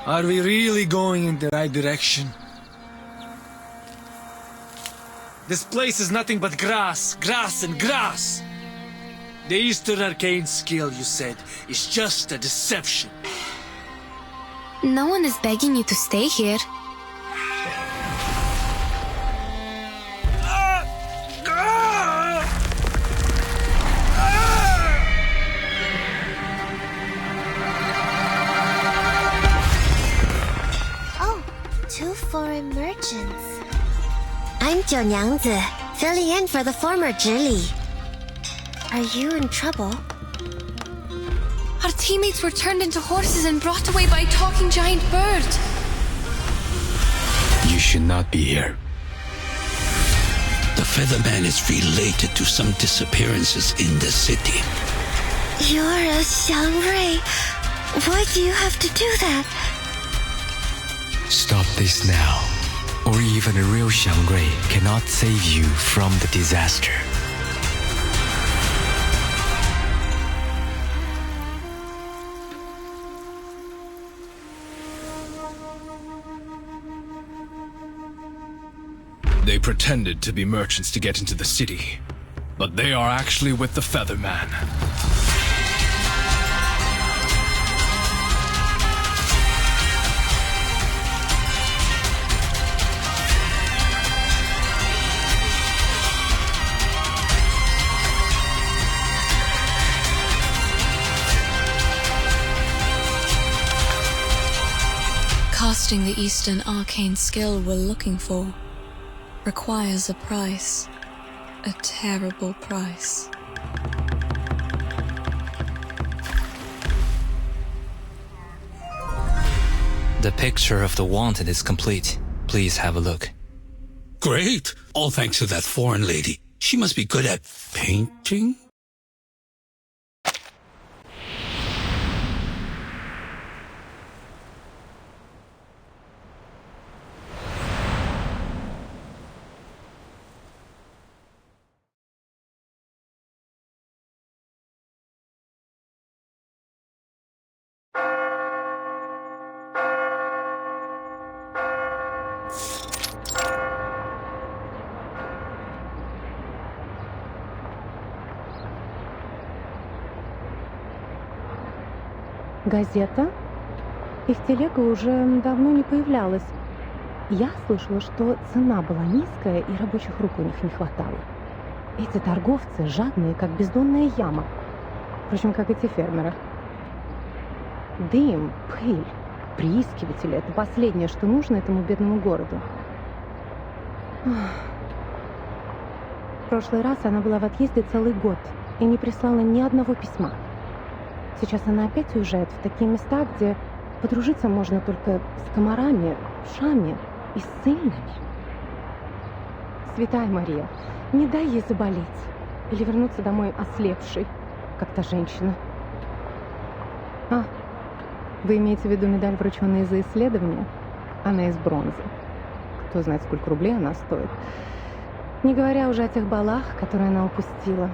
Are we really going in the right direction? This place is nothing but grass, grass and grass. The Eastern arcane skill, you said, is just a deception. No one is begging you to stay here. Oh, two foreign merchants. I'm 九娘子, filling in for the former Zhili. Are you in trouble? Our teammates were turned into horses and brought away by a talking giant bird. You should not be here. The Featherman is related to some disappearances in the city. You're a Xiangrui. Why do you have to do that? Stop this now, or even a real Xiangrui cannot save you from the disaster. They pretended to be merchants to get into the city, but they are actually with the Featherman. Casting the Eastern arcane skill we're looking for requires a price. A terrible price. The picture of the wanted is complete. Please have a look. Great! All thanks to that foreign lady. She must be good at painting? Газета? Их телега уже давно не появлялась. Я слышала, что цена была низкая и рабочих рук у них не хватало. Эти торговцы жадные, как бездонная яма. Впрочем, как эти фермеры. Дым, пыль, приискиватели — это последнее, что нужно этому бедному городу. В прошлый раз она была в отъезде целый год и не прислала ни одного письма. Сейчас она опять уезжает в такие места, где подружиться можно только с комарами, вшами и с сильными. Святая Мария, не дай ей заболеть или вернуться домой ослепшей, как та женщина. Вы имеете в виду медаль, врученную за исследование? Она из бронзы. Кто знает, сколько рублей она стоит. Не говоря уже о тех балах, которые она упустила.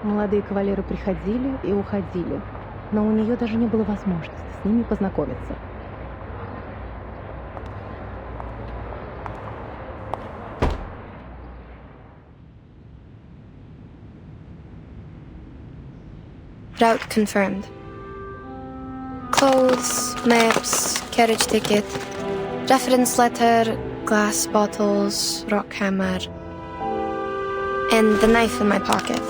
Молодые кавалеры приходили и уходили, но у нее даже не было возможности с ними познакомиться. Route confirmed. Clothes, maps, carriage ticket, reference letter, glass bottles, rock hammer, and the knife in my pocket.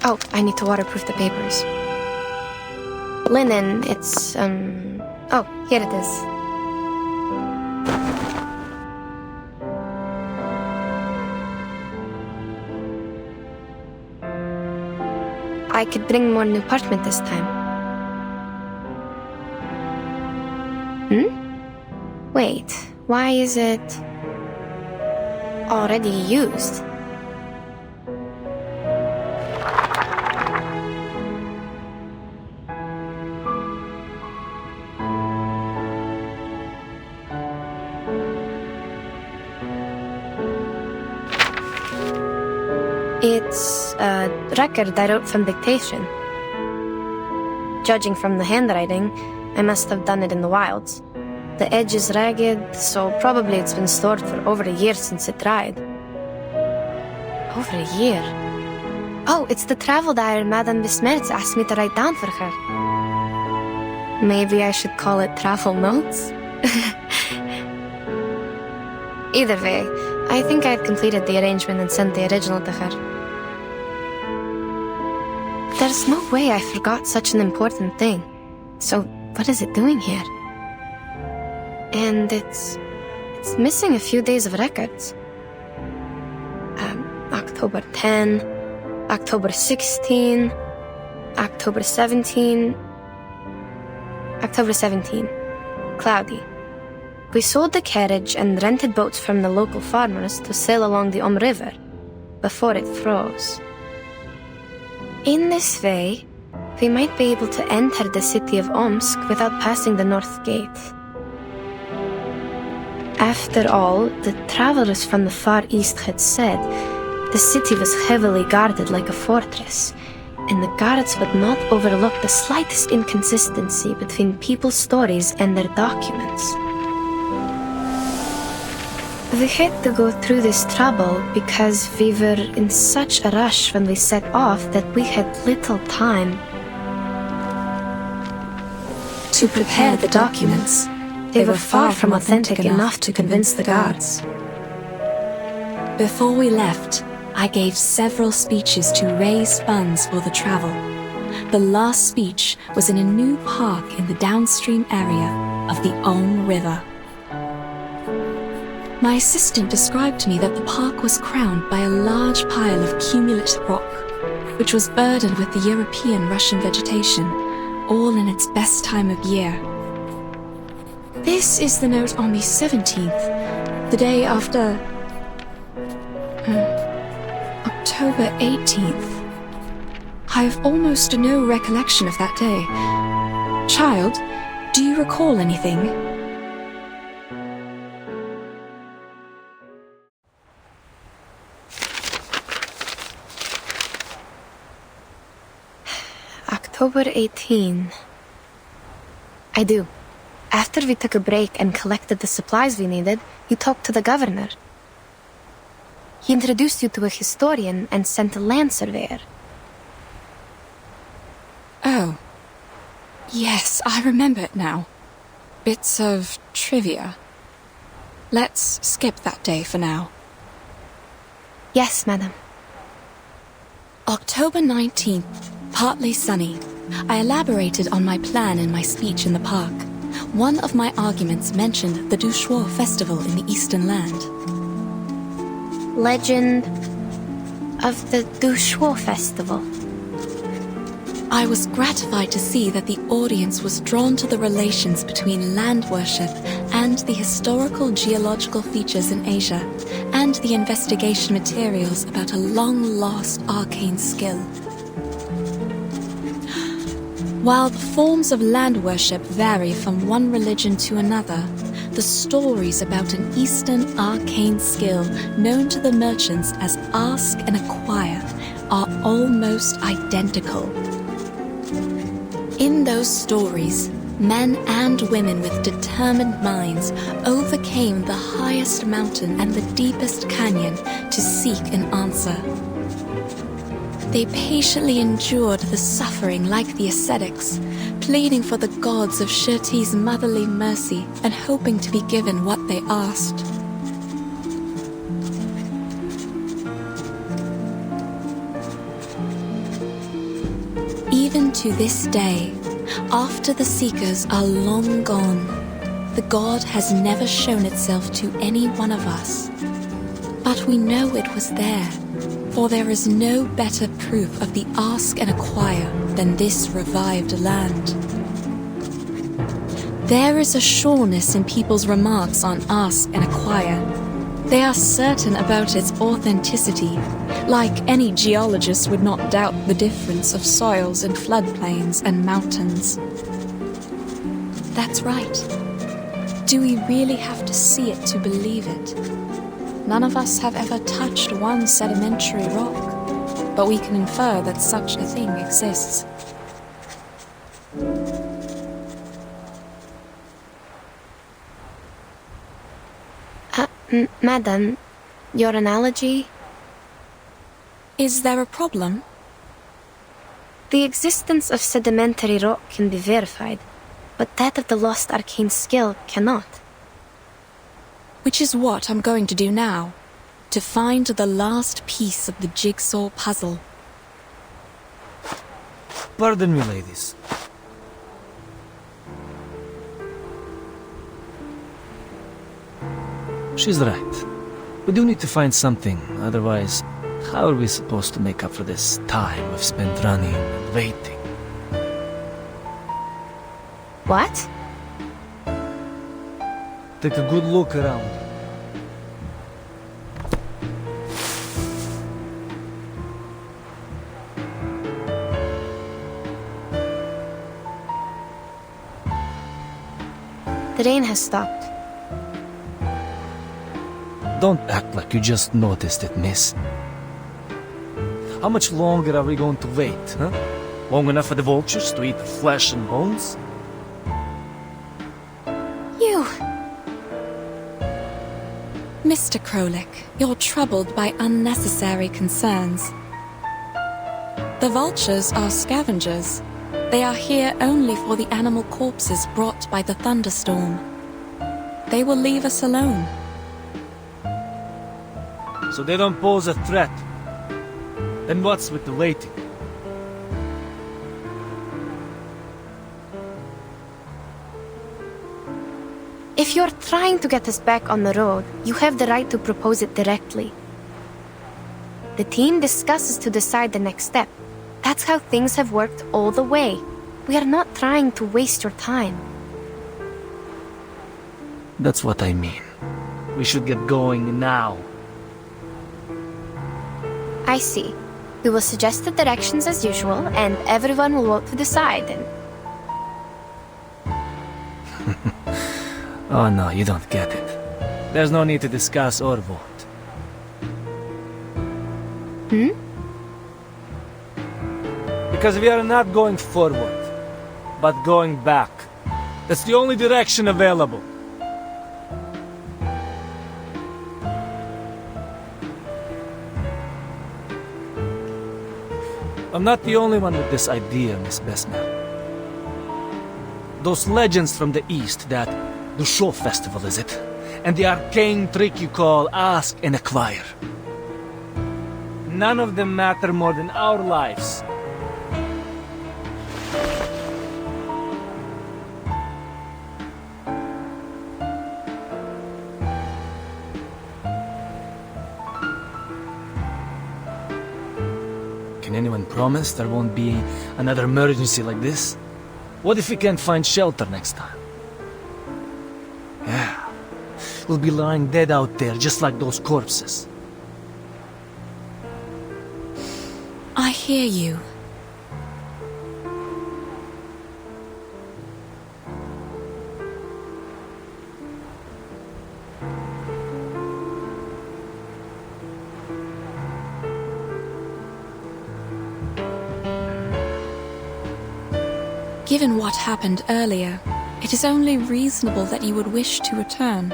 Oh, I need to waterproof the papers. Linen, it's, oh, here it is. I could bring more new parchment this time. Wait, why is it already used? It's a record I wrote from dictation. Judging from the handwriting, I must have done it in the wilds. The edge is ragged, so probably it's been stored for over a year since it dried. Over a year? Oh, it's the travel diary Madame Besmertz asked me to write down for her. Maybe I should call it travel notes? Either way, I think I had completed the arrangement and sent the original to her. There's no way I forgot such an important thing. So, what is it doing here? And it's missing a few days of records. October 10, October 16, October 17, October 17. Cloudy. We sold the carriage and rented boats from the local farmers to sail along the River before it froze. In this way, we might be able to enter the city of Omsk without passing the North Gate. After all, the travelers from the Far East had said the city was heavily guarded like a fortress, and the guards would not overlook the slightest inconsistency between people's stories and their documents. We had to go through this trouble because we were in such a rush when we set off that we had little time to prepare the documents. They were far from authentic enough to convince the guards. Before we left, I gave several speeches to raise funds for the travel. The last speech was in a new park in the downstream area of the River. My assistant described to me that the park was crowned by a large pile of cumulate rock, which was burdened with the European Russian vegetation, all in its best time of year. This is the note on the 17th, the day after October 18th. I have almost no recollection of that day. Child, do you recall anything? October 18. I do. After we took a break and collected the supplies we needed, you talked to the governor. He introduced you to a historian and sent a land surveyor. Oh. Yes, I remember it now. Bits of trivia. Let's skip that day for now. Yes, madam. October 19th, partly sunny. I elaborated on my plan in my speech in the park. One of my arguments mentioned the Douchois festival in the Eastern Land. Legend of the Douchois festival. I was gratified to see that the audience was drawn to the relations between land worship and the historical geological features in Asia, and the investigation materials about a long-lost arcane skill. While the forms of land worship vary from one religion to another, the stories about an Eastern arcane skill known to the merchants as ask and acquire are almost identical. In those stories, men and women with determined minds overcame the highest mountain and the deepest canyon to seek an answer. They patiently endured the suffering like the ascetics, pleading for the gods of Shirti's motherly mercy and hoping to be given what they asked. Even to this day, after the seekers are long gone, the god has never shown itself to any one of us. But we know it was there, for there is no better proof of the ask and acquire than this revived land. There is a sureness in people's remarks on ask and acquire. They are certain about its authenticity, like any geologist would not doubt the difference of soils in floodplains and mountains. That's right. Do we really have to see it to believe it? None of us have ever touched one sedimentary rock, but we can infer that such a thing exists. Madam, your analogy? Is there a problem? The existence of sedimentary rock can be verified, but that of the lost arcane skill cannot. Which is what I'm going to do now, to find the last piece of the jigsaw puzzle. Pardon me, ladies. She's right. We do need to find something, otherwise, how are we supposed to make up for this time we've spent running and waiting? What? Take a good look around. The rain has stopped. Don't act like you just noticed it, miss. How much longer are we going to wait, huh? Long enough for the vultures to eat the flesh and bones? You! Mr. Krolik, you're troubled by unnecessary concerns. The vultures are scavengers. They are here only for the animal corpses brought by the thunderstorm. They will leave us alone. So they don't pose a threat. Then what's with the waiting? If you're trying to get us back on the road, you have the right to propose it directly. The team discusses to decide the next step. That's how things have worked all the way. We are not trying to waste your time. That's what I mean. We should get going now. I see. We will suggest the directions as usual, and everyone will vote to decide. Oh no, you don't get it. There's no need to discuss or vote. Because we are not going forward, but going back. That's the only direction available. I'm not the only one with this idea, Miss Besmer. Those legends from the East, that the show festival, is it? And the arcane trick you call ask and acquire. None of them matter more than our lives. Can anyone promise there won't be another emergency like this? What if we can't find shelter next time? Yeah, we'll be lying dead out there just like those corpses. I hear you. Given what happened earlier, it is only reasonable that you would wish to return.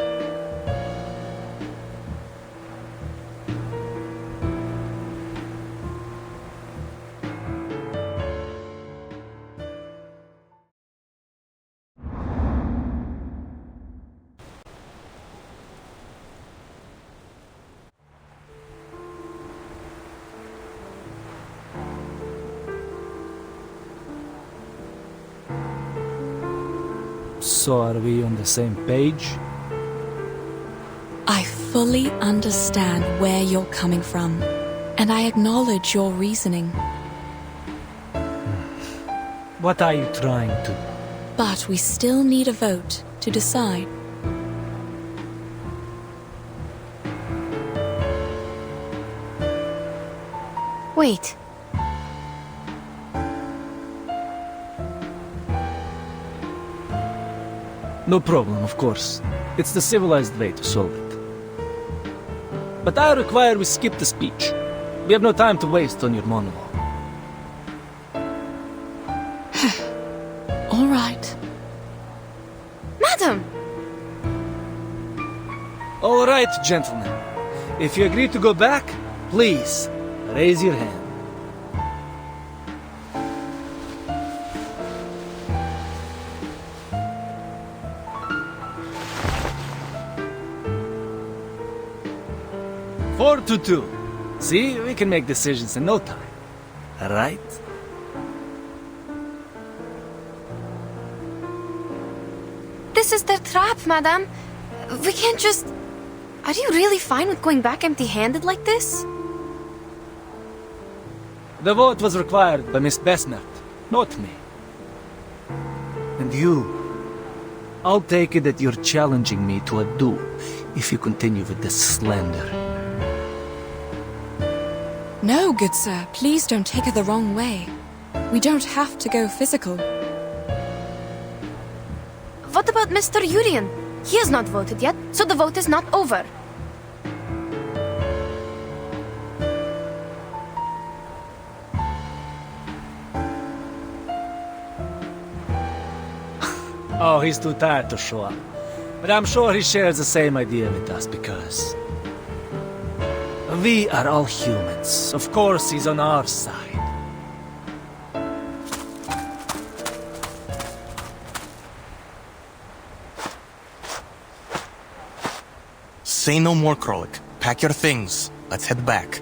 So are we on the same page? I fully understand where you're coming from, and I acknowledge your reasoning. What are you trying to... But we still need a vote to decide. Wait. No problem, of course. It's the civilized way to solve it. But I require we skip the speech. We have no time to waste on your monologue. All right. Madam! All right, gentlemen. If you agree to go back, please, raise your hand. Four to two. See, we can make decisions in no time. Right? This is their trap, madame. We can't just... Are you really fine with going back empty-handed like this? The vote was required by Miss Besmert, not me. And you... I'll take it that you're challenging me to a duel if you continue with this slander. No, good sir, please don't take it the wrong way. We don't have to go physical. What about Mr. Urian? He has not voted yet, so the vote is not over. Oh, he's too tired to show up. But I'm sure he shares the same idea with us because... we are all humans. Of course, he's on our side. Say no more, Krolik. Pack your things. Let's head back.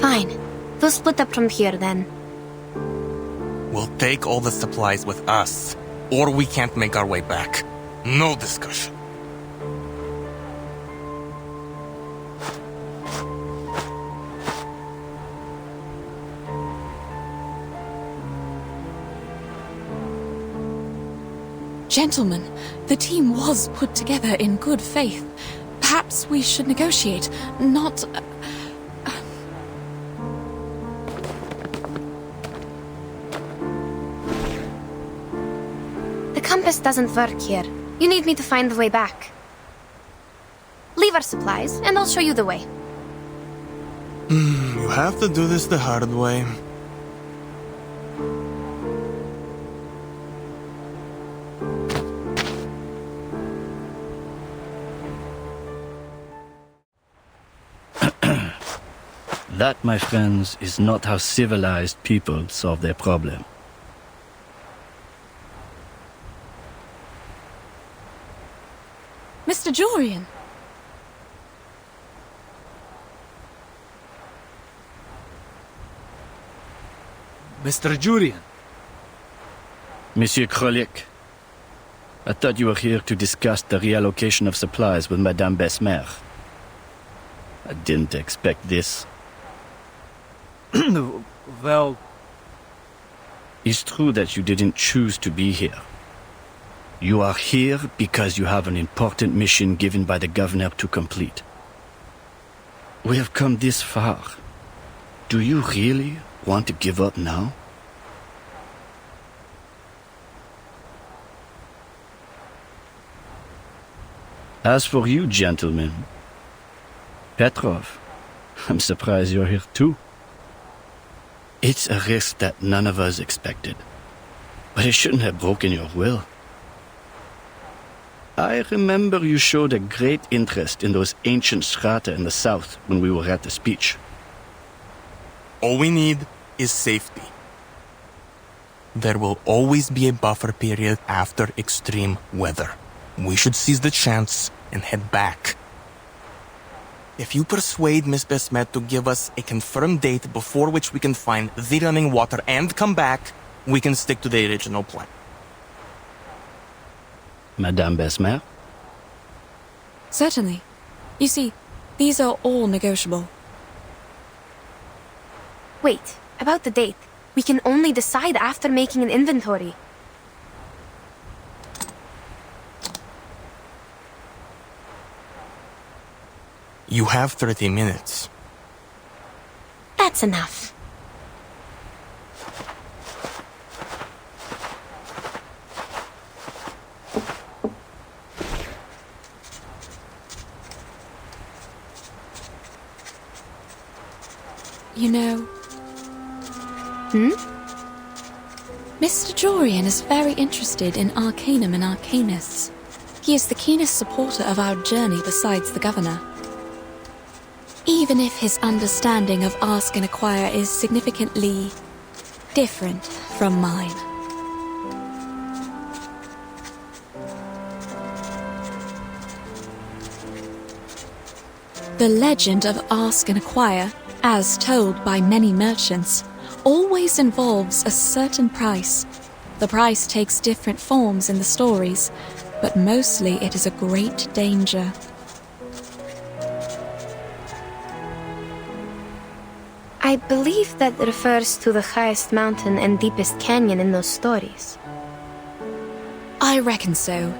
Fine. We'll split up from here then. We'll take all the supplies with us, or we can't make our way back. No discussion. Gentlemen, the team was put together in good faith. Perhaps we should negotiate, not... The compass doesn't work here. You need me to find the way back. Leave our supplies, and I'll show you the way. You have to do this the hard way. That, my friends, is not how civilized people solve their problem. Mr. Jorian! Mr. Jurian. Monsieur Krolik, I thought you were here to discuss the reallocation of supplies with Madame Besmer. I didn't expect this. Well... It's true that you didn't choose to be here. You are here because you have an important mission given by the governor to complete. We have come this far. Do you really want to give up now? As for you, gentlemen, Petrov, I'm surprised you're here too. It's a risk that none of us expected, but it shouldn't have broken your will. I remember you showed a great interest in those ancient strata in the south when we were at the speech. All we need is safety. There will always be a buffer period after extreme weather. We should seize the chance and head back. If you persuade Miss Besmet to give us a confirmed date before which we can find the running water and come back, we can stick to the original plan. Madame Besmer? Certainly. You see, these are all negotiable. Wait, about the date. We can only decide after making an inventory. You have 30 minutes. That's enough. You know... Mr. Jorian is very interested in Arcanum and Arcanists. He is the keenest supporter of our journey besides the governor. Even if his understanding of Ask and Acquire is significantly different from mine. The legend of Ask and Acquire, as told by many merchants, always involves a certain price. The price takes different forms in the stories, but mostly it is a great danger. I believe that refers to the highest mountain and deepest canyon in those stories. I reckon so.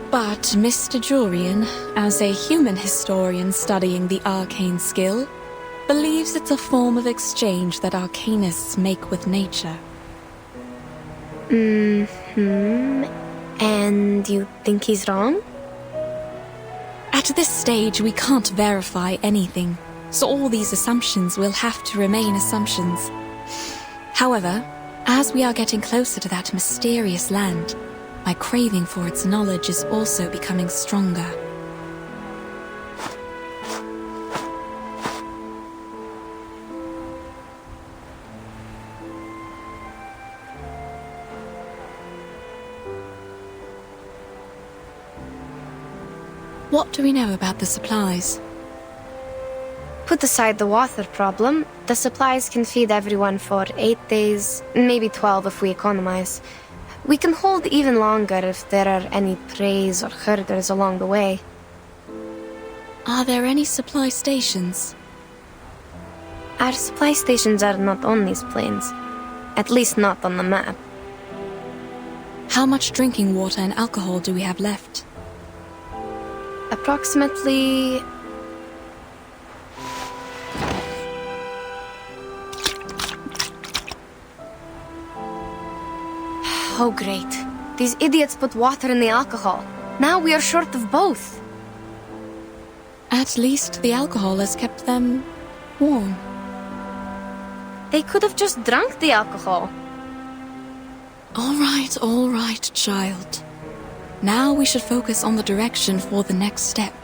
But Mr. Jorian, as a human historian studying the arcane skill, believes it's a form of exchange that arcanists make with nature. And you think he's wrong? At this stage, we can't verify anything, so all these assumptions will have to remain assumptions. However, as we are getting closer to that mysterious land, my craving for its knowledge is also becoming stronger. What do we know about the supplies? Put aside the water problem, the supplies can feed everyone for 8 days, maybe 12 if we economize. We can hold even longer if there are any preys or herders along the way. Are there any supply stations? Our supply stations are not on these plains. At least not on the map. How much drinking water and alcohol do we have left? Approximately... Oh, great. These idiots put water in the alcohol. Now we are short of both. At least the alcohol has kept them warm. They could have just drunk the alcohol. All right, child. Now we should focus on the direction for the next step,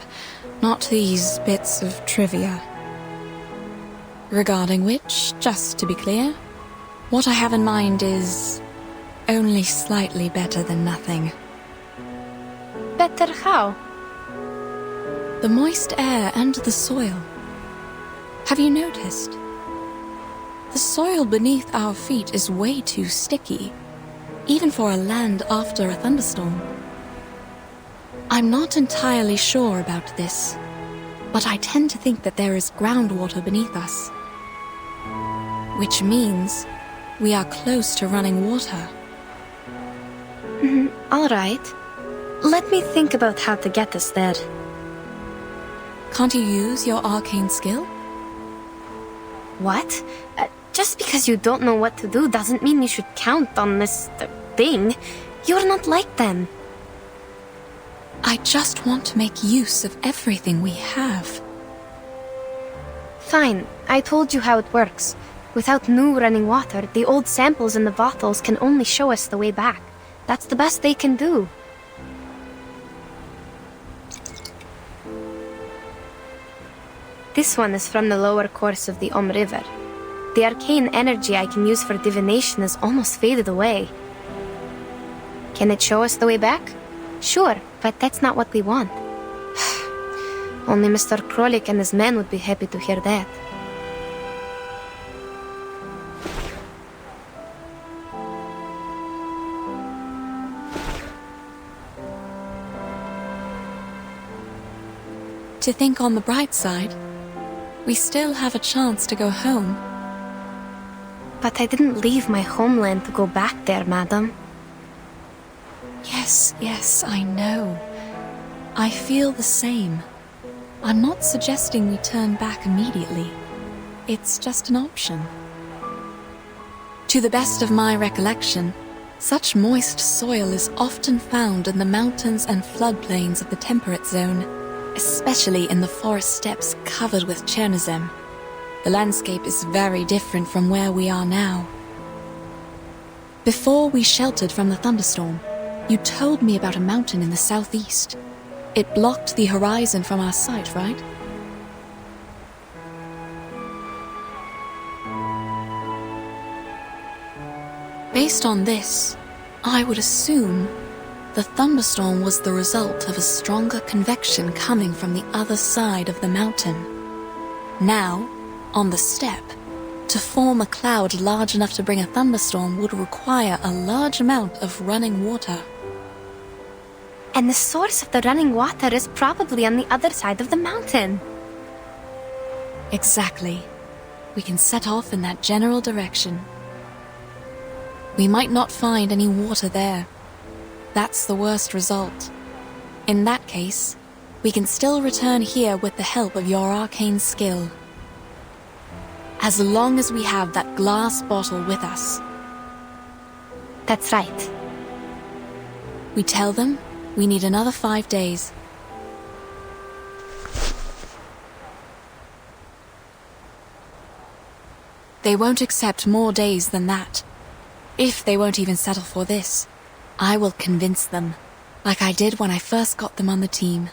not these bits of trivia. Regarding which, just to be clear, what I have in mind is only slightly better than nothing. Better how? The moist air and the soil. Have you noticed? The soil beneath our feet is way too sticky, even for a land after a thunderstorm. I'm not entirely sure about this, but I tend to think that there is groundwater beneath us. Which means we are close to running water. All right. Let me think about how to get us there. Can't you use your arcane skill? What? Just because you don't know what to do doesn't mean you should count on this thing. You're not like them. I just want to make use of everything we have. Fine, I told you how it works. Without new running water, the old samples in the bottles can only show us the way back. That's the best they can do. This one is from the lower course of the River. The arcane energy I can use for divination is almost faded away. Can it show us the way back? Sure, but that's not what we want. Only Mr. Krolik and his men would be happy to hear that. To think on the bright side, we still have a chance to go home. But I didn't leave my homeland to go back there, madam. Yes, I know. I feel the same. I'm not suggesting we turn back immediately. It's just an option. To the best of my recollection, such moist soil is often found in the mountains and floodplains of the temperate zone, especially in the forest steppes covered with Chernozem. The landscape is very different from where we are now. Before we sheltered from the thunderstorm, you told me about a mountain in the southeast. It blocked the horizon from our sight, right? Based on this, I would assume the thunderstorm was the result of a stronger convection coming from the other side of the mountain. Now, on the steppe, to form a cloud large enough to bring a thunderstorm would require a large amount of running water. And the source of the running water is probably on the other side of the mountain. Exactly. We can set off in that general direction. We might not find any water there. That's the worst result. In that case, we can still return here with the help of your arcane skill. As long as we have that glass bottle with us. That's right. We tell them we need another 5 days. They won't accept more days than that. If they won't even settle for this, I will convince them, like I did when I first got them on the team.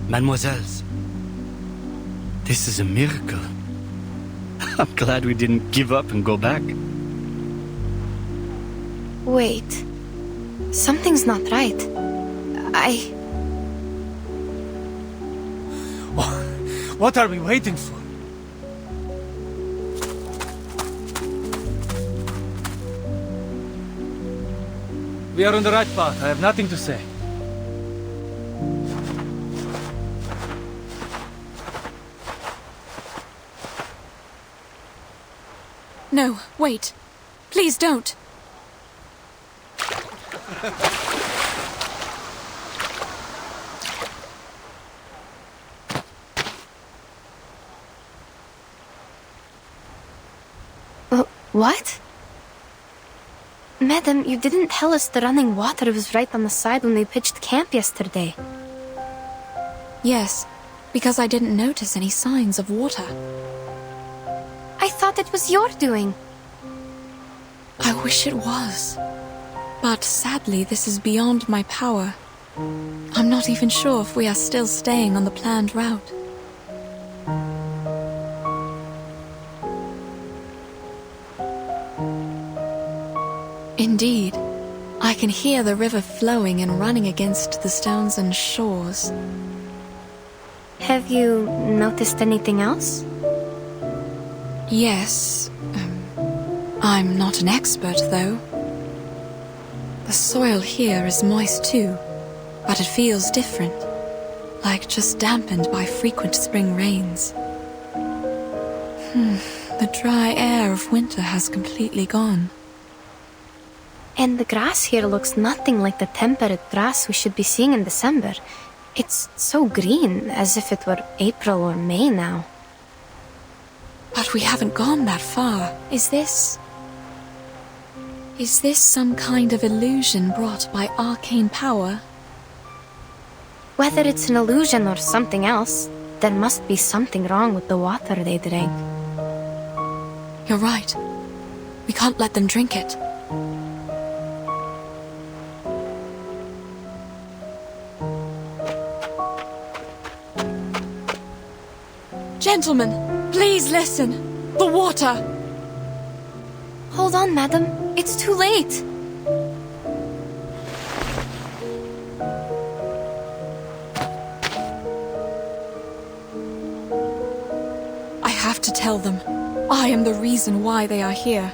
Mademoiselles, this is a miracle. I'm glad we didn't give up and go back. Wait. Something's not right. What are we waiting for? We are on the right path. I have nothing to say. No, wait. Please don't. What? Madam, you didn't tell us the running water was right on the side when we pitched camp yesterday. Yes, because I didn't notice any signs of water. I thought it was your doing. I wish it was. But sadly, this is beyond my power. I'm not even sure if we are still staying on the planned route. Indeed, I can hear the river flowing and running against the stones and shores. Have you noticed anything else? Yes. I'm not an expert, though. The soil here is moist too, but it feels different, like just dampened by frequent spring rains. The dry air of winter has completely gone. And the grass here looks nothing like the temperate grass we should be seeing in December. It's so green, as if it were April or May now. But we haven't gone that far. Is this some kind of illusion brought by arcane power? Whether it's an illusion or something else, there must be something wrong with the water they drank. You're right. We can't let them drink it. Gentlemen, please listen. The water! Hold on, madam. It's too late. I have to tell them. I am the reason why they are here.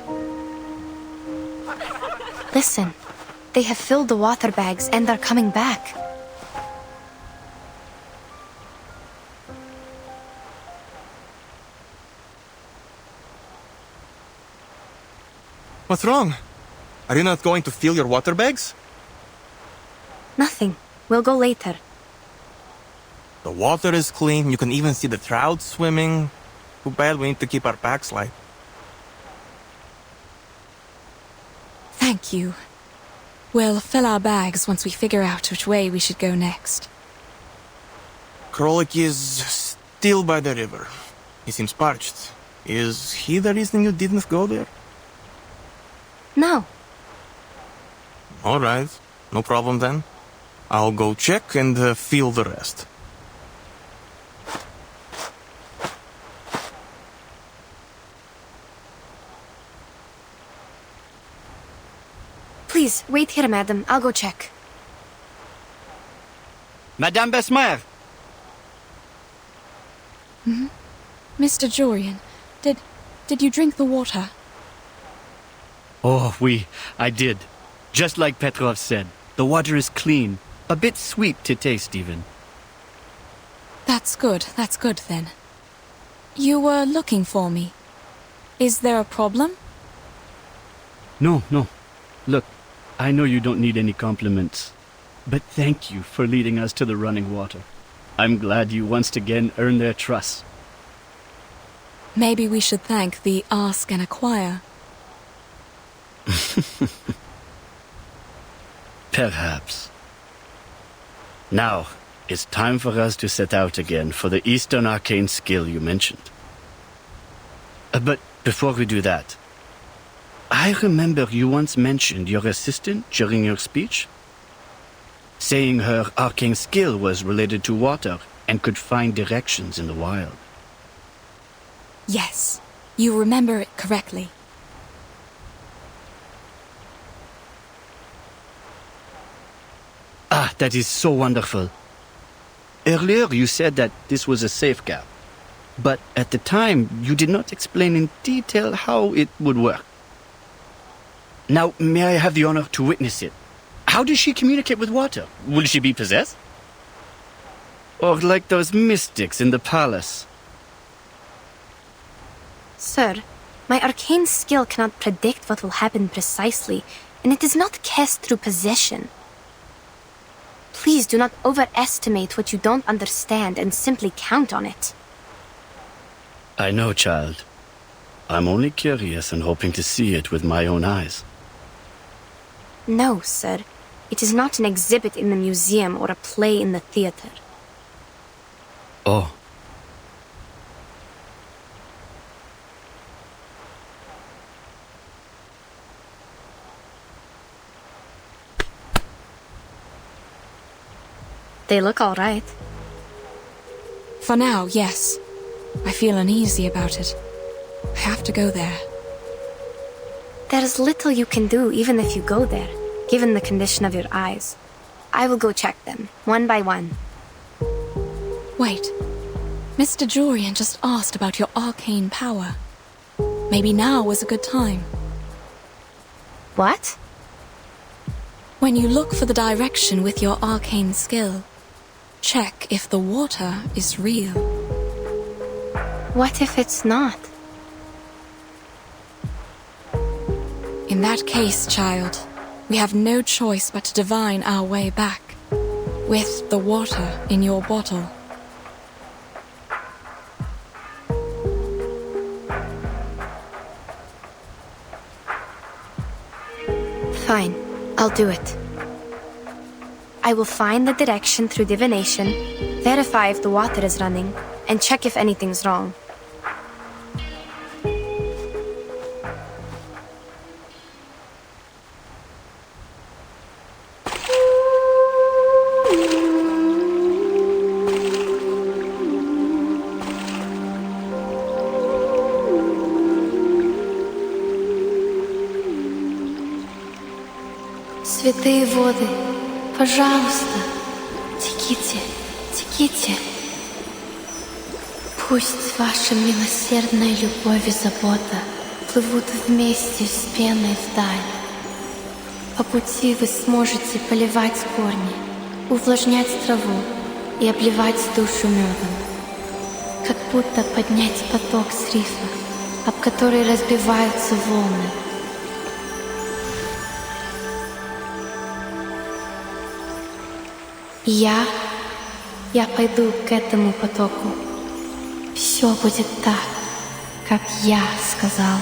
Listen. They have filled the water bags and are coming back. What's wrong? Are you not going to fill your water bags? Nothing. We'll go later. The water is clean. You can even see the trout swimming. Too bad we need to keep our packs light. Thank you. We'll fill our bags once we figure out which way we should go next. Krolik is still by the river. He seems parched. Is he the reason you didn't go there? No. Alright, no problem then. I'll go check and feel the rest. Please, wait here, madam. I'll go check. Madame Besmer! Mr. Jorian, did you drink the water? Oh, I did. Just like Petrov said, the water is clean. A bit sweet to taste, even. That's good then. You were looking for me. Is there a problem? No. Look, I know you don't need any compliments, but thank you for leading us to the running water. I'm glad you once again earned their trust. Maybe we should thank the Ask and Acquire. Perhaps. Now, it's time for us to set out again for the Eastern Arcane skill you mentioned. But before we do that, I remember you once mentioned your assistant during your speech, saying her arcane skill was related to water and could find directions in the wild. Yes, you remember it correctly. Ah, that is so wonderful. Earlier you said that this was a safe gap, but at the time you did not explain in detail how it would work. Now, may I have the honor to witness it? How does she communicate with water? Will she be possessed? Or like those mystics in the palace? Sir, my arcane skill cannot predict what will happen precisely, and it is not cast through possession. Please do not overestimate what you don't understand and simply count on it. I know, child. I'm only curious and hoping to see it with my own eyes. No, sir. It is not an exhibit in the museum or a play in the theater. Oh. They look all right. For now, yes. I feel uneasy about it. I have to go there. There is little you can do even if you go there, given the condition of your eyes. I will go check them, one by one. Wait. Mr. Jorian just asked about your arcane power. Maybe now was a good time. What? When you look for the direction with your arcane skill, check if the water is real. What if it's not? In that case, child, we have no choice but to divine our way back, with the water in your bottle. Fine, I'll do it. I will find the direction through divination, verify if the water is running, and check if anything's wrong. Святые воды, пожалуйста, теките, теките. Пусть ваша милосердная любовь и забота плывут вместе с пеной вдаль. По пути вы сможете поливать корни, увлажнять траву и обливать душу медом. Как будто поднять поток с рифа, об который разбиваются волны. Я пойду к этому потоку. Все будет так, как я сказала.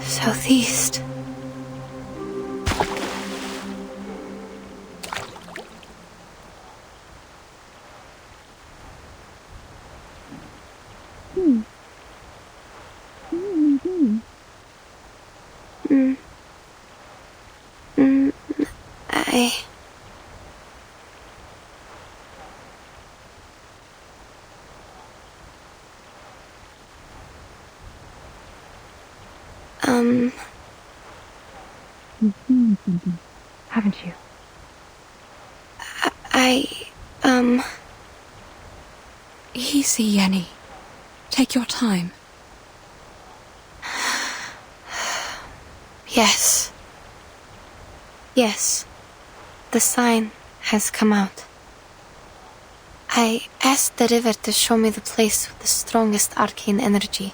Southeast. You've seen something, haven't you? Easy, Yenny. Take your time. Yes. Yes. The sign has come out. I asked the river to show me the place with the strongest arcane energy.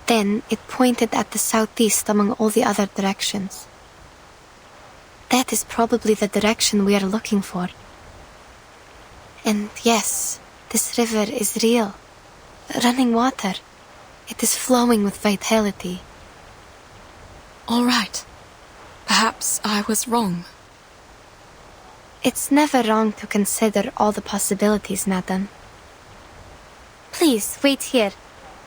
Then it pointed at the southeast among all the other directions. That is probably the direction we are looking for. And yes, this river is real. Running water. It is flowing with vitality. All right. Perhaps I was wrong. It's never wrong to consider all the possibilities, madam. Please, wait here.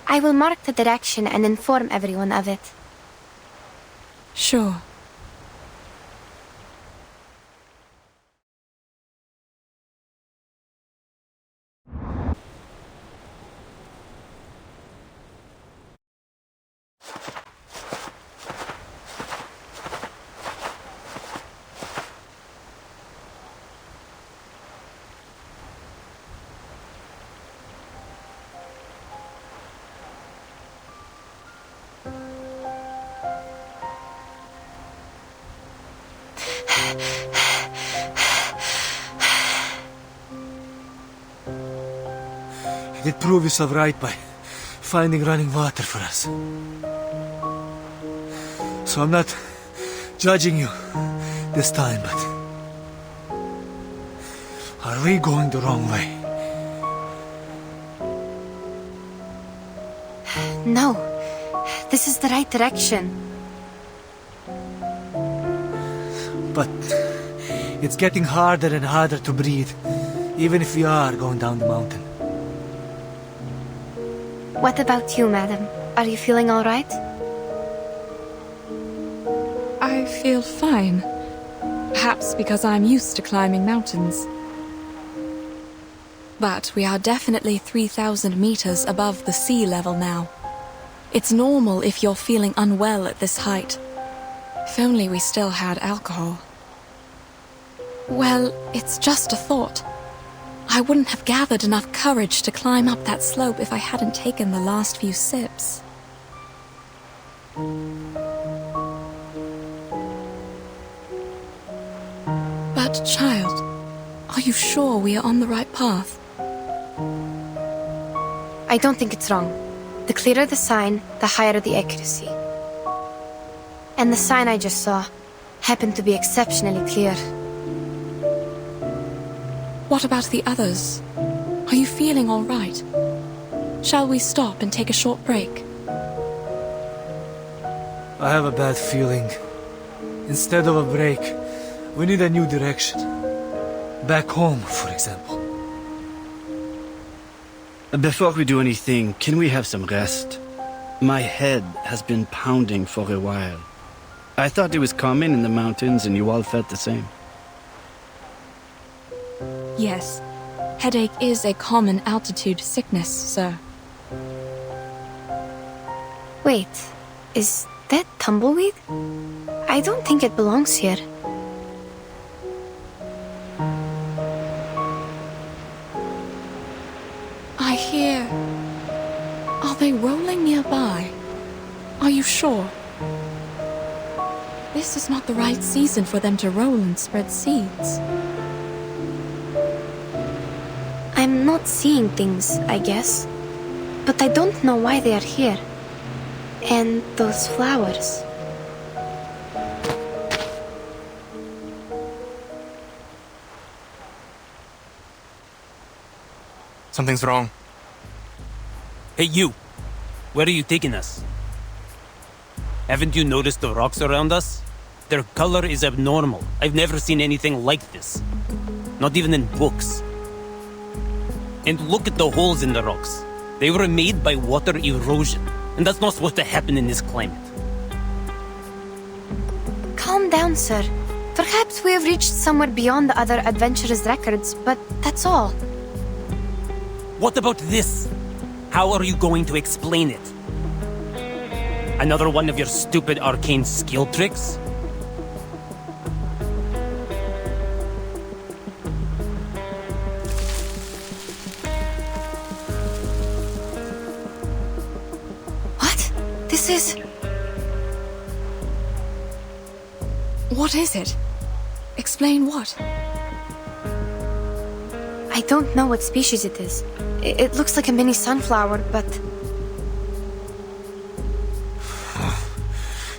I will mark the direction and inform everyone of it. Sure. He did prove yourself right by finding running water for us. So I'm not judging you this time, but are we going the wrong way? No, this is the right direction. But it's getting harder and harder to breathe, even if we are going down the mountain. What about you, madam? Are you feeling all right? I feel fine. Perhaps because I'm used to climbing mountains. But we are definitely 3,000 meters above the sea level now. It's normal if you're feeling unwell at this height. If only we still had alcohol. Well, it's just a thought. I wouldn't have gathered enough courage to climb up that slope if I hadn't taken the last few sips. But, child, are you sure we are on the right path? I don't think it's wrong. The clearer the sign, the higher the accuracy. And the sign I just saw happened to be exceptionally clear. What about the others? Are you feeling all right? Shall we stop and take a short break? I have a bad feeling. Instead of a break, we need a new direction. Back home, for example. Before we do anything, can we have some rest? My head has been pounding for a while. I thought it was common in the mountains and you all felt the same. Yes, headache is a common altitude sickness, sir. Wait, is that tumbleweed? I don't think it belongs here. I hear... Are they rolling nearby? Are you sure? This is not the right season for them to roll and spread seeds. I'm not seeing things, I guess. But I don't know why they are here. And those flowers. Something's wrong. Hey, you! Where are you taking us? Haven't you noticed the rocks around us? Their color is abnormal. I've never seen anything like this. Not even in books. And look at the holes in the rocks. They were made by water erosion, and that's not supposed to happen in this climate. Calm down, sir. Perhaps we have reached somewhere beyond the other adventurers' records, but that's all. What about this? How are you going to explain it? Another one of your stupid arcane skill tricks? What? This is... What is it? Explain what? I don't know what species it is. It looks like a mini sunflower, but...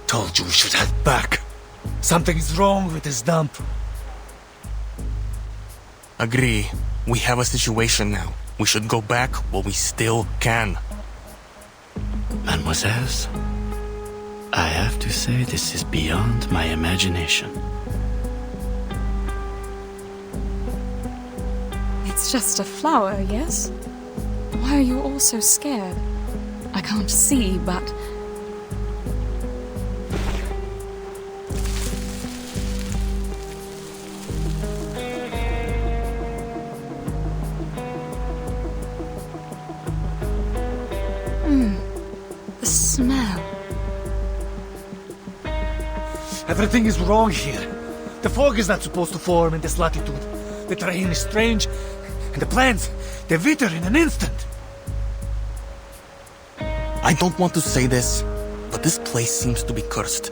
Told you we should head back. Something's wrong with this dump. Agree. We have a situation now. We should go back while we still can. Mademoiselles, I have to say this is beyond my imagination. It's just a flower, yes? Why are you all so scared? I can't see, but... The smell. Everything is wrong here. The fog is not supposed to form in this latitude. The terrain is strange, and the plants, they wither in an instant. I don't want to say this, but this place seems to be cursed.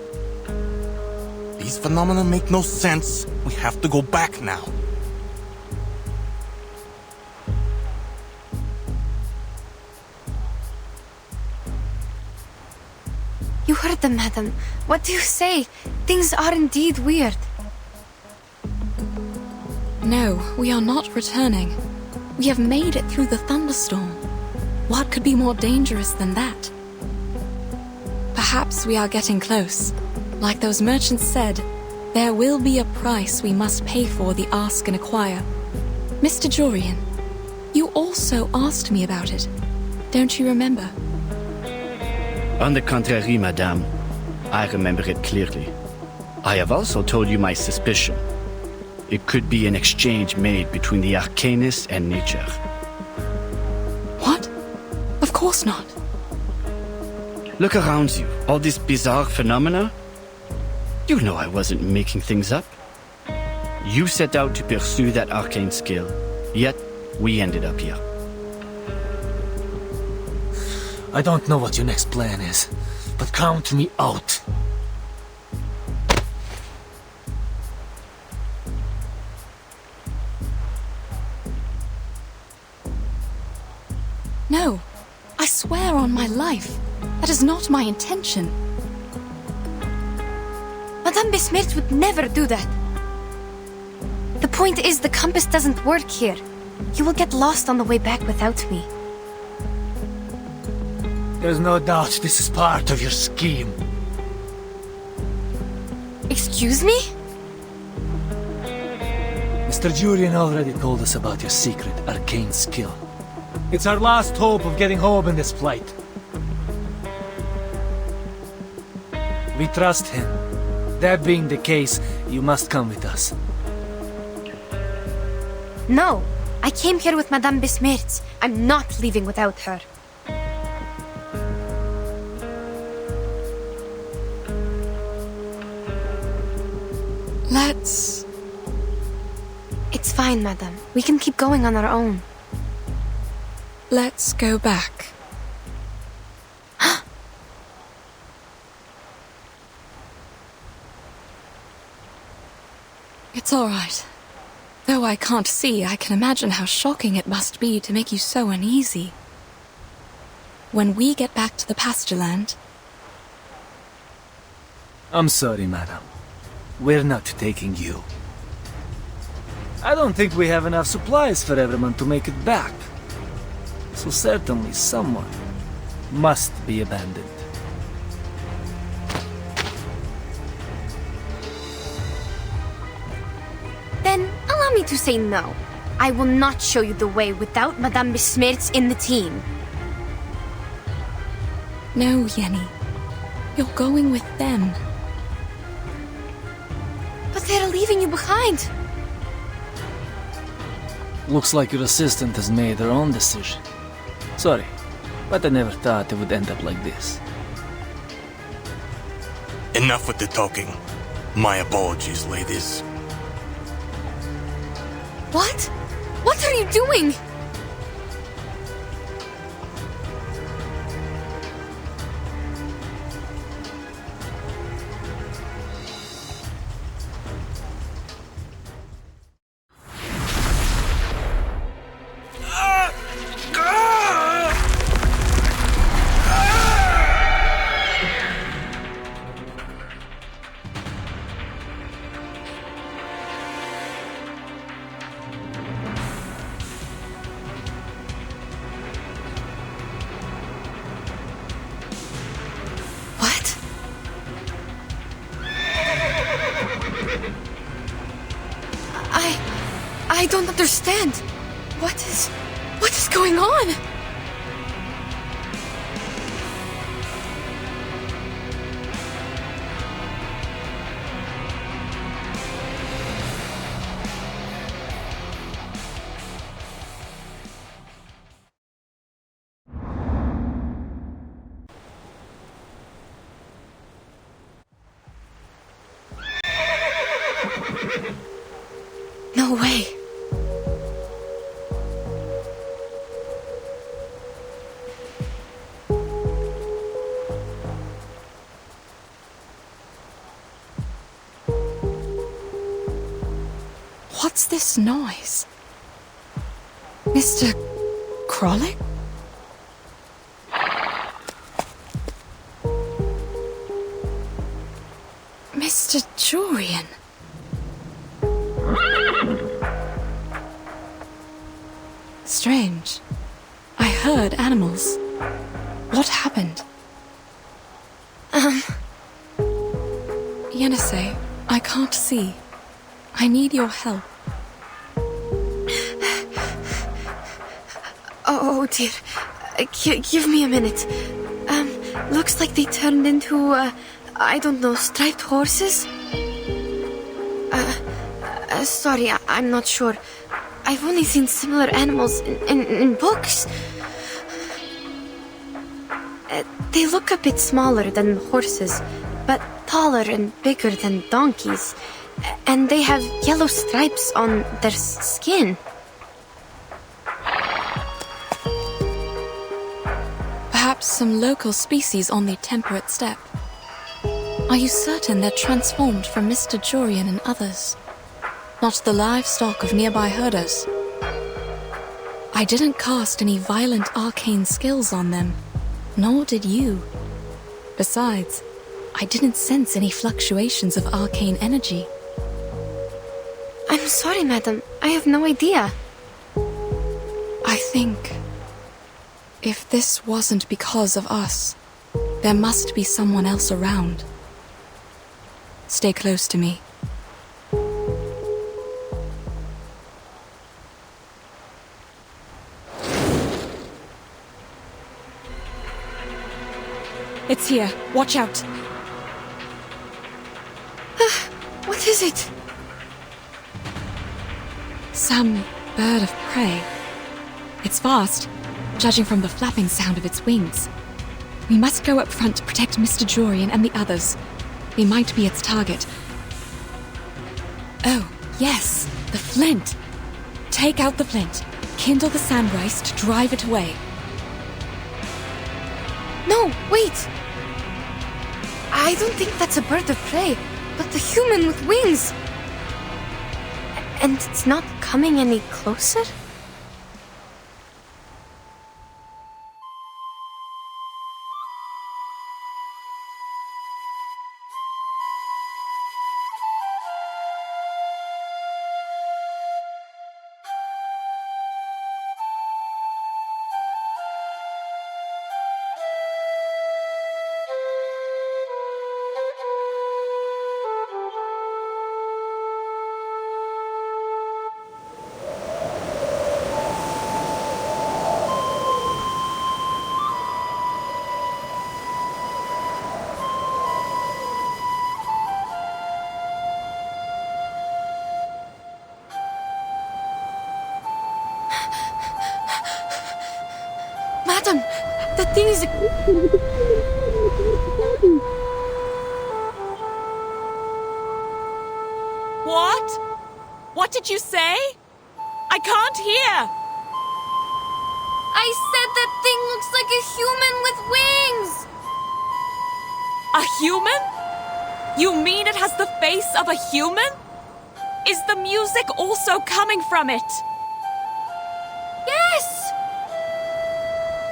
These phenomena make no sense. We have to go back now. You heard them, madam. What do you say? Things are indeed weird. No, we are not returning. We have made it through the thunderstorm. What could be more dangerous than that? Perhaps we are getting close. Like those merchants said, there will be a price we must pay for the ask and acquire. Mr. Jorian, you also asked me about it. Don't you remember? On the contrary, madame, I remember it clearly. I have also told you my suspicion. It could be an exchange made between the arcanist and nature. What? Of course not. Look around you, all these bizarre phenomena. You know I wasn't making things up. You set out to pursue that arcane skill, yet we ended up here. I don't know what your next plan is, but count me out. No, I swear on my life. That is not my intention. Madame Besmirch would never do that. The point is, the compass doesn't work here. You will get lost on the way back without me. There's no doubt this is part of your scheme. Excuse me? Mr. Jurian already told us about your secret arcane skill. It's our last hope of getting home in this flight. We trust him. That being the case, you must come with us. No, I came here with Madame Besmirch. I'm not leaving without her. Let's... It's fine, madam. We can keep going on our own. Let's go back. It's all right. Though I can't see, I can imagine how shocking it must be to make you so uneasy. When we get back to the pasture land, I'm sorry, madam. We're not taking you. I don't think we have enough supplies for everyone to make it back. So certainly someone must be abandoned. Then allow me to say no. I will not show you the way without Madame Besmirts in the team. No, Yenny. You're going with them. But they're leaving you behind. Looks like your assistant has made her own decision. Sorry, but I never thought it would end up like this. Enough with the talking. My apologies, ladies. What? What are you doing? I don't understand. What is going on? No way. What's this noise? Mr. Krollick? Mr. Jorian? Strange. I heard animals. What happened? Yenisei, I can't see. I need your help. Oh dear. Give me a minute. Looks like they turned into, I don't know, striped horses? Sorry, I'm not sure. I've only seen similar animals in books. They look a bit smaller than horses, but taller and bigger than donkeys. And they have yellow stripes on their skin. Perhaps some local species on the temperate steppe. Are you certain they're transformed from Mr. Jorian and others? Not the livestock of nearby herders? I didn't cast any violent arcane skills on them, nor did you. Besides, I didn't sense any fluctuations of arcane energy. I'm sorry, madam. I have no idea. I think if this wasn't because of us, there must be someone else around. Stay close to me. It's here. Watch out. What is it? Some bird of prey. It's fast, judging from the flapping sound of its wings. We must go up front to protect Mr. Jorian and the others. We might be its target. Oh, yes, the flint. Take out the flint. Kindle the sandrice to drive it away. No, wait! I don't think that's a bird of prey, but the human with wings. And it's not coming any closer? Madam, that thing is... What? What did you say? I can't hear! I said that thing looks like a human with wings! A human? You mean it has the face of a human? Is the music also coming from it? Yes!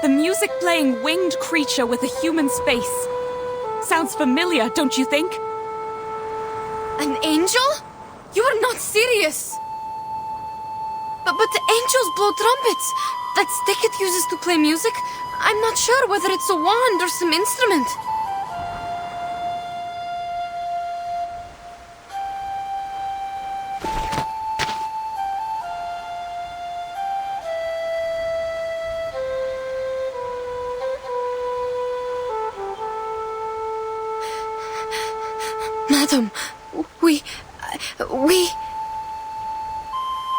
The music playing winged creature with a human's face. Sounds familiar, don't you think? An angel? You are not serious! But the angels blow trumpets! That Stickit uses to play music? I'm not sure whether it's a wand or some instrument. Madam, we...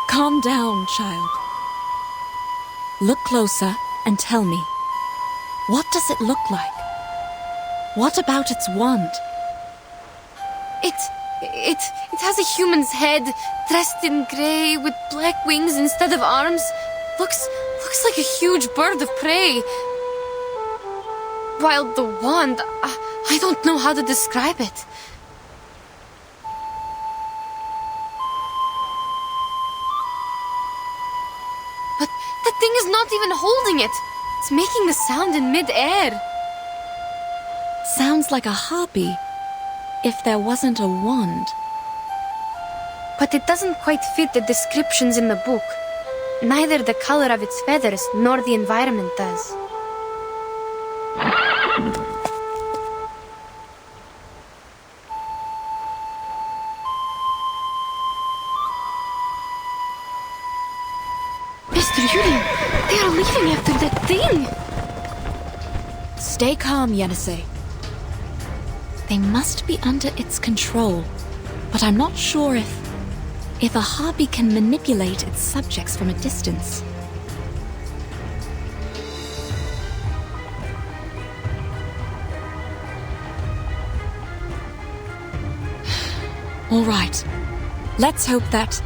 Calm down, child. Look closer and tell me. What does it look like? What about its wand? It has a human's head, dressed in grey, with black wings instead of arms. Looks like a huge bird of prey. While the wand, I don't know how to describe it. But that thing is not even holding it. It's making the sound in mid-air. Sounds like a harpy, if there wasn't a wand. But it doesn't quite fit the descriptions in the book. Neither the color of its feathers nor the environment does. Mr. Yurin, they are leaving after that thing! Stay calm, Yenisei. They must be under its control, but I'm not sure if a harpy can manipulate its subjects from a distance. All right. Let's hope that...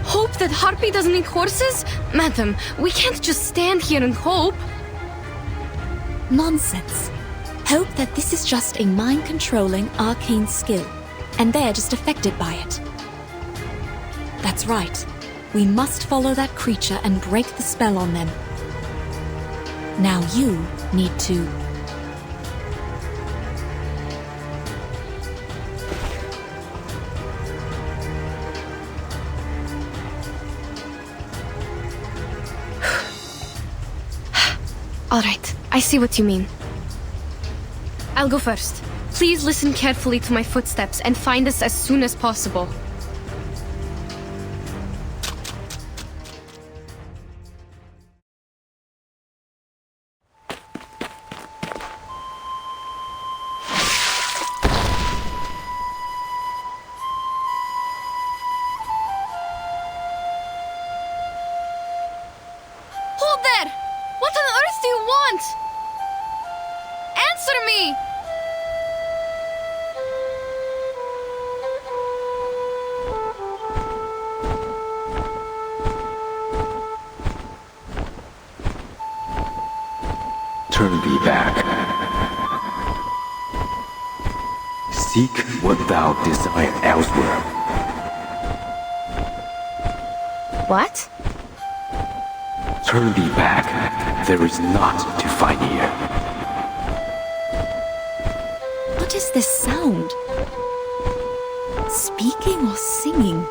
Hope that Harpy doesn't eat horses? Madam, we can't just stand here and hope. Nonsense. Hope that this is just a mind-controlling arcane skill, and they're just affected by it. That's right. We must follow that creature and break the spell on them. Now you need to... All right, I see what you mean. I'll go first. Please listen carefully to my footsteps and find us as soon as possible. Hold there! What on earth do you want? Answer me! Turn thee back. Seek what thou desire elsewhere. What? Turn thee back. There is naught to find here. What is this sound? Speaking or singing?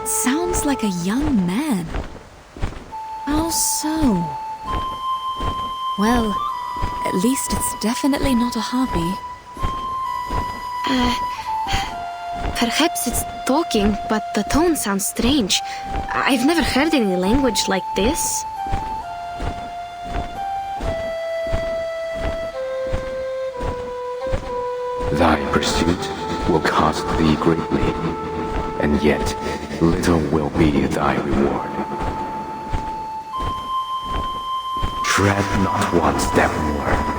Sounds like a young man. How so? Well, at least it's definitely not a harpy. Perhaps it's talking, but the tone sounds strange. I've never heard any language like this. Thy pursuit will cost thee greatly, and yet little will be thy reward. Tread not one step more.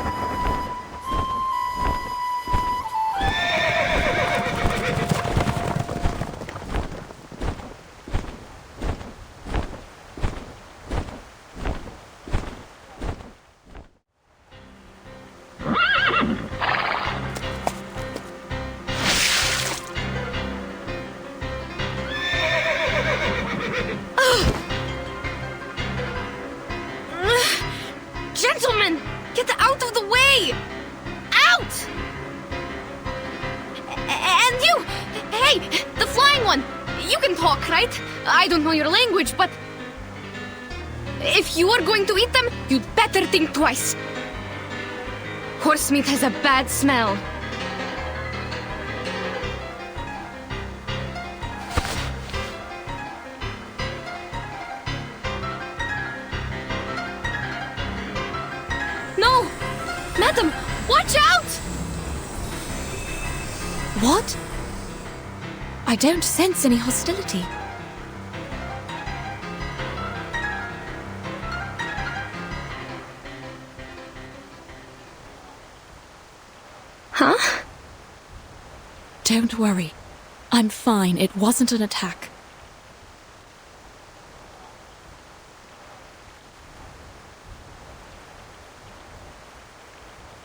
Gentlemen, get out of the way! Out! And you! Hey, the flying one! You can talk, right? I don't know your language, but if you are going to eat them, you'd better think twice. Horse meat has a bad smell. No! Madam, watch out! What? I don't sense any hostility. Huh? Don't worry. I'm fine. It wasn't an attack.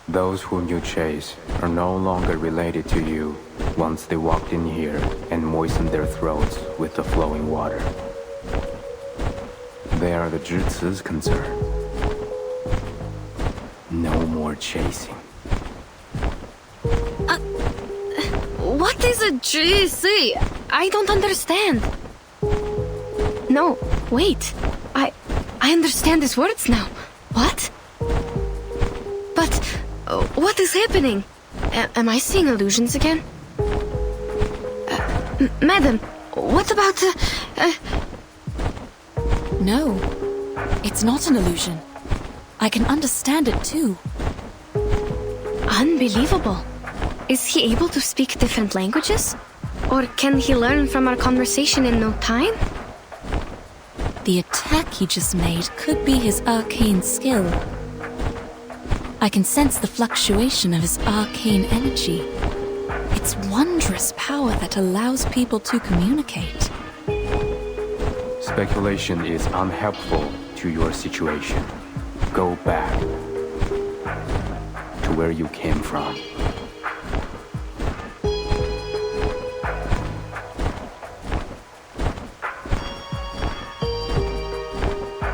Those whom you chase are no longer related to you once they walked in here and moistened their throats with the flowing water. They are the Jutsu's concern. No more chasing. What is a GC? I don't understand. No, wait. I understand these words now. What? But what is happening? Am I seeing illusions again? Madam, what about No, it's not an illusion. I can understand it too. Unbelievable. Is he able to speak different languages? Or can he learn from our conversation in no time? The attack he just made could be his arcane skill. I can sense the fluctuation of his arcane energy. It's wondrous power that allows people to communicate. Speculation is unhelpful to your situation. Go back to where you came from.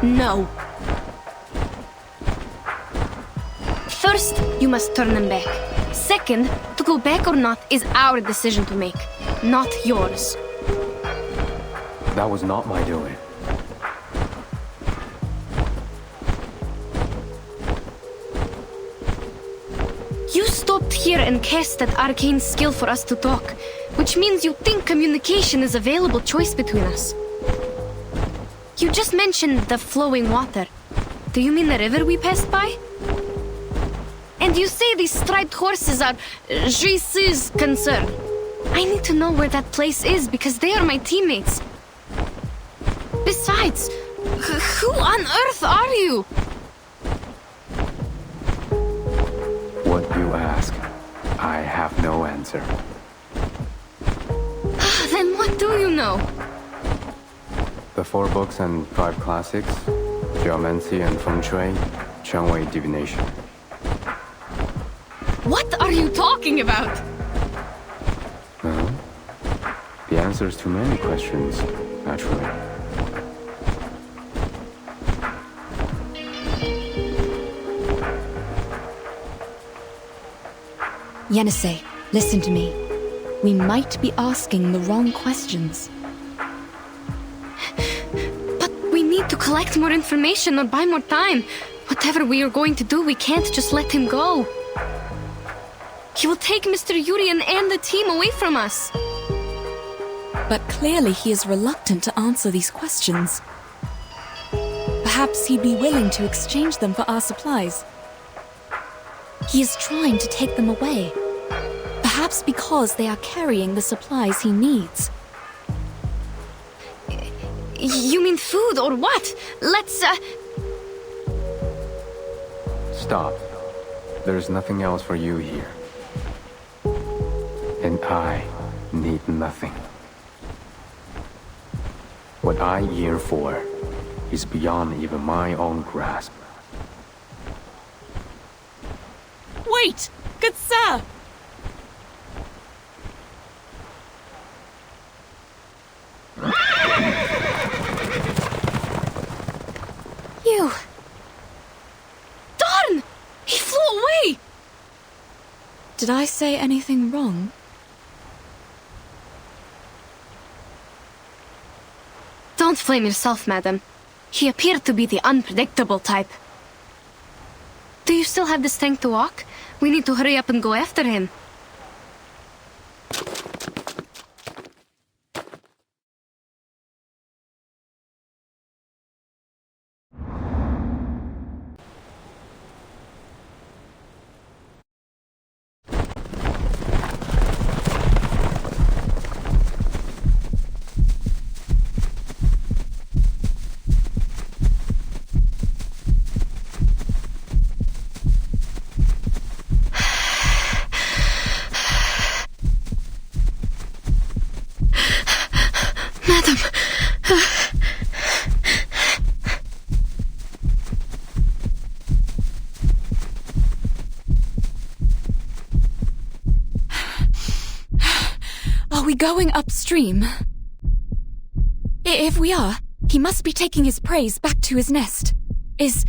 No. First, you must turn them back. Second, to go back or not is our decision to make, not yours. That was not my doing. You stopped here and cast that arcane skill for us to talk, which means you think communication is a available choice between us. You just mentioned the flowing water. Do you mean the river we passed by? And you say these striped horses are Jisu's concern. I need to know where that place is because they are my teammates. Besides, who on earth are you? What you ask, I have no answer. Then what do you know? The 4 books and 5 classics, Geomancy and Feng Shui, Chengwei Divination. What are you talking about? The answers to many questions, naturally. Yenisei, listen to me. We might be asking the wrong questions. But we need to collect more information or buy more time. Whatever we are going to do, we can't just let him go. He will take Mr. Yurien and the team away from us. But clearly he is reluctant to answer these questions. Perhaps he'd be willing to exchange them for our supplies. He is trying to take them away. Perhaps because they are carrying the supplies he needs. You mean food or what? Let's, Stop. There's nothing else for you here. And I need nothing. What I yearn for is beyond even my own grasp. Wait! Good sir! You... Darn! He flew away! Did I say anything wrong? Don't blame yourself, madam. He appeared to be the unpredictable type. Do you still have the strength to walk? We need to hurry up and go after him. Madam! Are we going upstream? If we are, he must be taking his prey back to his nest. Is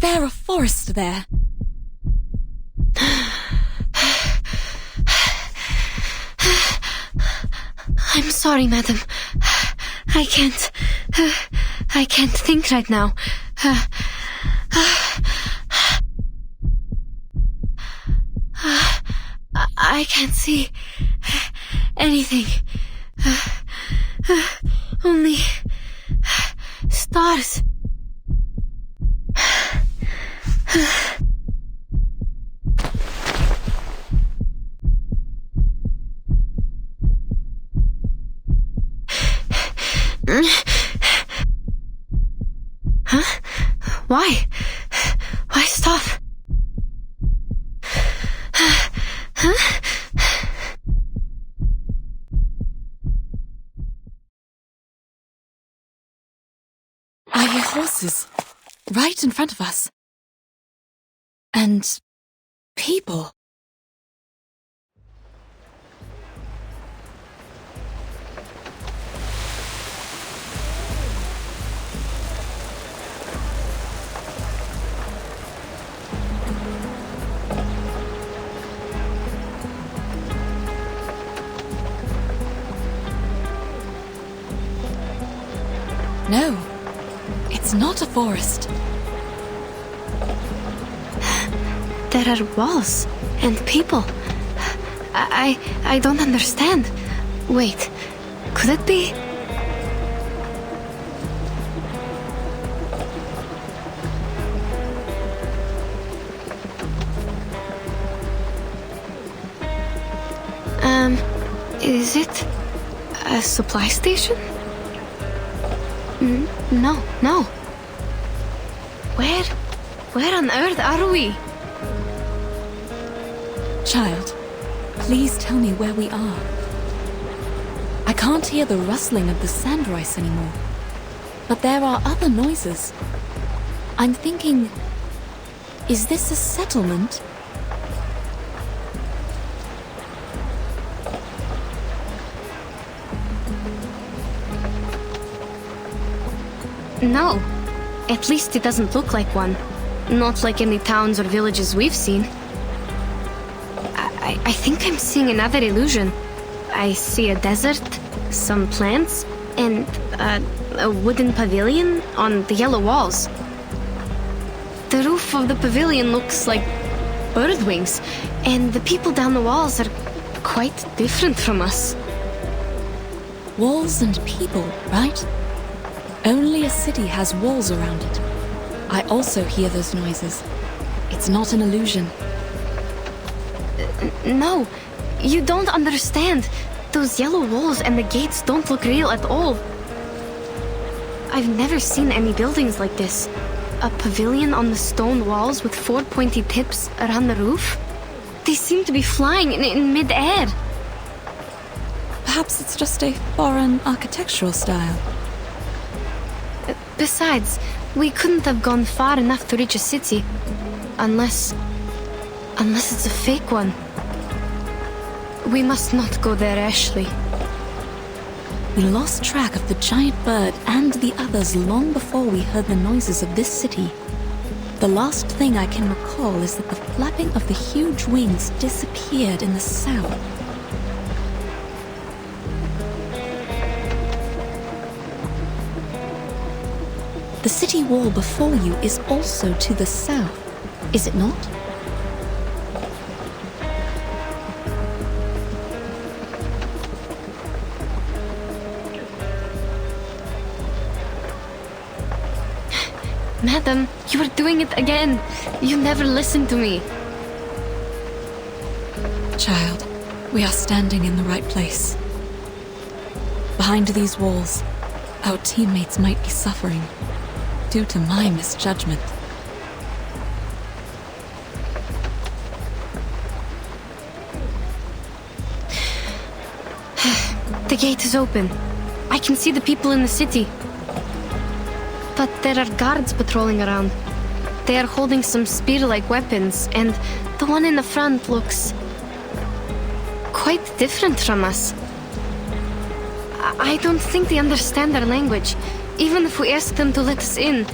there a forest there? I'm sorry, madam. I can't think right now. I can't see anything. Only stars. Huh? Why? Why stop? Huh? I hear horses right in front of us. And people. No, it's not a forest. There are walls and people. I don't understand. Wait, could it be? Is it a supply station? No. Where on earth are we? Child, please tell me where we are. I can't hear the rustling of the sand rice anymore. But there are other noises. I'm thinking, is this a settlement? No. At least it doesn't look like one. Not like any towns or villages we've seen. I think I'm seeing another illusion. I see a desert, some plants, and a wooden pavilion on the yellow walls. The roof of the pavilion looks like bird wings, and the people down the walls are quite different from us. Walls and people, right? Only a city has walls around it. I also hear those noises. It's not an illusion. No, you don't understand. Those yellow walls and the gates don't look real at all. I've never seen any buildings like this. A pavilion on the stone walls with 4 pointy tips around the roof? They seem to be flying in mid-air. Perhaps it's just a foreign architectural style. Besides, we couldn't have gone far enough to reach a city. Unless it's a fake one. We must not go there, Ashley. We lost track of the giant bird and the others long before we heard the noises of this city. The last thing I can recall is that the flapping of the huge wings disappeared in the south. The city wall before you is also to the south, is it not? Madam, you are doing it again. You never listen to me. Child, we are standing in the right place. Behind these walls, our teammates might be suffering due to my misjudgment. The gate is open. I can see the people in the city. But there are guards patrolling around. They are holding some spear-like weapons, and the one in the front looks quite different from us. I don't think they understand our language, even if we ask them to let us in.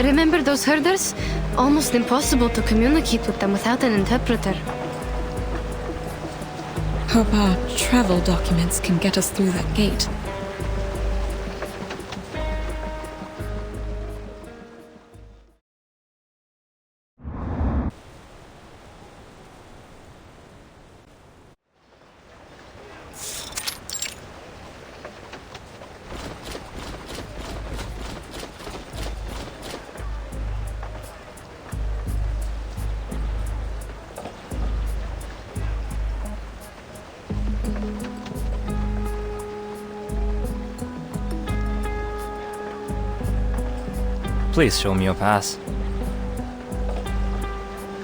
Remember those herders? Almost impossible to communicate with them without an interpreter. Hope our travel documents can get us through that gate. Please show me your pass.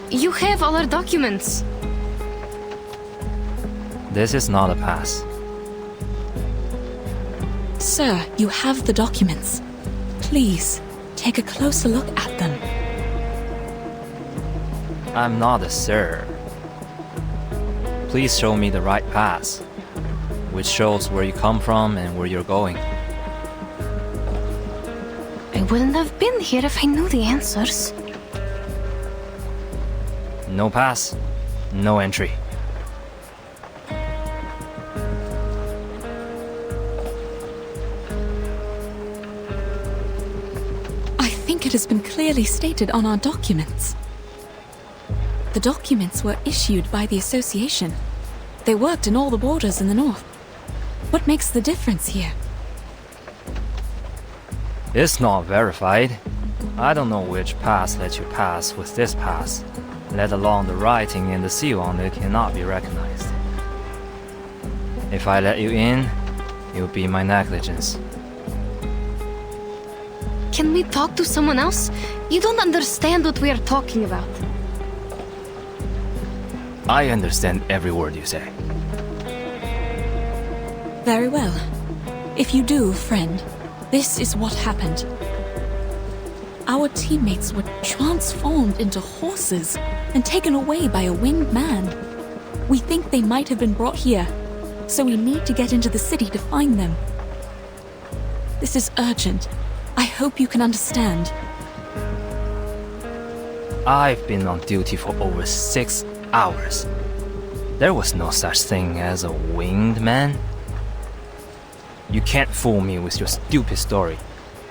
You have all our documents. This is not a pass. Sir, you have the documents. Please, take a closer look at them. I'm not a sir. Please show me the right pass, which shows where you come from and where you're going. I wouldn't have been here if I knew the answers. No pass, no entry. I think it has been clearly stated on our documents. The documents were issued by the association. They worked in all the borders in the north. What makes the difference here? It's not verified. I don't know which pass lets you pass with this pass, let alone the writing and the seal on it cannot be recognized. If I let you in, it would be my negligence. Can we talk to someone else? You don't understand what we are talking about. I understand every word you say. Very well. If you do, friend, this is what happened. Our teammates were transformed into horses and taken away by a winged man. We think they might have been brought here, so we need to get into the city to find them. This is urgent. I hope you can understand. I've been on duty for over 6 hours. There was no such thing as a winged man. You can't fool me with your stupid story.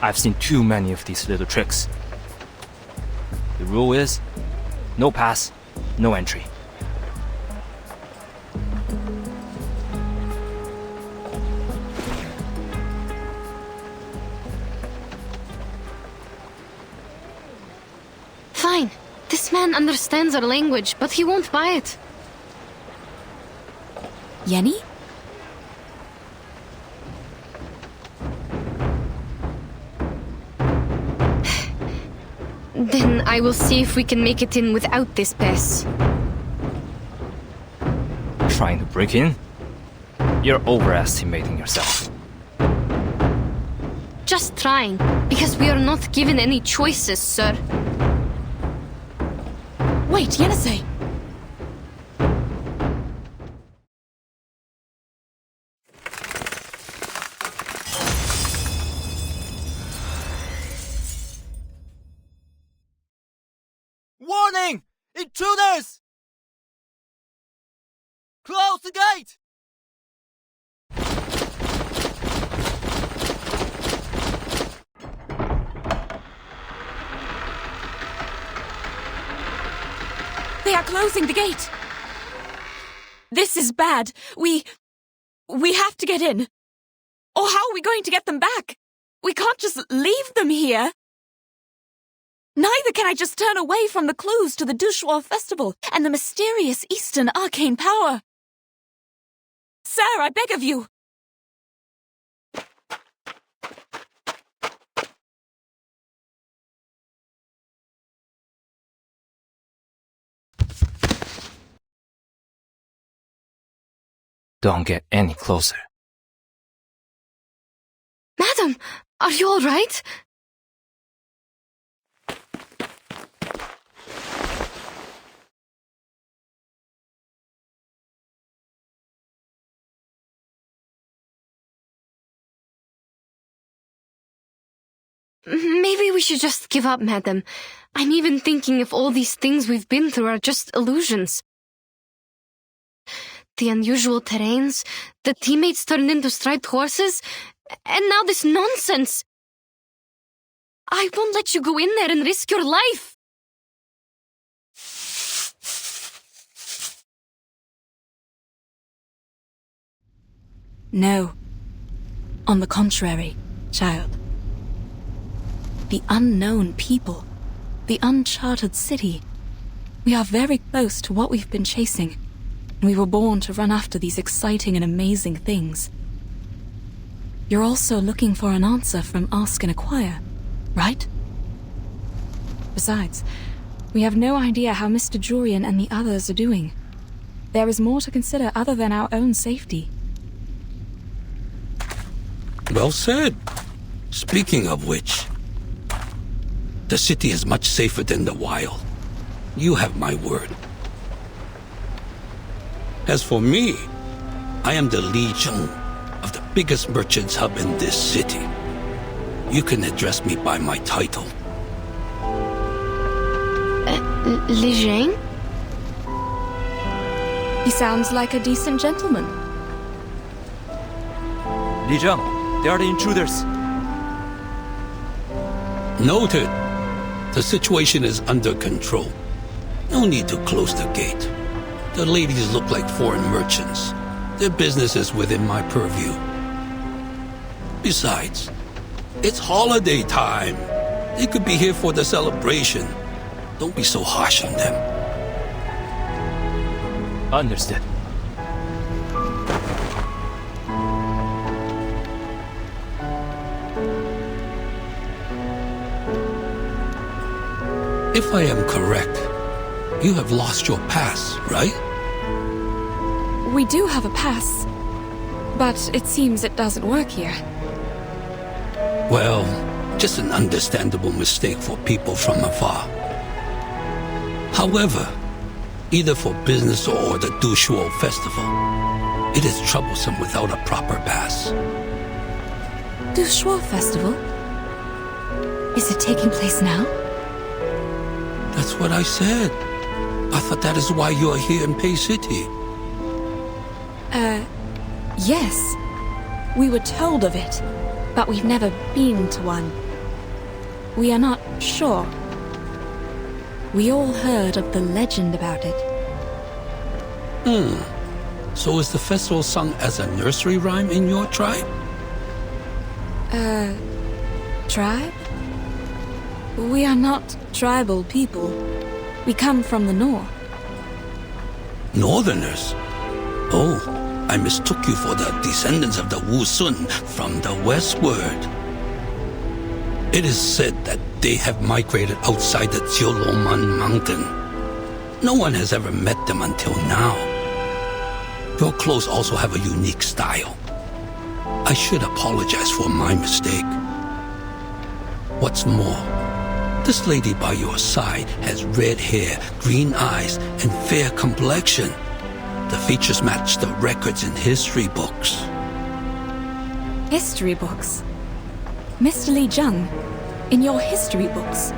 I've seen too many of these little tricks. The rule is, no pass, no entry. Fine. This man understands our language, but he won't buy it. Yenny? Then I will see if we can make it in without this pass. Trying to break in? You're overestimating yourself. Just trying, because we are not given any choices, sir. Wait, Yenisei! Warning! Intruders! Close the gate! They are closing the gate! This is bad. We have to get in. Or how are we going to get them back? We can't just leave them here. Neither can I just turn away from the clues to the Dushwa festival and the mysterious Eastern arcane power. Sir, I beg of you. Don't get any closer. Madam, are you all right? Maybe we should just give up, madam. I'm even thinking if all these things we've been through are just illusions. The unusual terrains, the teammates turned into striped horses, and now this nonsense. I won't let you go in there and risk your life. No. On the contrary, child. The unknown people, the uncharted city. We are very close to what we've been chasing. We were born to run after these exciting and amazing things. You're also looking for an answer from Ask and Acquire, right? Besides, we have no idea how Mr. Jurian and the others are doing. There is more to consider other than our own safety. Well said. Speaking of which, the city is much safer than the wild. You have my word. As for me, I am the Legion of the biggest merchants hub in this city. You can address me by my title. Legion? He sounds like a decent gentleman. Li Zheng, they are the intruders. Noted. The situation is under control. No need to close the gate. The ladies look like foreign merchants. Their business is within my purview. Besides, it's holiday time. They could be here for the celebration. Don't be so harsh on them. Understood. If I am correct, you have lost your pass, right? We do have a pass, but it seems it doesn't work here. Well, just an understandable mistake for people from afar. However, either for business or the Dushuo festival, it is troublesome without a proper pass. Dushuo festival? Is it taking place now? That's what I said. I thought that is why you are here in Pei City. Yes. We were told of it, but we've never been to one. We are not sure. We all heard of the legend about it. So is the festival sung as a nursery rhyme in your tribe? Tribe? We are not tribal people. We come from the north. Northerners? Oh, I mistook you for the descendants of the Wu Sun from the westward. It is said that They have migrated outside the Jioloman mountain. No one has ever met them until now. Your clothes also have a unique style. I should apologize for my mistake. What's more, this lady by your side has red hair, green eyes, and fair complexion. The features match the records in history books. History books? Mr. Li Zheng, in your history books,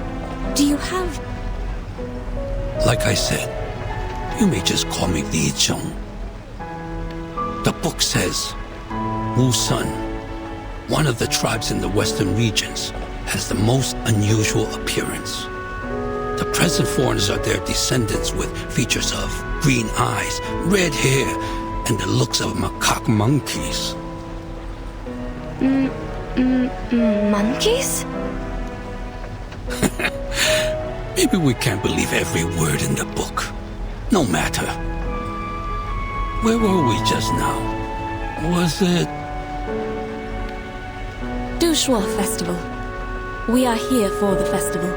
do you have... Like I said, you may just call me Li Zheng. The book says, Wu Sun, one of the tribes in the western regions, has the most unusual appearance. The present foreigners are their descendants with features of green eyes, red hair, and the looks of macaque monkeys. Monkeys? Maybe we can't believe every word in the book. No matter. Where were we just now? Was it... Dushuo Festival. We are here for the festival.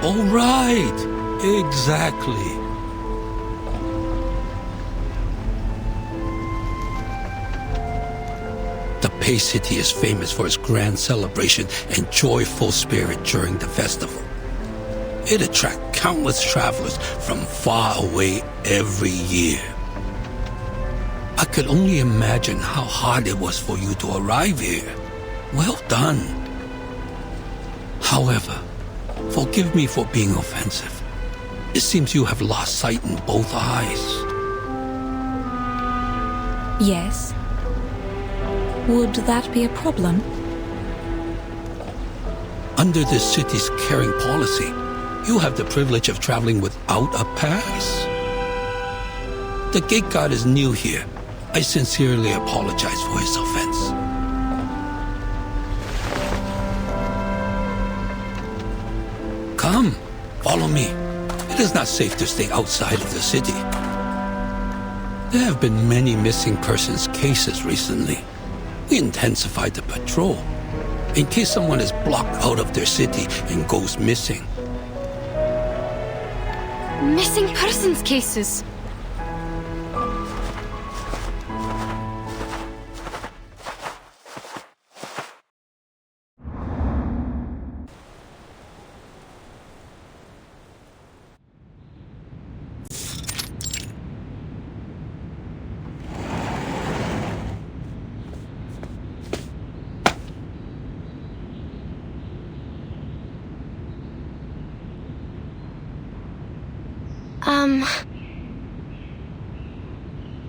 Oh, right. Exactly. The Pei City is famous for its grand celebration and joyful spirit during the festival. It attracts countless travelers from far away every year. I could only imagine how hard it was for you to arrive here. Well done. However, forgive me for being offensive. It seems you have lost sight in both eyes. Yes. Would that be a problem? Under this city's caring policy, you have the privilege of traveling without a pass. The gate guard is new here. I sincerely apologize for his offense. Come, follow me. It is not safe to stay outside of the city. There have been many missing persons cases recently. We intensified the patrol in case someone is blocked out of their city and goes missing. Missing persons cases.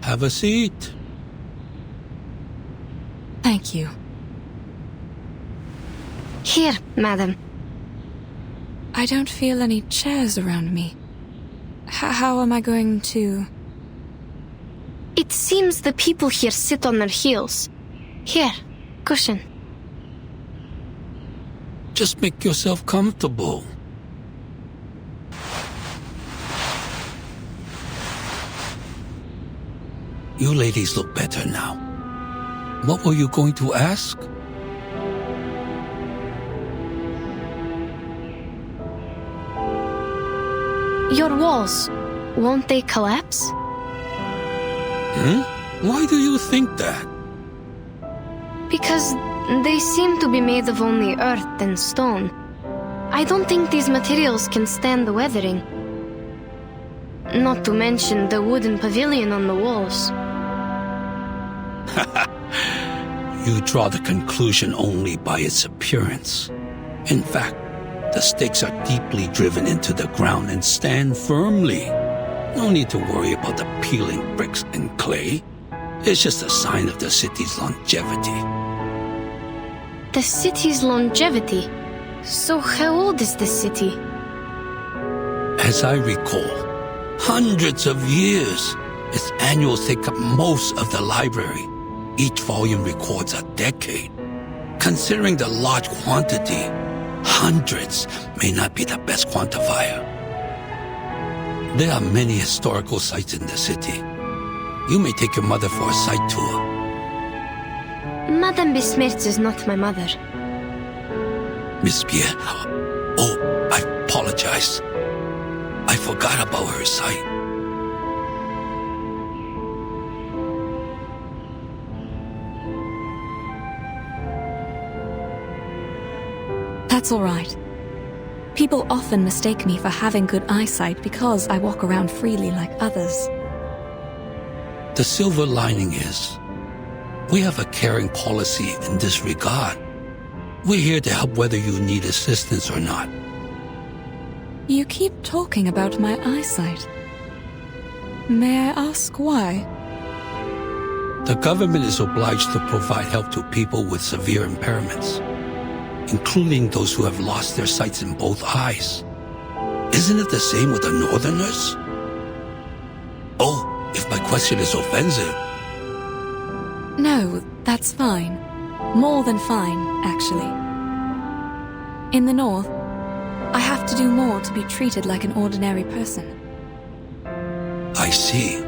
Have a seat. Thank you. Here, madam. I don't feel any chairs around me. How am I going to... It seems the people here sit on their heels. Here, cushion. Just make yourself comfortable. You ladies look better now. What were you going to ask? Your walls, won't they collapse? Why do you think that? Because they seem to be made of only earth and stone. I don't think these materials can stand the weathering. Not to mention the wooden pavilion on the walls. You draw the conclusion only by its appearance. In fact, the stakes are deeply driven into the ground and stand firmly. No need to worry about the peeling bricks and clay. It's just a sign of the city's longevity. The city's longevity? So how old is this city? As I recall, hundreds of years. Its annuals take up most of the library. Each volume records a decade. Considering the large quantity, hundreds may not be the best quantifier. There are many historical sites in the city. You may take your mother for a site tour. Madame Besmirts is not my mother. Miss Pierre. Oh, I apologize. I forgot about her sight. That's all right. People often mistake me for having good eyesight because I walk around freely like others. The silver lining is, we have a caring policy in this regard. We're here to help whether you need assistance or not. You keep talking about my eyesight. May I ask why? The government is obliged to provide help to people with severe impairments, including those who have lost their sights in both eyes. Isn't it the same with the Northerners? Oh, if my question is offensive. No, that's fine. More than fine, actually. In the North, I have to do more to be treated like an ordinary person. I see.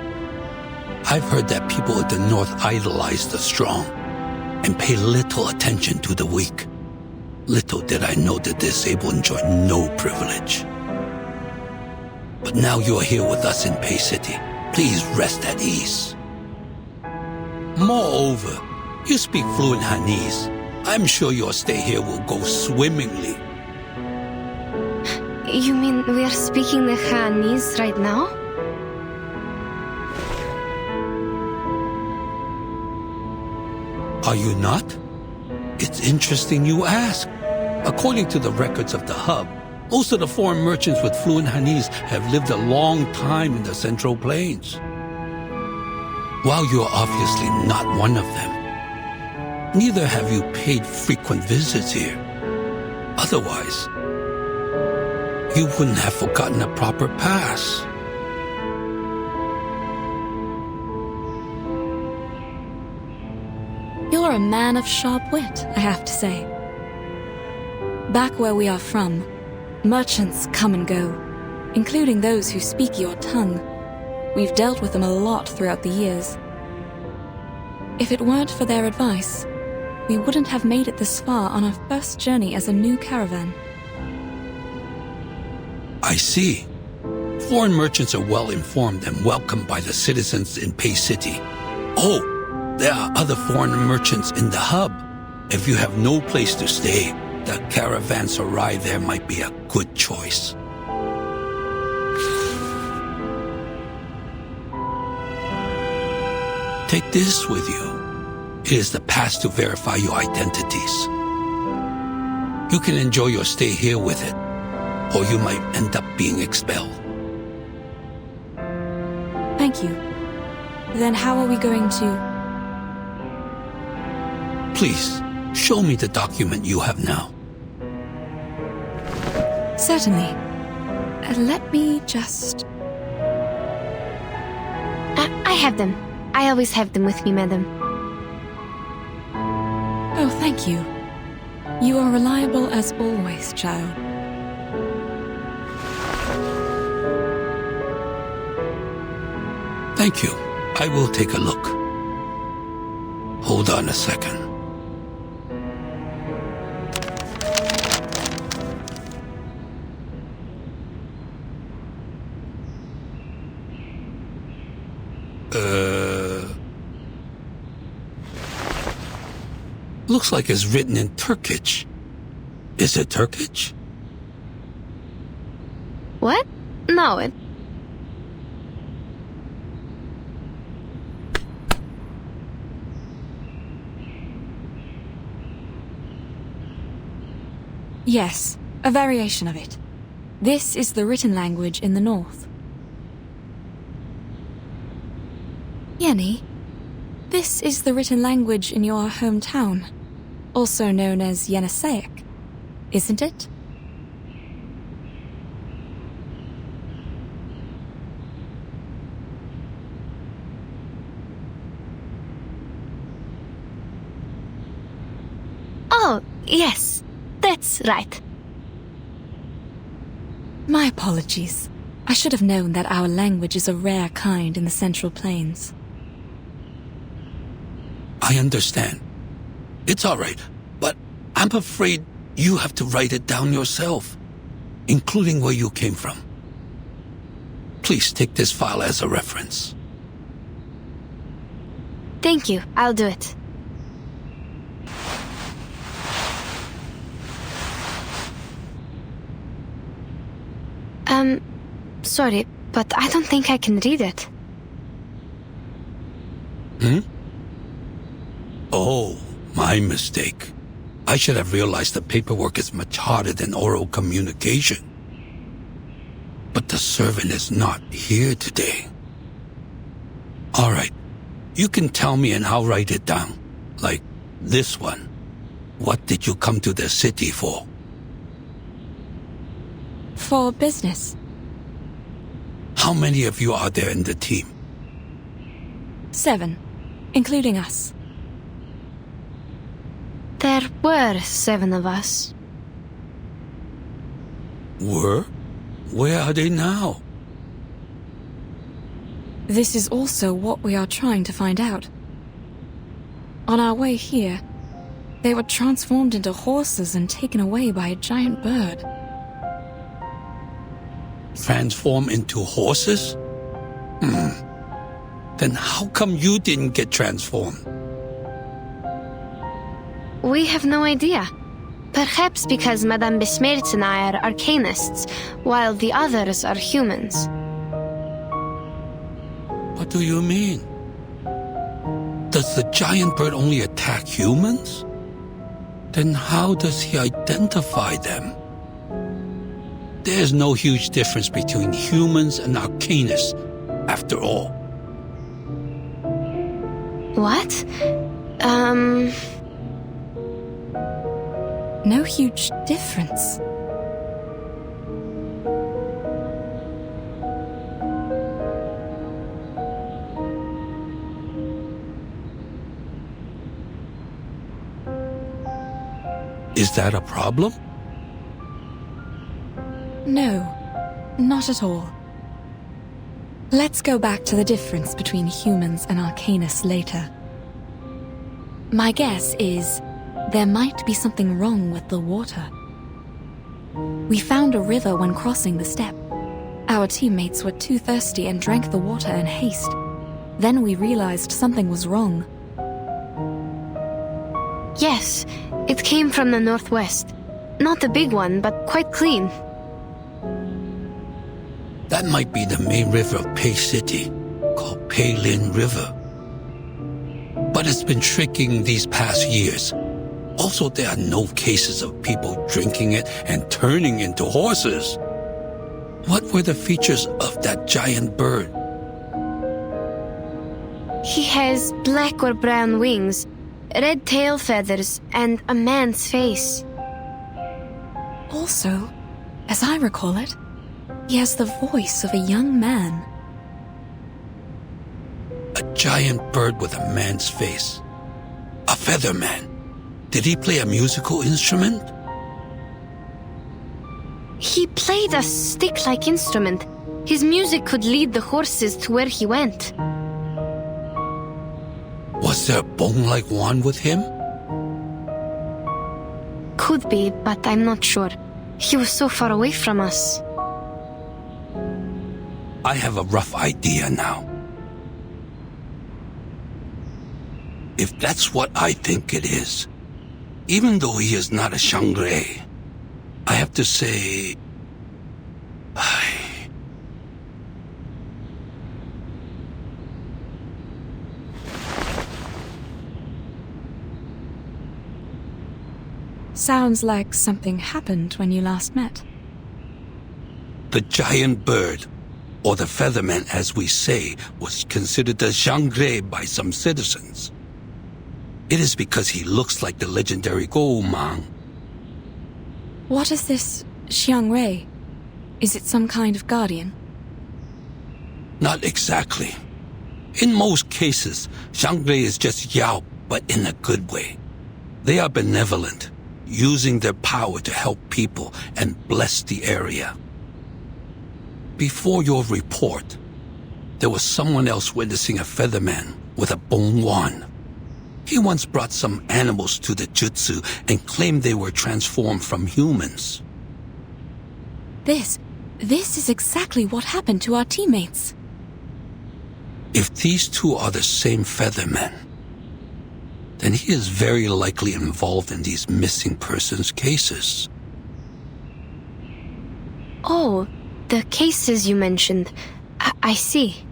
I've heard that people at the North idolize the strong and pay little attention to the weak. Little did I know the disabled enjoy no privilege. But now you are here with us in Pei City. Please rest at ease. Moreover, you speak fluent Hanese. I'm sure your stay here will go swimmingly. You mean we are speaking the Hanese right now? Are you not? It's interesting you ask. According to the records of the hub, most of the foreign merchants with fluent Hanese have lived a long time in the Central Plains. While you are obviously not one of them, neither have you paid frequent visits here. Otherwise, you wouldn't have forgotten a proper pass. You're a man of sharp wit, I have to say. Back where we are from, merchants come and go, including those who speak your tongue. We've dealt with them a lot throughout the years. If it weren't for their advice, we wouldn't have made it this far on our first journey as a new caravan. I see. Foreign merchants are well informed and welcomed by the citizens in Pei City. Oh, there are other foreign merchants in the hub. If you have no place to stay, the caravanserai there might be a good choice. Take this with you. It is the pass to verify your identities. You can enjoy your stay here with it, or you might end up being expelled. Thank you. Then how are we going to... Please, show me the document you have now. Certainly. Let me just... I have them. I always have them with me, madam. Oh, thank you. You are reliable as always, child. Thank you. I will take a look. Hold on a second. Looks like it's written in Turkish. Is it Turkish? What? No, it... Yes, a variation of it. This is the written language in the north. Yenny, this is the written language in your hometown, also known as Yeniseic, isn't it? Oh, yes, that's right. My apologies. I should have known that our language is a rare kind in the Central Plains. I understand. It's all right, but I'm afraid You have to write it down yourself, including where you came from. Please take this file as a reference. Thank you. I'll do it. Sorry, but I don't think I can read it. Oh, my mistake. I should have realized the paperwork is much harder than oral communication. But the servant is not here today. All right. You can tell me and I'll write it down. Like this one. What did you come to the city for? For business. How many of you are there in the team? 7, including us. There were 7 of us. Were? Where are they now? This is also what we are trying to find out. On our way here, they were transformed into horses and taken away by a giant bird. Transform into horses? Then how come you didn't get transformed? We have no idea. Perhaps because Madame Besmertz and I are arcanists, while the others are humans. What do you mean? Does the giant bird only attack humans? Then how does he identify them? There's no huge difference between humans and arcanists, after all. What? No huge difference. Is that a problem? No, not at all. Let's go back to the difference between humans and arcanists later. My guess is there might be something wrong with the water. We found a river when crossing the steppe. Our teammates were too thirsty and drank the water in haste. Then we realized something was wrong. Yes, it came from the northwest. Not a big one, but quite clean. That might be the main river of Pei City, called Pei Lin River. But it's been shrinking these past years. Also, there are no cases of people drinking it and turning into horses. What were the features of that giant bird? He has black or brown wings, red tail feathers, and a man's face. Also, as I recall it, he has the voice of a young man. A giant bird with a man's face. A feather man. Did he play a musical instrument? He played a stick-like instrument. His music could lead the horses to where he went. Was there a bone-like wand with him? Could be, but I'm not sure. He was so far away from us. I have a rough idea now. If that's what I think it is, even though he is not a Shangre, I have to say... Sounds like something happened when you last met. The giant bird, or the featherman as we say, was considered a Shangre by some citizens. It is because he looks like the legendary Goumang. What is this Xiangrei? Is it some kind of guardian? Not exactly. In most cases, Shangre is just Yao, but in a good way. They are benevolent, using their power to help people and bless the area. Before your report, there was someone else witnessing a featherman with a bone wand. He once brought some animals to the jutsu and claimed they were transformed from humans. This is exactly what happened to our teammates. If these two are the same Feathermen, then he is very likely involved in these missing persons cases. Oh, the cases you mentioned. I see.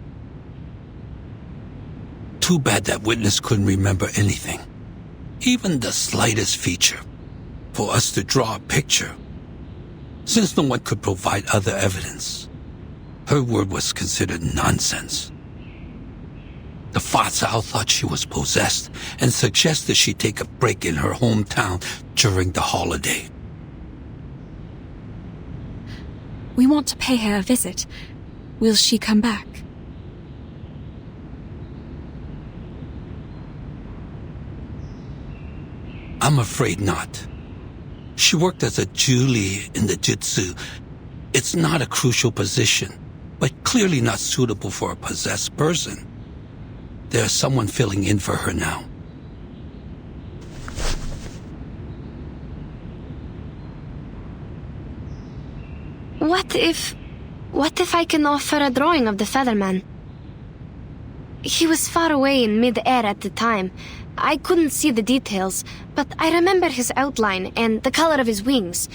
Too bad that witness couldn't remember anything, even the slightest feature, for us to draw a picture. Since no one could provide other evidence, her word was considered nonsense. The Fatsao thought she was possessed and suggested she take a break in her hometown during the holiday. We want to pay her a visit. Will she come back? I'm afraid not. She worked as a Julie in the Jutsu. It's not a crucial position, but clearly not suitable for a possessed person. There's someone filling in for her now. What if I can offer a drawing of the Featherman? He was far away in mid-air at the time. I couldn't see the details, but I remember his outline and the color of his wings.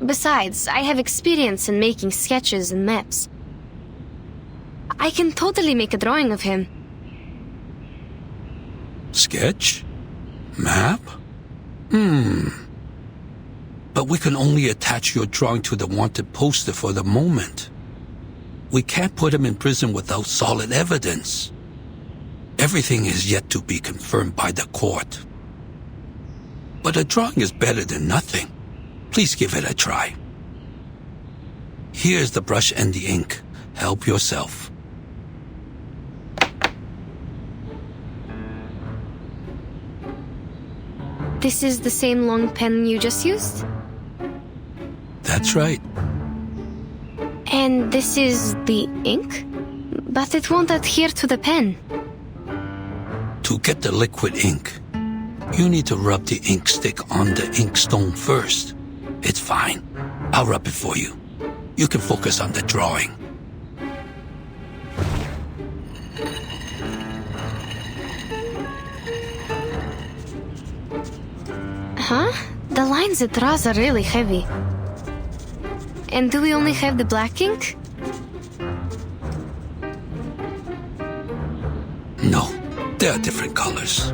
Besides, I have experience in making sketches and maps. I can totally make a drawing of him. Sketch? Map? But we can only attach your drawing to the wanted poster for the moment. We can't put him in prison without solid evidence. Everything is yet to be confirmed by the court. But a drawing is better than nothing. Please give it a try. Here's the brush and the ink. Help yourself. This is the same long pen you just used? That's right. And this is the ink? But it won't adhere to the pen. To get the liquid ink, you need to rub the ink stick on the inkstone first. It's fine. I'll rub it for you. You can focus on the drawing. Huh? The lines it draws are really heavy. And do we only have the black ink? No, there are different colors.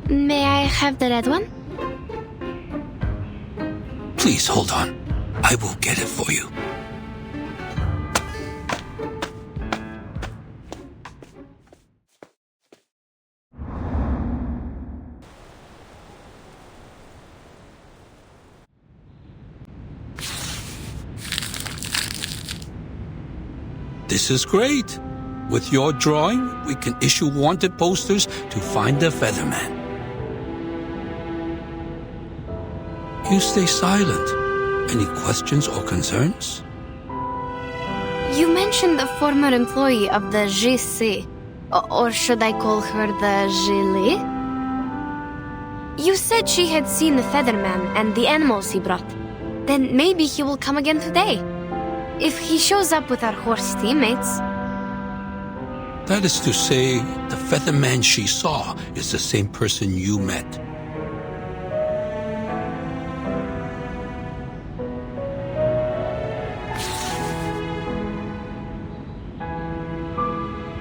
May I have the red one? Please hold on. I will get it for you. This is great. With your drawing, we can issue wanted posters to find the Featherman. You stay silent. Any questions or concerns? You mentioned a former employee of the GC. Or should I call her the Gilet? You said she had seen the Featherman and the animals he brought. Then maybe he will come again today. If he shows up with our horse teammates. That is to say, the Featherman she saw is the same person you met.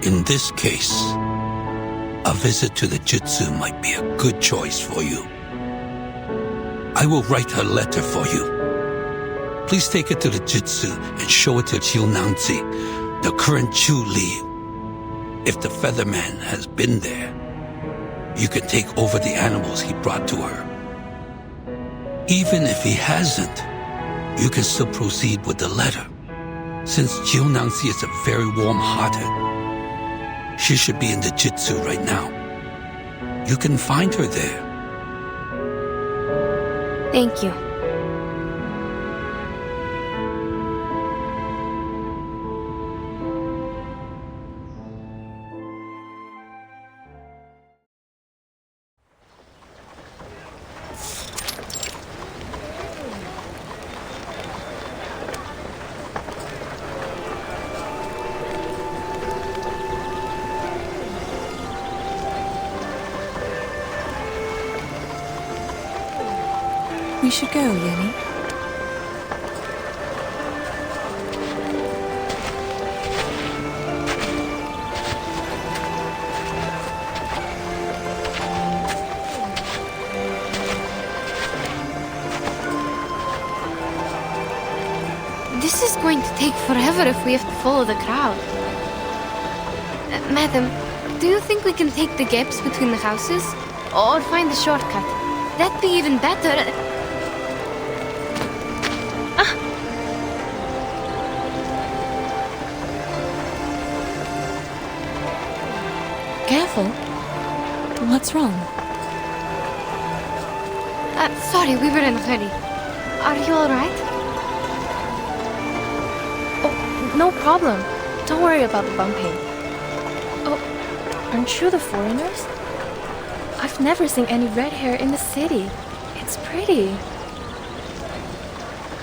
In this case, a visit to the Jutsu might be a good choice for you. I will write her letter for you. Please take it to the Jutsu and show it to Jiunangzi, the current Chu Li. If the Featherman has been there, you can take over the animals he brought to her. Even if he hasn't, you can still proceed with the letter. Since Jiunangzi is a very warm-hearted, she should be in the Jutsu right now. You can find her there. Thank you. we should go, Yenny. This is going to take forever if we have to follow the crowd. Madam, do you think we can take the gaps between the houses? Or find a shortcut? That'd be even better. Careful. What's wrong? Sorry, we were in a hurry. Are you alright? Oh, no problem. Don't worry about the bumping. Oh, aren't you the foreigners? I've never seen any red hair in the city. It's pretty.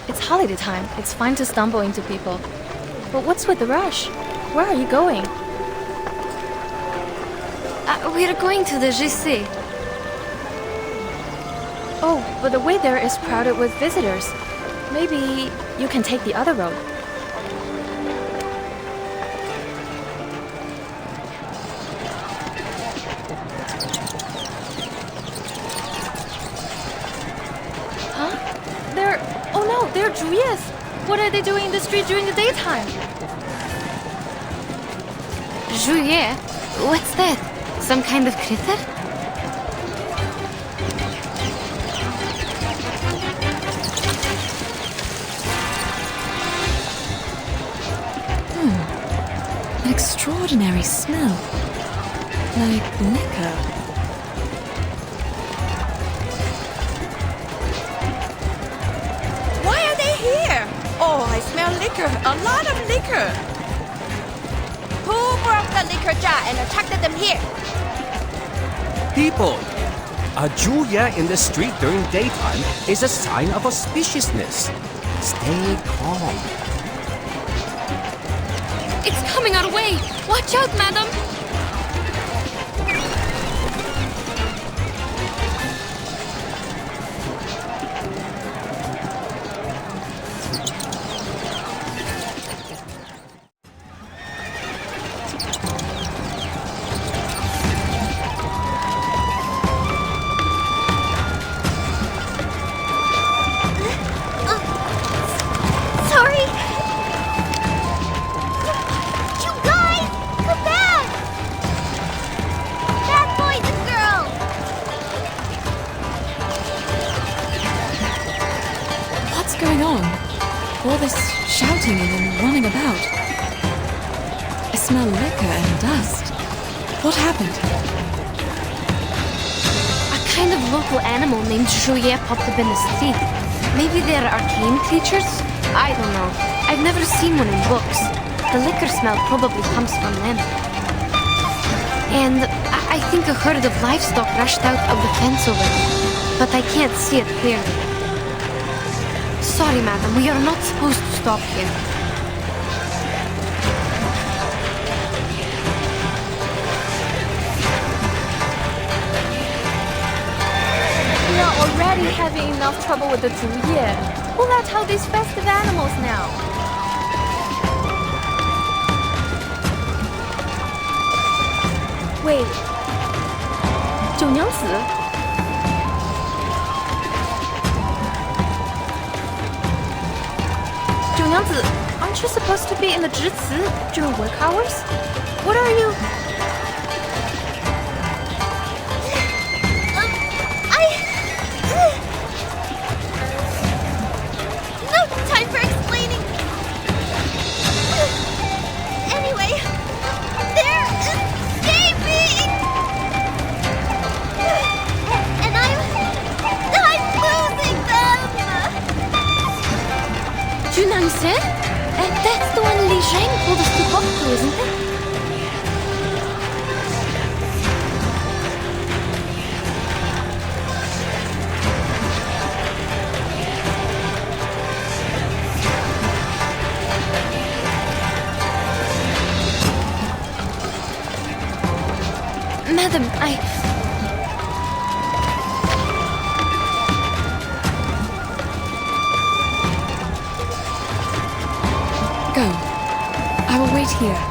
It's holiday time. It's fine to stumble into people. But what's with the rush? Where are you going? We're going to the GC. Oh, but the way there is crowded with visitors. Maybe you can take the other road. They're Julius. What are they doing in the street during the daytime? Juliet? What's that? Some kind of critter? An extraordinary smell. Like liquor. Oh, I smell liquor. A lot of liquor. Who broke the liquor jar and attracted them here? People, a Julia in the street during daytime is a sign of auspiciousness. Stay calm. It's coming our way. Watch out, madam. All this shouting and running about. I smell liquor and dust. What happened? A kind of local animal named Juliet popped up in the street. Maybe they're arcane creatures? I don't know. I've never seen one in books. The liquor smell probably comes from them. And I think a herd of livestock rushed out of the fence over there. But I can't see it clearly. Sorry, madam, we are not supposed to stop here. We are already having enough trouble with the Juye. Who let out these festive animals now? Wait. 九娘子? Aren't you supposed to be in the Zhici during work hours? What are you? No time for explaining. Anyway, they're escaping! And I'm losing them! Junanse? That's the one Li Zhang told us to talk to, isn't it? Madam, here.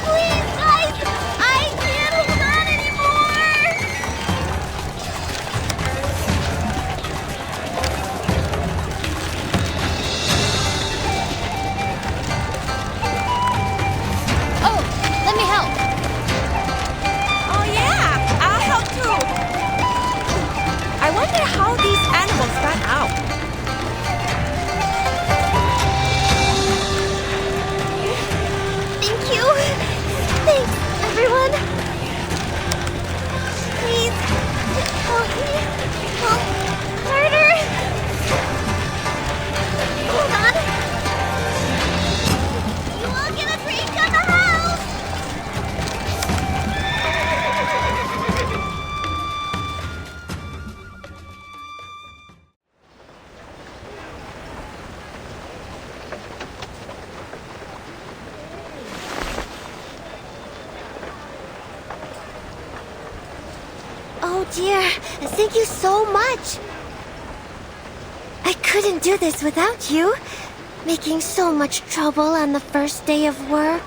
Please, guys! I can't hold on anymore! Oh, let me help. Oh yeah, I'll help too. I wonder how these animals got out. Thank you. Thanks, everyone. Please, help me. Help harder. Hold on. You all get a drink on the house. Oh dear, thank you so much. I couldn't do this without you. Making so much trouble on the first day of work.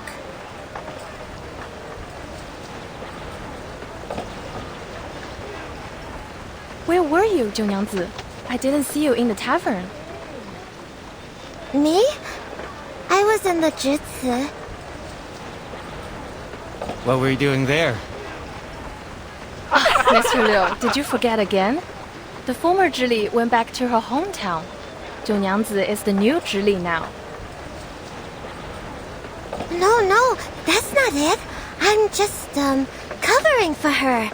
Where were you, 九娘子? I didn't see you in the tavern. Me? I was in the Zhici. What were you doing there? Mr. Liu, did you forget again? The former Zhili went back to her hometown. 九娘子 is the new Zhili now. No, that's not it. I'm just, covering for her.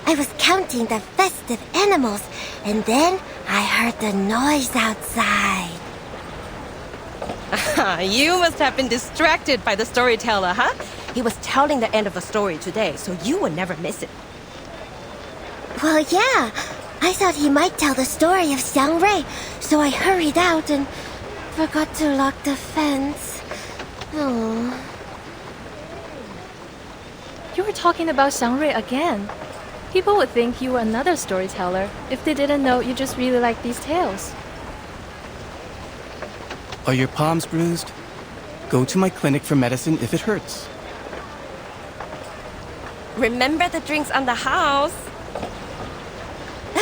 I was counting the festive animals, and then I heard the noise outside. You must have been distracted by the storyteller, huh? He was telling the end of the story today, so you would never miss it. Well, yeah. I thought he might tell the story of Xiang Rui, so I hurried out and forgot to lock the fence. Oh. You were talking about Xiang Rui again. People would think you were another storyteller if they didn't know you just really like these tales. Are your palms bruised? Go to my clinic for medicine if it hurts. Remember the drinks on the house?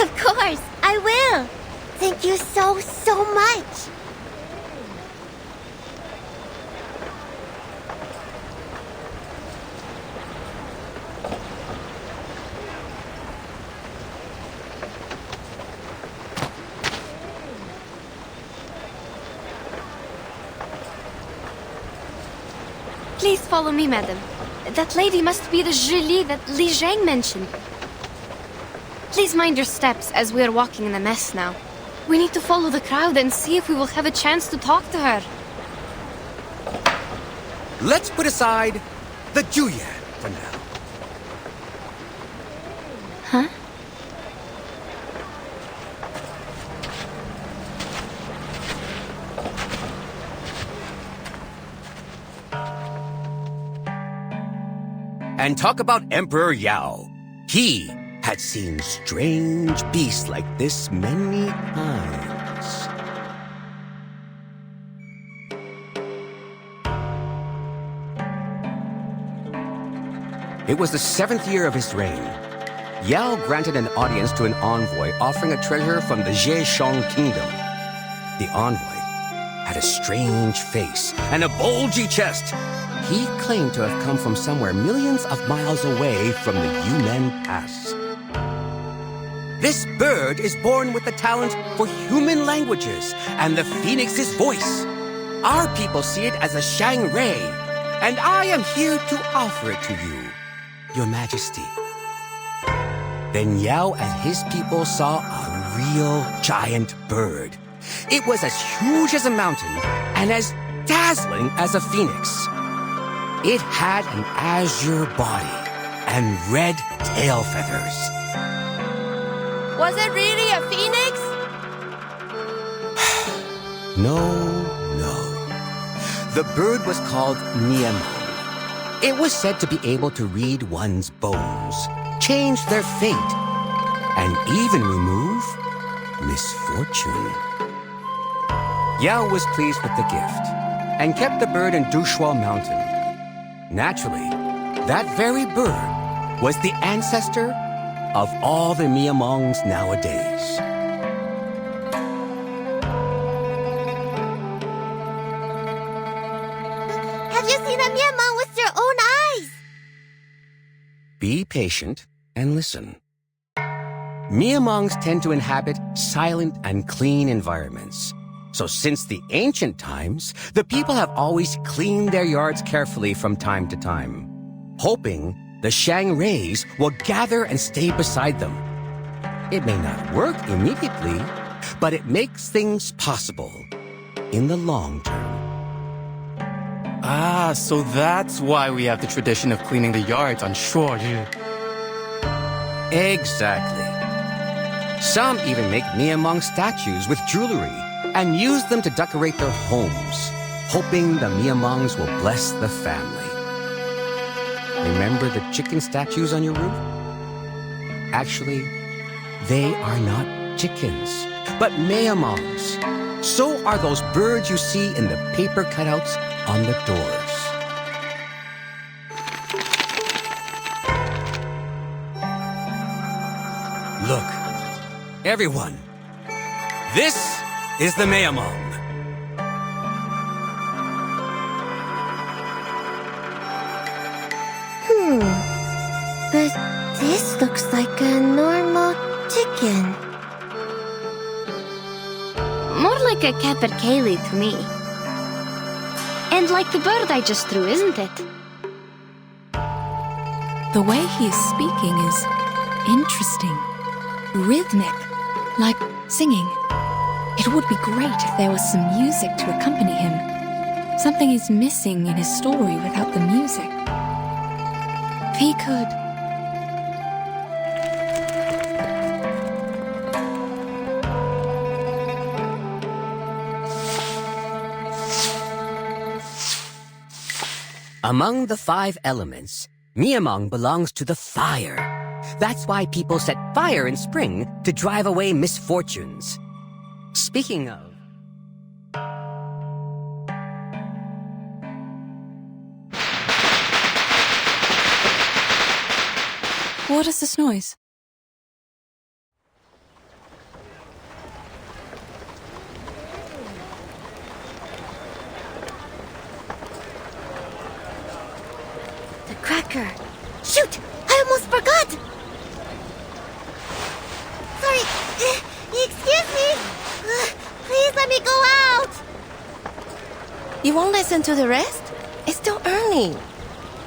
Of course, I will. Thank you so much. Please follow me, madam. That lady must be the Zhili that Li Zhang mentioned. Please mind your steps as we are walking in the mess now. We need to follow the crowd and see if we will have a chance to talk to her. Let's put aside the Juyan for now. Huh? And talk about Emperor Yao. He had seen strange beasts like this many times. It was the 7th year of his reign. Yao granted an audience to an envoy offering a treasure from the Zhejiang kingdom. The envoy had a strange face and a bulgy chest. He claimed to have come from somewhere millions of miles away from the Yunnan Pass. This bird is born with the talent for human languages and the phoenix's voice. Our people see it as a Shang Rui, and I am here to offer it to you, Your Majesty. Then Yao and his people saw a real giant bird. It was as huge as a mountain and as dazzling as a phoenix. It had an azure body and red tail feathers. Was it really a phoenix? No. The bird was called Niaman. It was said to be able to read one's bones, change their fate, and even remove misfortune. Yao was pleased with the gift and kept the bird in Dushua Mountain. Naturally, that very bird was the ancestor of all the Miamongs nowadays. Have you seen a Miamong with your own eyes? Be patient and listen. Miamongs tend to inhabit silent and clean environments. So since the ancient times, the people have always cleaned their yards carefully from time to time, hoping the Shang rays will gather and stay beside them. It may not work immediately, but it makes things possible in the long term. Ah, so that's why we have the tradition of cleaning the yards on Shuoyu. Exactly. Some even make Miamong statues with jewelry and use them to decorate their homes, hoping the Miamongs will bless the family. Remember the chicken statues on your roof? Actually, they are not chickens, but Miamongs. So are those birds you see in the paper cutouts on the doors. Look, everyone, this is the Miamong. But this looks like a normal chicken. More like a capercaillie to me. And like the bird I just threw, isn't it? The way he is speaking is interesting, rhythmic, like singing. It would be great if there was some music to accompany him. Something is missing in his story without the music. If he could... Among the 5 elements, Miamong belongs to the fire. That's why people set fire in spring to drive away misfortunes. Speaking of... What is this noise? The cracker. Shoot! I almost forgot! Sorry. Excuse me. Please let me go out. You won't listen to the rest? It's still early.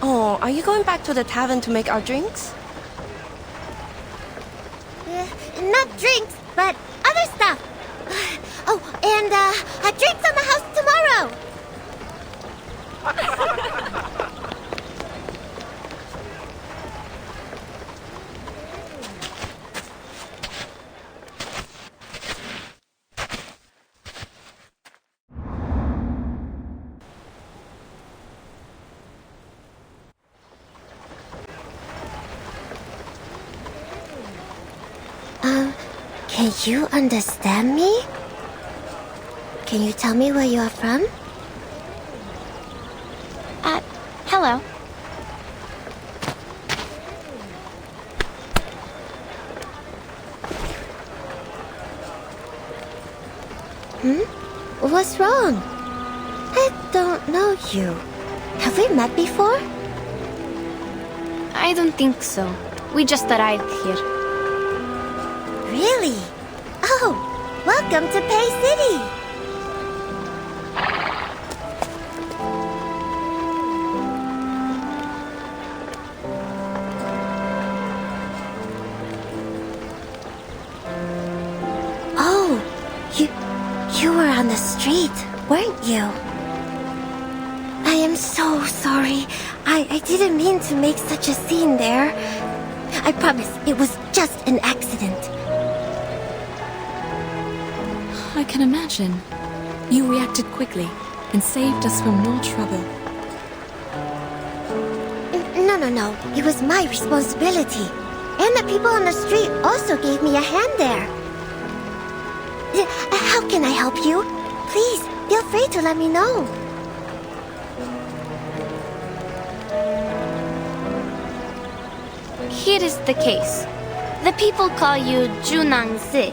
Oh, are you going back to the tavern to make our drinks? Not drinks, but other stuff. Oh, and drinks on the house tomorrow. Can you understand me? Can you tell me where you are from? Hello. What's wrong? I don't know you. Have we met before? I don't think so. We just arrived here. Really? Oh, welcome to Pei City! Oh, you were on the street, weren't you? I am so sorry. I didn't mean to make such a scene there. I promise it was just an accident. I can imagine. You reacted quickly and saved us from more trouble. No. It was my responsibility. And the people on the street also gave me a hand there. How can I help you? Please, feel free to let me know. Here is the case. The people call you Junangzi,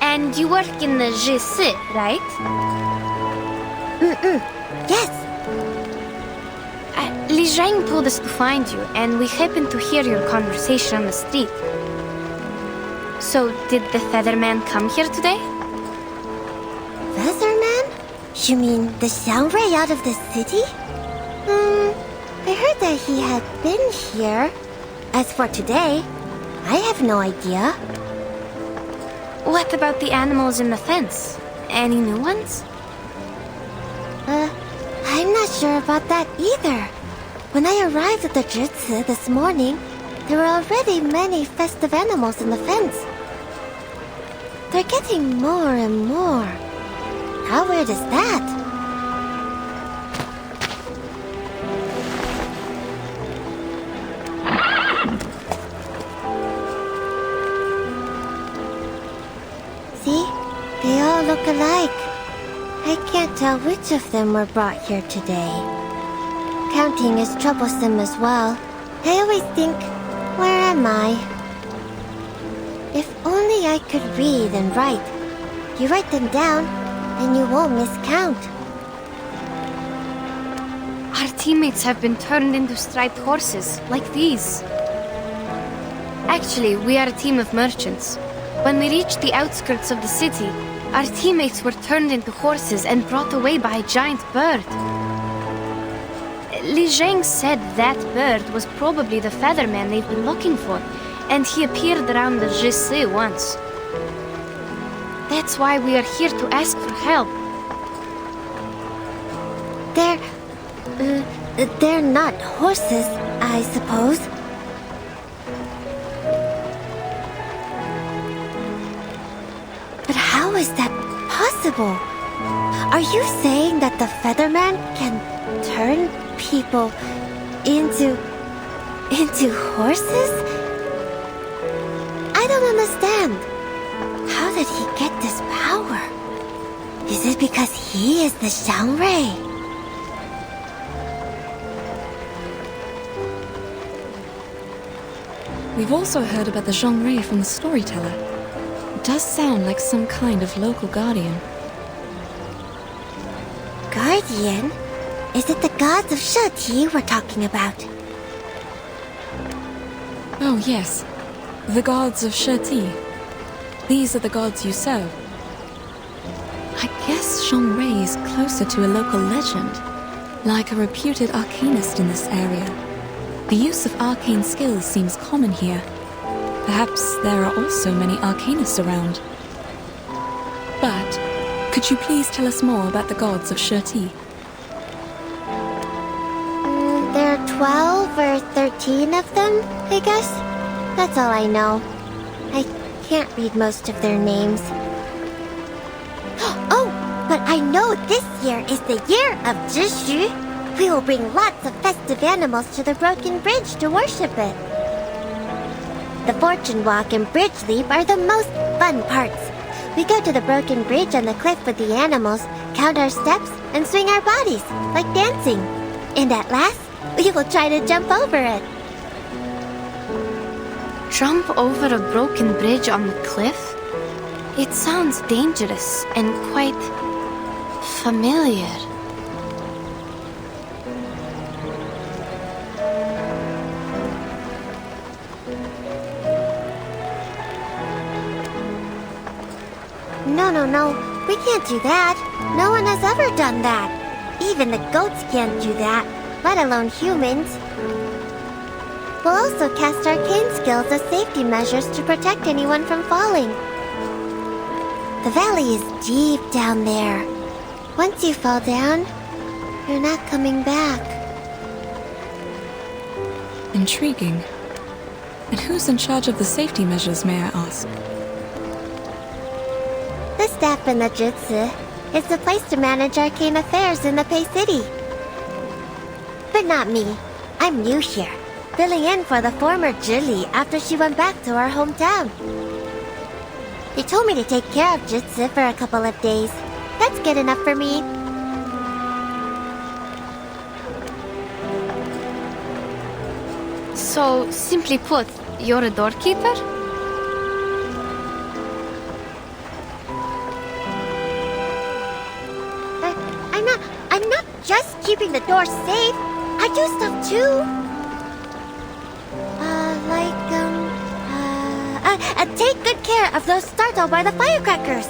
and you work in the Jisi, right? Yes. Li Zhang told us to find you, and we happened to hear your conversation on the street. So, did the Featherman come here today? Featherman? You mean the Xiangrui out of the city? I heard that he had been here. As for today, I have no idea. What about the animals in the fence? Any new ones? I'm not sure about that either. When I arrived at the Jutsu this morning, there were already many festive animals in the fence. They're getting more and more. How weird is that? See? They all look alike. I can't tell which of them were brought here today. Counting is troublesome as well. I always think, where am I? If only I could read and write. You write them down, and you won't miscount. Our teammates have been turned into striped horses, like these. Actually, we are a team of merchants. When we reached the outskirts of the city, our teammates were turned into horses and brought away by a giant bird. Li Zhang said that bird was probably the Featherman they've been looking for, and he appeared around the Jisi once. That's why we are here to ask for help. They're not horses, I suppose. But how is that possible? Are you saying that the Featherman can turn people into horses? I don't understand. How did he get this power? Is it because he is the Xiangrui? We've also heard about the Zhongrui from the storyteller. It does sound like some kind of local guardian. Guardian? Is it the gods of Sheti we're talking about? Oh, yes. The gods of Sheti. These are the gods you serve. I guess Zhongrui is closer to a local legend, like a reputed arcanist in this area. The use of arcane skills seems common here. Perhaps there are also many arcanists around. But, could you please tell us more about the gods of Sheti? There are 12 or 13 of them, I guess. That's all I know. I can't read most of their names. Oh, but I know this year is the year of Jishu. We will bring lots of festive animals to the Broken Bridge to worship it. The Fortune Walk and Bridge Leap are the most fun parts. We go to the Broken Bridge on the cliff with the animals, count our steps, and swing our bodies, like dancing. And at last, we will try to jump over it. Jump over a broken bridge on the cliff? It sounds dangerous and quite familiar. No, we can't do that. No one has ever done that. Even the goats can't do that, let alone humans. We'll also cast arcane skills as safety measures to protect anyone from falling. The valley is deep down there. Once you fall down, you're not coming back. Intriguing. And who's in charge of the safety measures, may I ask? The staff in the Jutsu is the place to manage arcane affairs in the Pei City. But not me. I'm new here. filling in for the former Julie after she went back to our hometown. They told me to take care of Jitsu for a couple of days. That's good enough for me. So, simply put, you're a doorkeeper? I'm not just keeping the door safe. I do stuff too. Take good care of those startled by the firecrackers.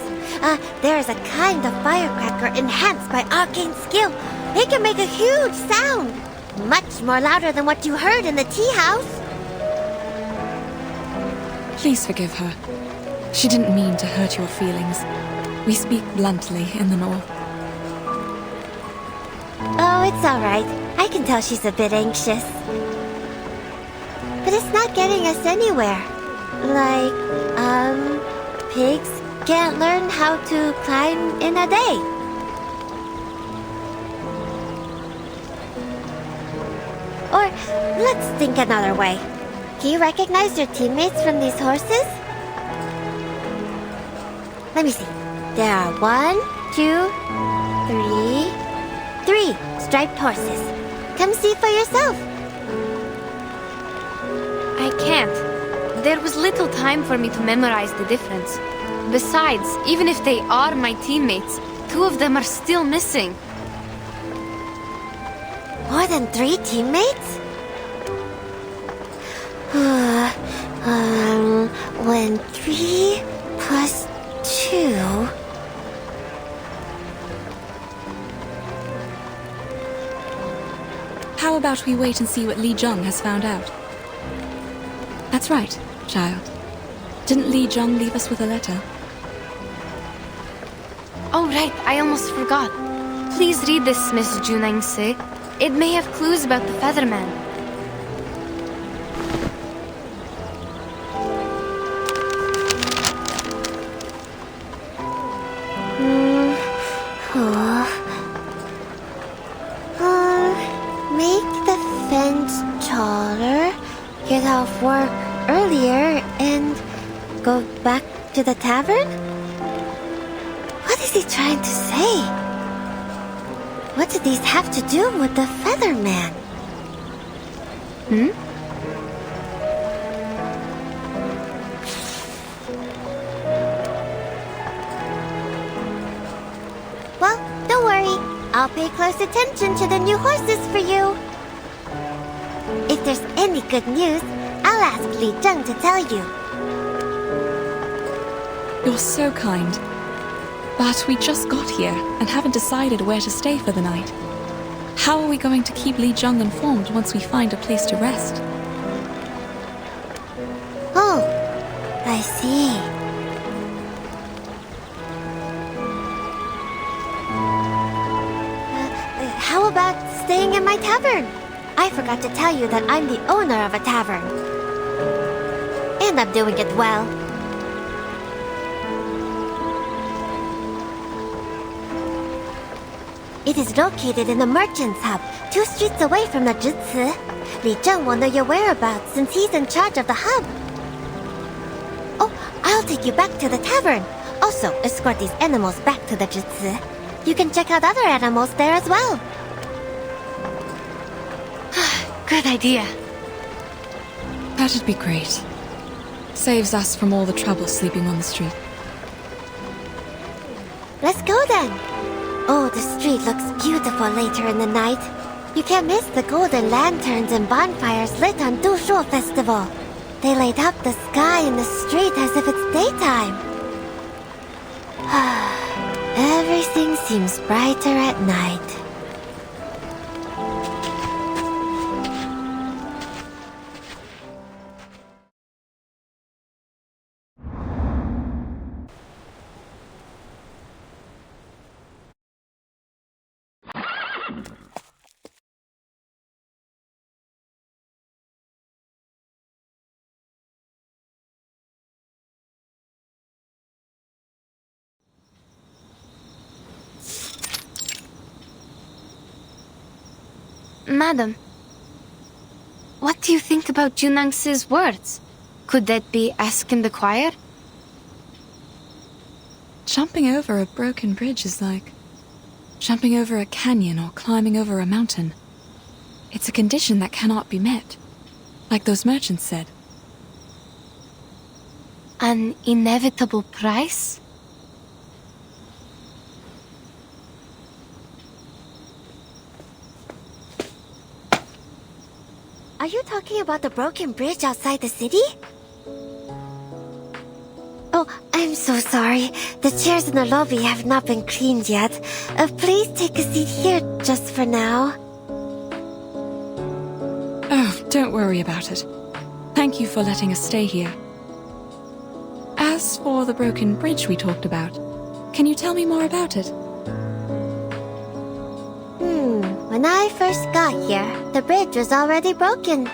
There is a kind of firecracker enhanced by arcane skill. They can make a huge sound. Much more louder than what you heard in the tea house. Please forgive her. She didn't mean to hurt your feelings. We speak bluntly in the north. Oh, it's all right. I can tell she's a bit anxious. But it's not getting us anywhere. Like, pigs can't learn how to climb in a day. Or, let's think another way. Can you recognize your teammates from these horses? Let me see. There are 1, 2, 3 striped horses. Come see for yourself. I can't. There was little time for me to memorize the difference. Besides, even if they are my teammates, 2 of them are still missing. More than 3 teammates? When 3 plus 2... How about we wait and see what Li Zhong has found out? That's right, child. Didn't Li Zhong leave us with a letter? Oh, right, I almost forgot. Please read this, Miss Junangse. It may have clues about the Featherman. Make the fence taller, get off work earlier, and go back to the tavern? What is he trying to say? What do these have to do with the Featherman? Well, don't worry. I'll pay close attention to the new horses for you. If there's any good news, I'll ask Li Zheng to tell you. You're so kind. But we just got here and haven't decided where to stay for the night. How are we going to keep Li Zheng informed once we find a place to rest? Oh, I see. How about staying in my tavern? I forgot to tell you that I'm the owner of a tavern. And I'm doing it well. It is located in the Merchant's Hub, 2 streets away from the Jitsu. Li Zheng will know your whereabouts since he's in charge of the hub. Oh, I'll take you back to the tavern. Also, escort these animals back to the Jitsu. You can check out other animals there as well. Good idea. That'd be great. Saves us from all the trouble sleeping on the street. Let's go then. Oh, the street looks beautiful later in the night. You can't miss the golden lanterns and bonfires lit on Dushuo Festival. They light up the sky and the street as if it's daytime. Everything seems brighter at night. Madam, What do you think about Junang's words? Could that be ask in the choir? Jumping over a broken bridge is like jumping over a canyon or climbing over a mountain. It's a condition that cannot be met, like those merchants said. An inevitable price? Are you talking about the broken bridge outside the city? Oh, I'm so sorry. The chairs in the lobby have not been cleaned yet. Please take a seat here just for now. Oh, don't worry about it. Thank you for letting us stay here. As for the broken bridge we talked about, can you tell me more about it? When I first got here, the bridge was already broken.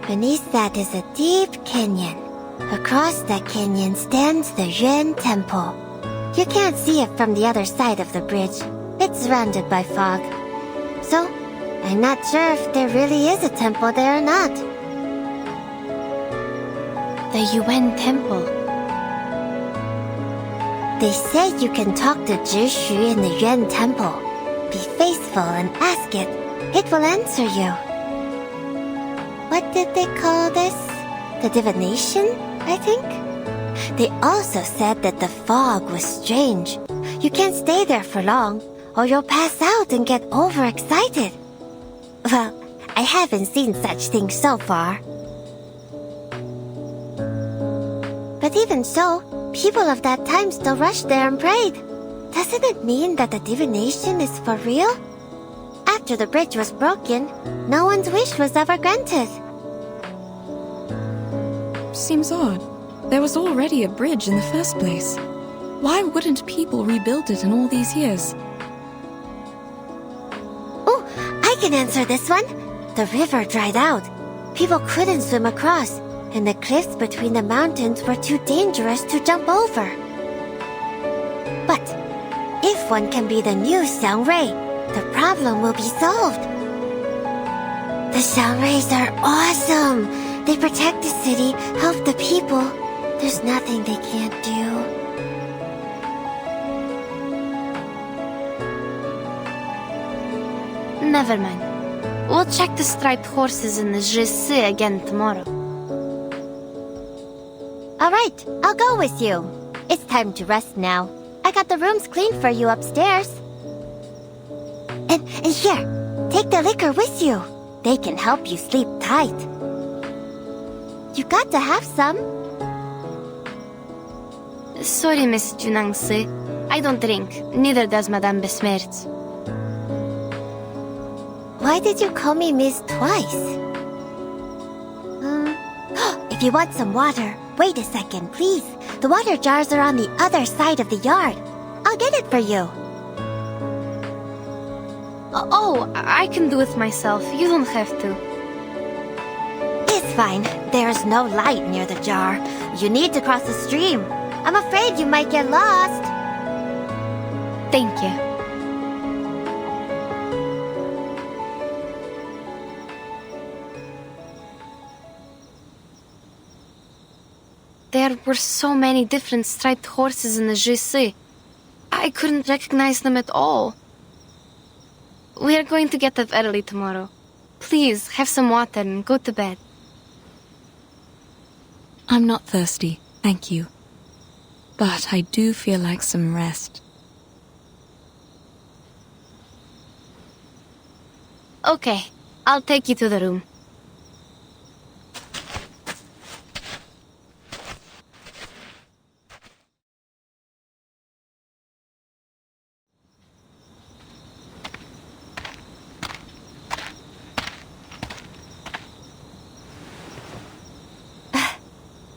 Beneath that is a deep canyon. Across that canyon stands the Yuan Temple. You can't see it from the other side of the bridge. It's surrounded by fog. So, I'm not sure if there really is a temple there or not. The Yuan Temple. They say you can talk to Zhishu in the Yuan Temple. Be faithful and ask it. It will answer you. What did they call this? The divination, I think? They also said that the fog was strange. You can't stay there for long, or you'll pass out and get overexcited. Well, I haven't seen such things so far. But even so, people of that time still rushed there and prayed. Doesn't it mean that the divination is for real? After the bridge was broken, no one's wish was ever granted. Seems odd. There was already a bridge in the first place. Why wouldn't people rebuild it in all these years? Oh, I can answer this one. The river dried out. People couldn't swim across, and the cliffs between the mountains were too dangerous to jump over. But if one can be the new Xiangrui, the problem will be solved. The Xiangruis are awesome. They protect the city, help the people. There's nothing they can't do. Never mind. We'll check the striped horses in the Zhisi again tomorrow. All right, I'll go with you. It's time to rest now. I got the rooms cleaned for you upstairs. And here, take the liquor with you. They can help you sleep tight. You got to have some. Sorry, Miss Junangsi. I don't drink. Neither does Madame Besmertz. Why did you call me Miss twice? If you want some water, wait a second, please. The water jars are on the other side of the yard. I'll get it for you. Oh, I can do it myself. You don't have to. It's fine. There's no light near the jar. You need to cross the stream. I'm afraid you might get lost. Thank you. There were so many different striped horses in the Zhisi. I couldn't recognize them at all. We are going to get up early tomorrow. Please, have some water and go to bed. I'm not thirsty, thank you. But I do feel like some rest. Okay, I'll take you to the room.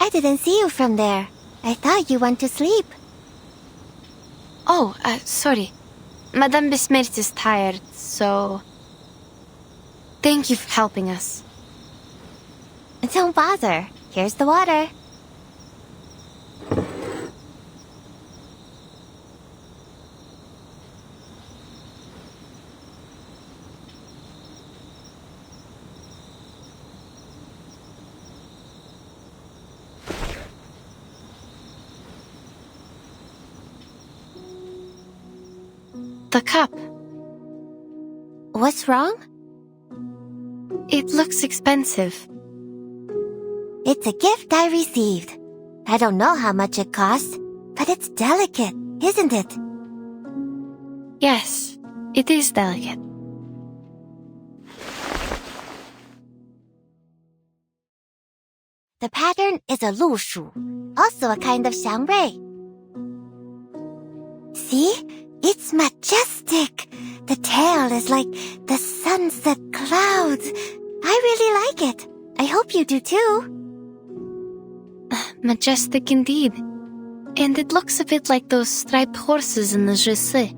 I didn't see you from there. I thought you went to sleep. Oh, sorry. Madame Besmertz is tired, so... Thank you for helping us. Don't bother. Here's the water. The cup. What's wrong? It looks expensive. It's a gift I received. I don't know how much it costs, but it's delicate, isn't it? Yes, it is delicate. The pattern is a 鹿鼠, also a kind of xiangrui. See? It's majestic. The tail is like the sunset clouds. I really like it. I hope you do too. Majestic indeed. And it looks a bit like those striped horses in the Jesse.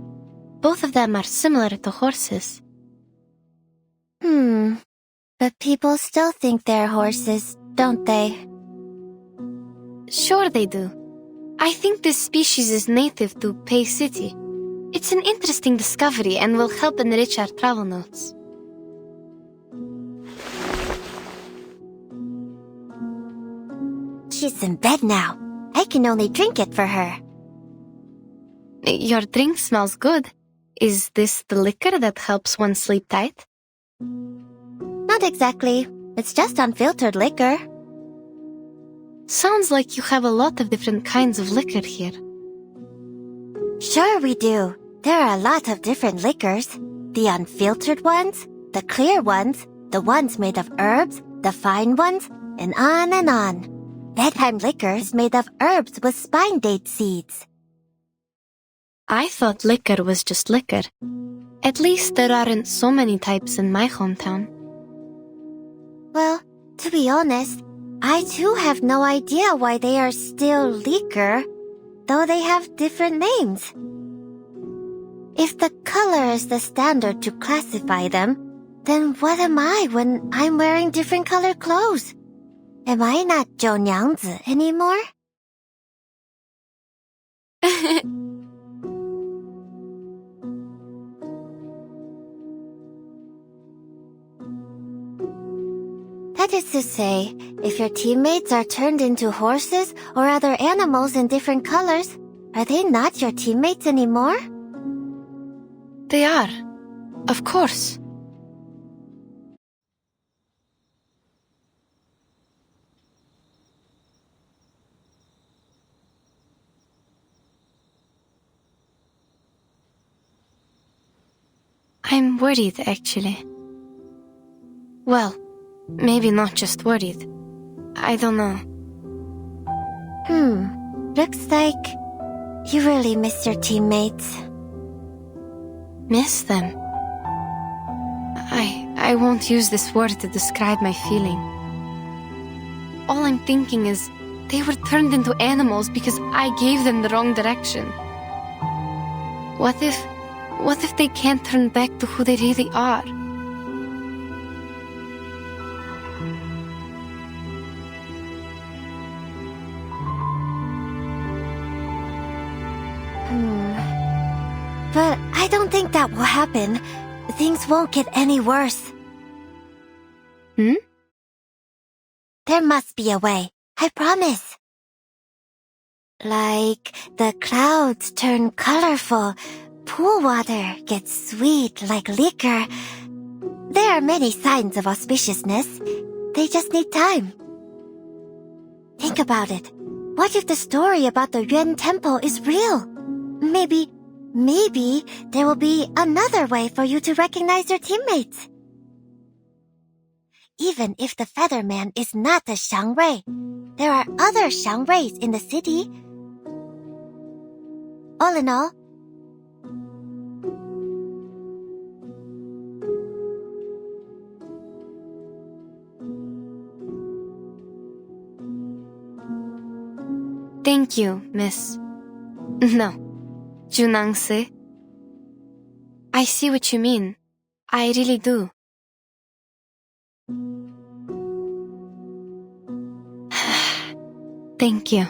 Both of them are similar to horses. But people still think they're horses, don't they? Sure they do. I think this species is native to Pei City. It's an interesting discovery and will help enrich our travel notes. She's in bed now. I can only drink it for her. Your drink smells good. Is this the liquor that helps one sleep tight? Not exactly. It's just unfiltered liquor. Sounds like you have a lot of different kinds of liquor here. Sure we do. There are a lot of different liquors. The unfiltered ones, the clear ones, the ones made of herbs, the fine ones, and on and on. Bedtime liquor is made of herbs with spine date seeds. I thought liquor was just liquor. At least there aren't so many types in my hometown. Well, to be honest, I too have no idea why they are still liquor, though they have different names. If the color is the standard to classify them, then what am I when I'm wearing different colored clothes? Am I not 九娘子 anymore? That is to say, if your teammates are turned into horses or other animals in different colors, are they not your teammates anymore? They are. Of course. I'm worried, actually. Well, maybe not just worried. I don't know. Looks like you really miss your teammates. Miss them? I won't use this word to describe my feeling. All I'm thinking is they were turned into animals because I gave them the wrong direction. What if they can't turn back to who they really are? But I don't think that will happen. Things won't get any worse. There must be a way. I promise. Like the clouds turn colorful, pool water gets sweet like liquor. There are many signs of auspiciousness. They just need time. Think about it. What if the story about the Yuan Temple is real? Maybe there will be another way for you to recognize your teammates. Even if the Featherman is not a xiangrui, there are other xiangruis in the city. All in all, Thank you, Miss. No, Junangse. I see what you mean. I really do. Thank you.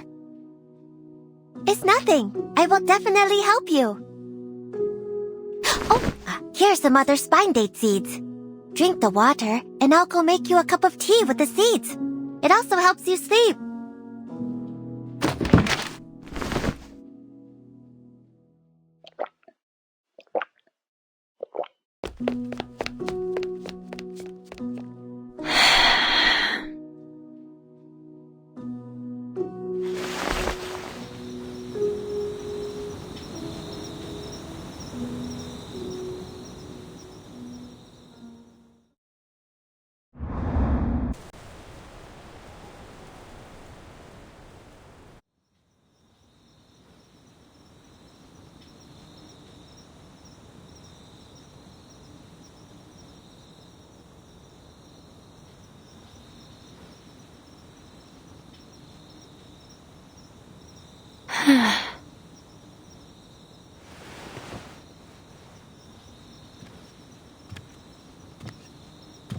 It's nothing. I will definitely help you. Oh, here's some other spine date seeds. Drink the water, and I'll go make you a cup of tea with the seeds. It also helps you sleep.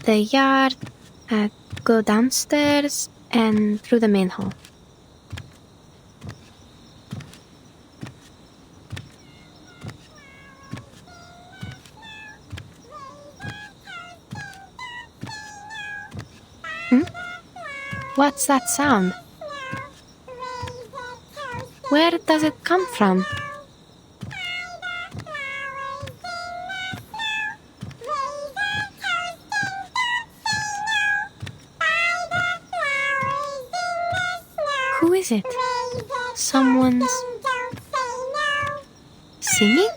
The yard, go downstairs and through the main hall. What's that sound? Where does it come from? Who is it? Someone's singing?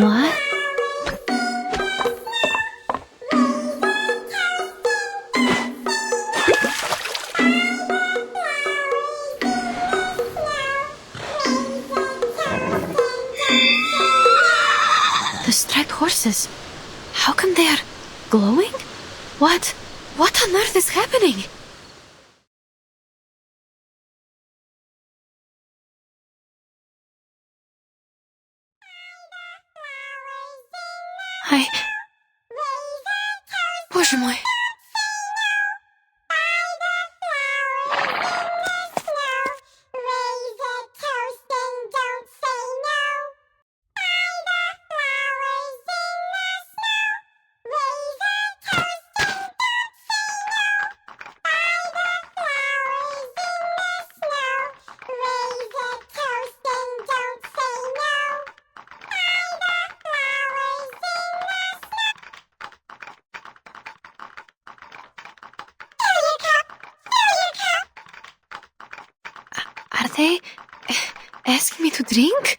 What? The striped horses. How come they are glowing? What on earth is happening? Боже мой. Are they asking me to drink?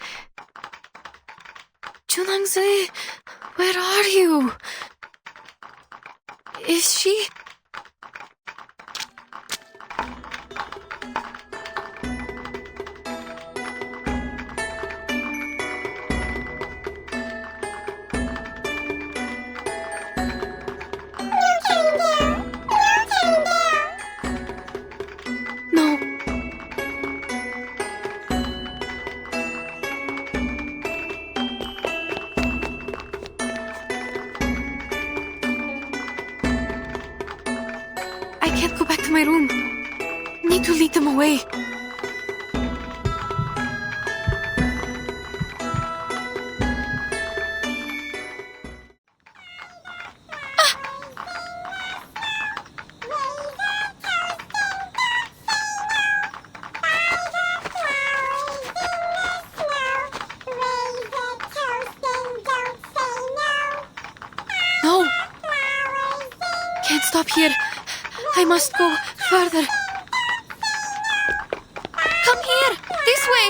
Junangzi, where are you? Is she? I can't go back to my room. Need to lead them away. No! Can't stop here. I must go further. Come here! This way!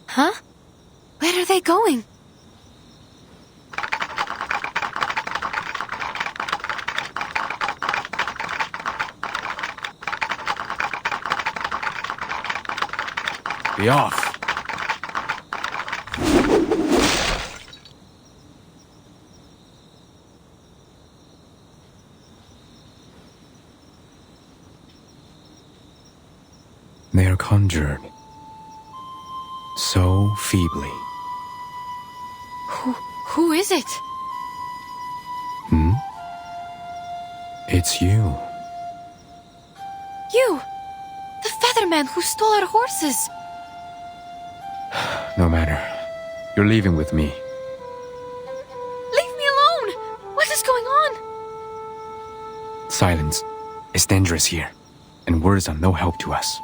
Huh? Where are they going? Be off! They are conjured. so feebly. Who is it? It's you. You! The featherman who stole our horses! No matter. You're leaving with me. Leave me alone! What is going on? Silence. It's dangerous here, and words are no help to us.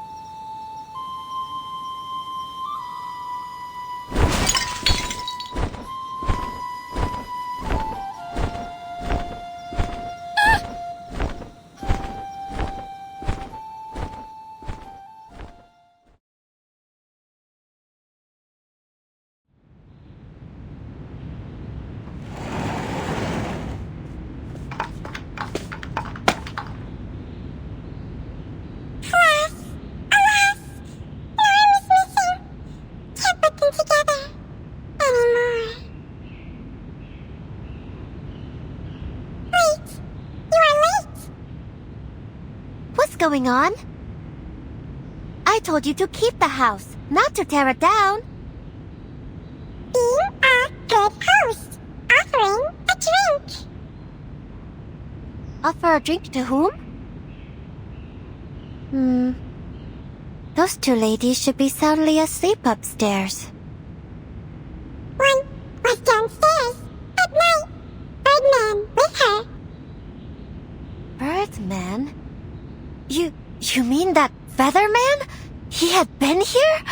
Going on? I told you to keep the house, not to tear it down. You are good host, offering a drink. Offer a drink to whom? Those two ladies should be soundly asleep upstairs. One was downstairs at night. Birdman with her. Birdman? You mean that Featherman? He had been here?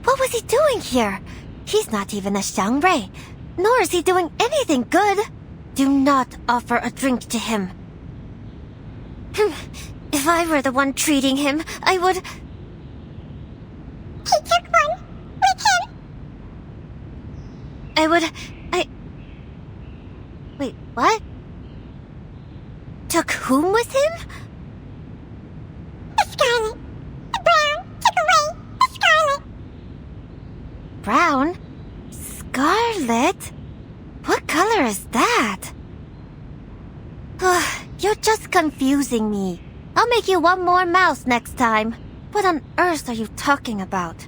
What was he doing here? He's not even a Xiangrui, nor is he doing anything good. Do not offer a drink to him. If I were the one treating him, I would... He took one with him. Wait, what? Took whom with him? The Scarlet. The Brown took away the Scarlet. Brown? Scarlet? What color is that? You're just confusing me. I'll make you one more mouse next time. What on earth are you talking about?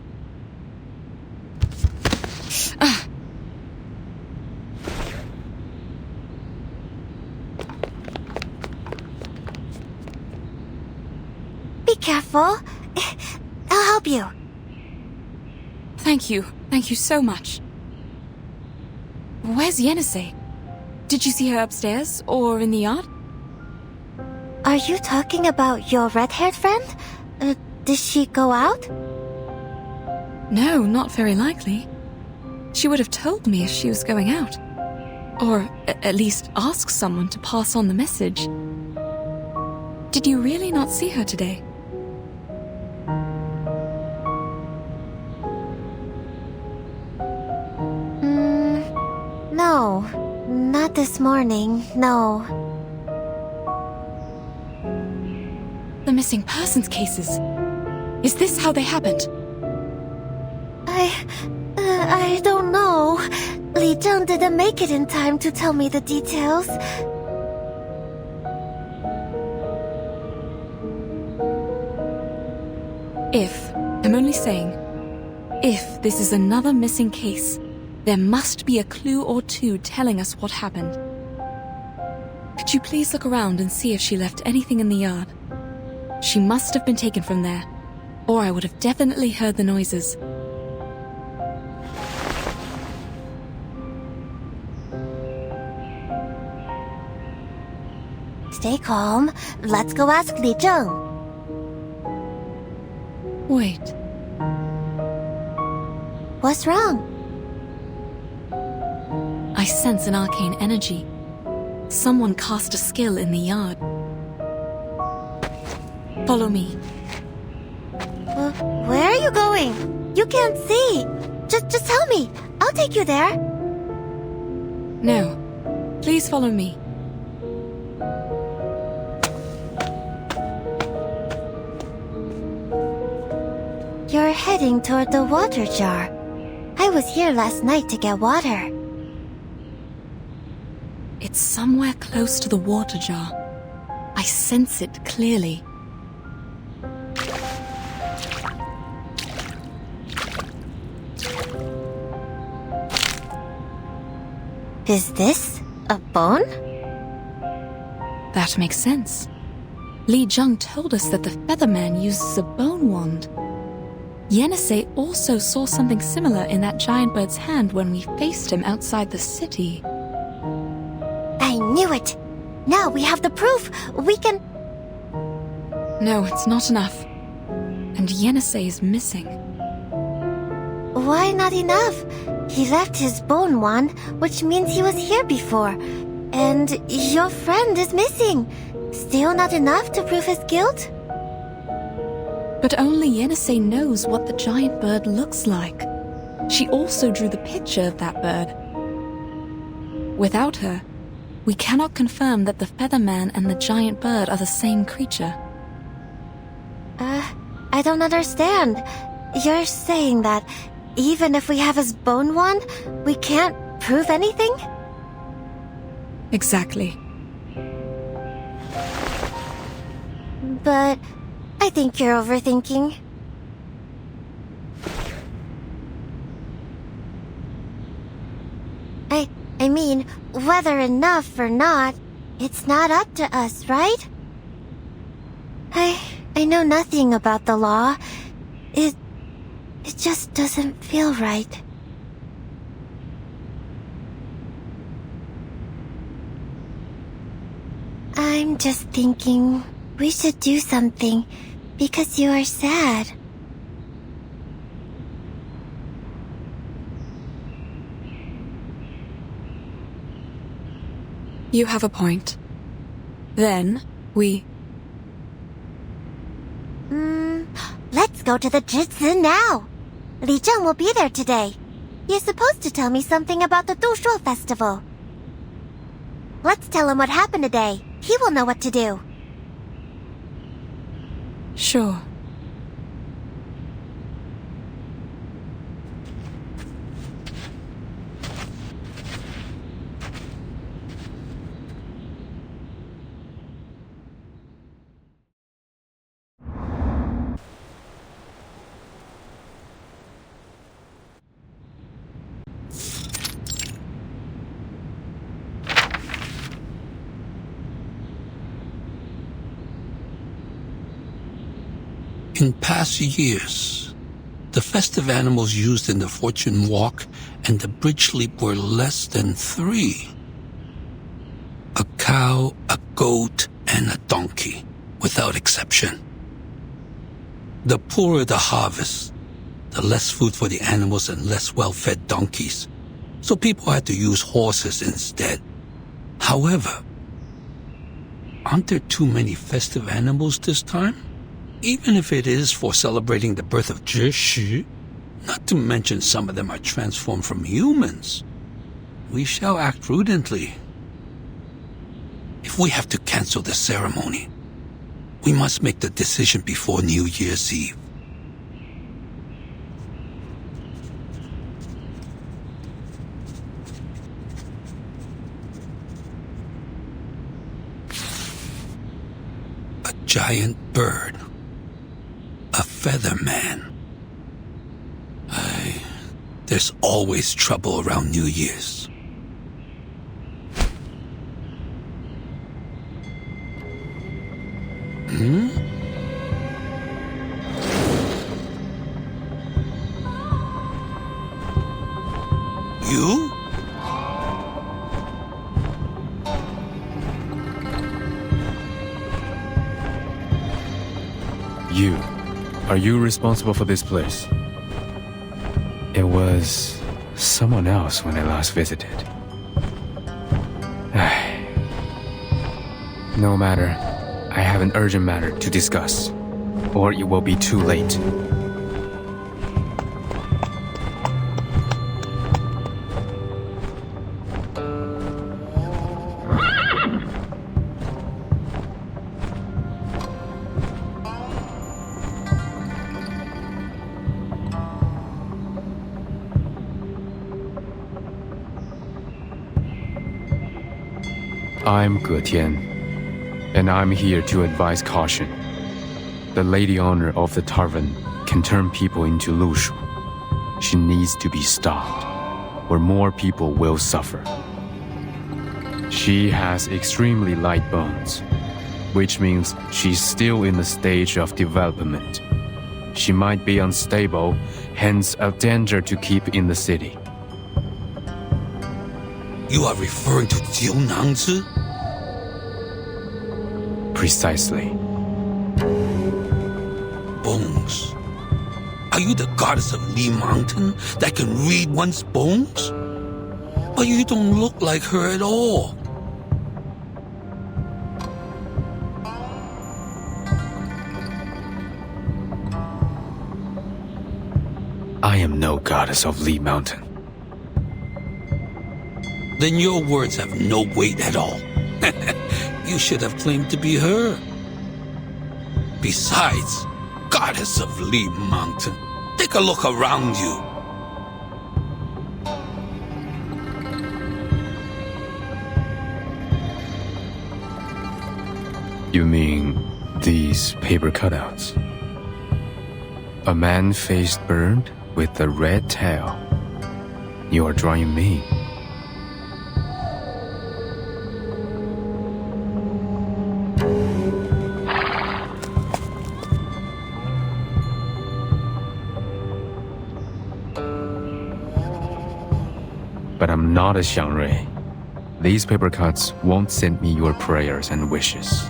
Be careful. I'll help you. Thank you. Thank you so much. Where's Yenisei? Did you see her upstairs or in the yard? Are you talking about your red-haired friend? Did she go out? No, not very likely. She would have told me if she was going out. Or at least ask someone to pass on the message. Did you really not see her today? No. Not this morning, no. The missing persons cases. Is this how they happened? I don't know. Li Zheng didn't make it in time to tell me the details. I'm only saying, if this is another missing case, there must be a clue or two telling us what happened. Could you please look around and see if she left anything in the yard? She must have been taken from there, or I would have definitely heard the noises. Stay calm. Let's go ask Li Zheng. Wait. What's wrong? I sense an arcane energy. Someone cast a skill in the yard. Follow me. Where are you going? You can't see. Just tell me. I'll take you there. No. Please follow me. You're heading toward the water jar. I was here last night to get water. It's somewhere close to the water jar. I sense it clearly. Is this a bone? That makes sense. Li Zheng told us that the Featherman uses a bone wand. Yenisei also saw something similar in that giant bird's hand when we faced him outside the city. I knew it! Now we have the proof! We can... No, it's not enough. And Yenisei is missing. Why not enough? He left his bone wand, which means he was here before. And your friend is missing. Still not enough to prove his guilt? But only Yenisei knows what the giant bird looks like. She also drew the picture of that bird. Without her, we cannot confirm that the Featherman and the giant bird are the same creature. I don't understand. You're saying that even if we have his bone wand, we can't prove anything? Exactly. But I think you're overthinking. I mean, whether enough or not, it's not up to us, right? I know nothing about the law. It just doesn't feel right. I'm just thinking we should do something because you are sad. You have a point. Then, we... Let's go to the Jitsu now. Li Zheng will be there today. He's supposed to tell me something about the Dushuo festival. Let's tell him what happened today. He will know what to do. Sure. In past years, the festive animals used in the fortune walk and the bridge leap were less than 3. A cow, a goat, and a donkey, without exception. The poorer the harvest, the less food for the animals and less well-fed donkeys, so people had to use horses instead. However, aren't there too many festive animals this time? Even if it is for celebrating the birth of Zhi, not to mention some of them are transformed from humans. We shall act prudently. If we have to cancel the ceremony, we must make the decision before New Year's Eve. A giant bird. A Featherman. There's always trouble around New Year's. You? You. Are you responsible for this place? It was someone else when I last visited. No matter. I have an urgent matter to discuss, or it will be too late. I'm Ge Tian, and I'm here to advise caution. The lady owner of the tavern can turn people into Lushu. She needs to be stopped, or more people will suffer. She has extremely light bones, which means she's still in the stage of development. She might be unstable, hence a danger to keep in the city. You are referring to Jiu Nangzi? Precisely. Bones. Are you the goddess of Li Mountain that can read one's bones? But you don't look like her at all. I am no goddess of Li Mountain. Then your words have no weight at all. You should have claimed to be her. Besides, goddess of Li Mountain, take a look around you. You mean these paper cutouts? A man faced bird with a red tail. You are drawing me. But I'm not a Xiangrui. These paper cuts won't send me your prayers and wishes.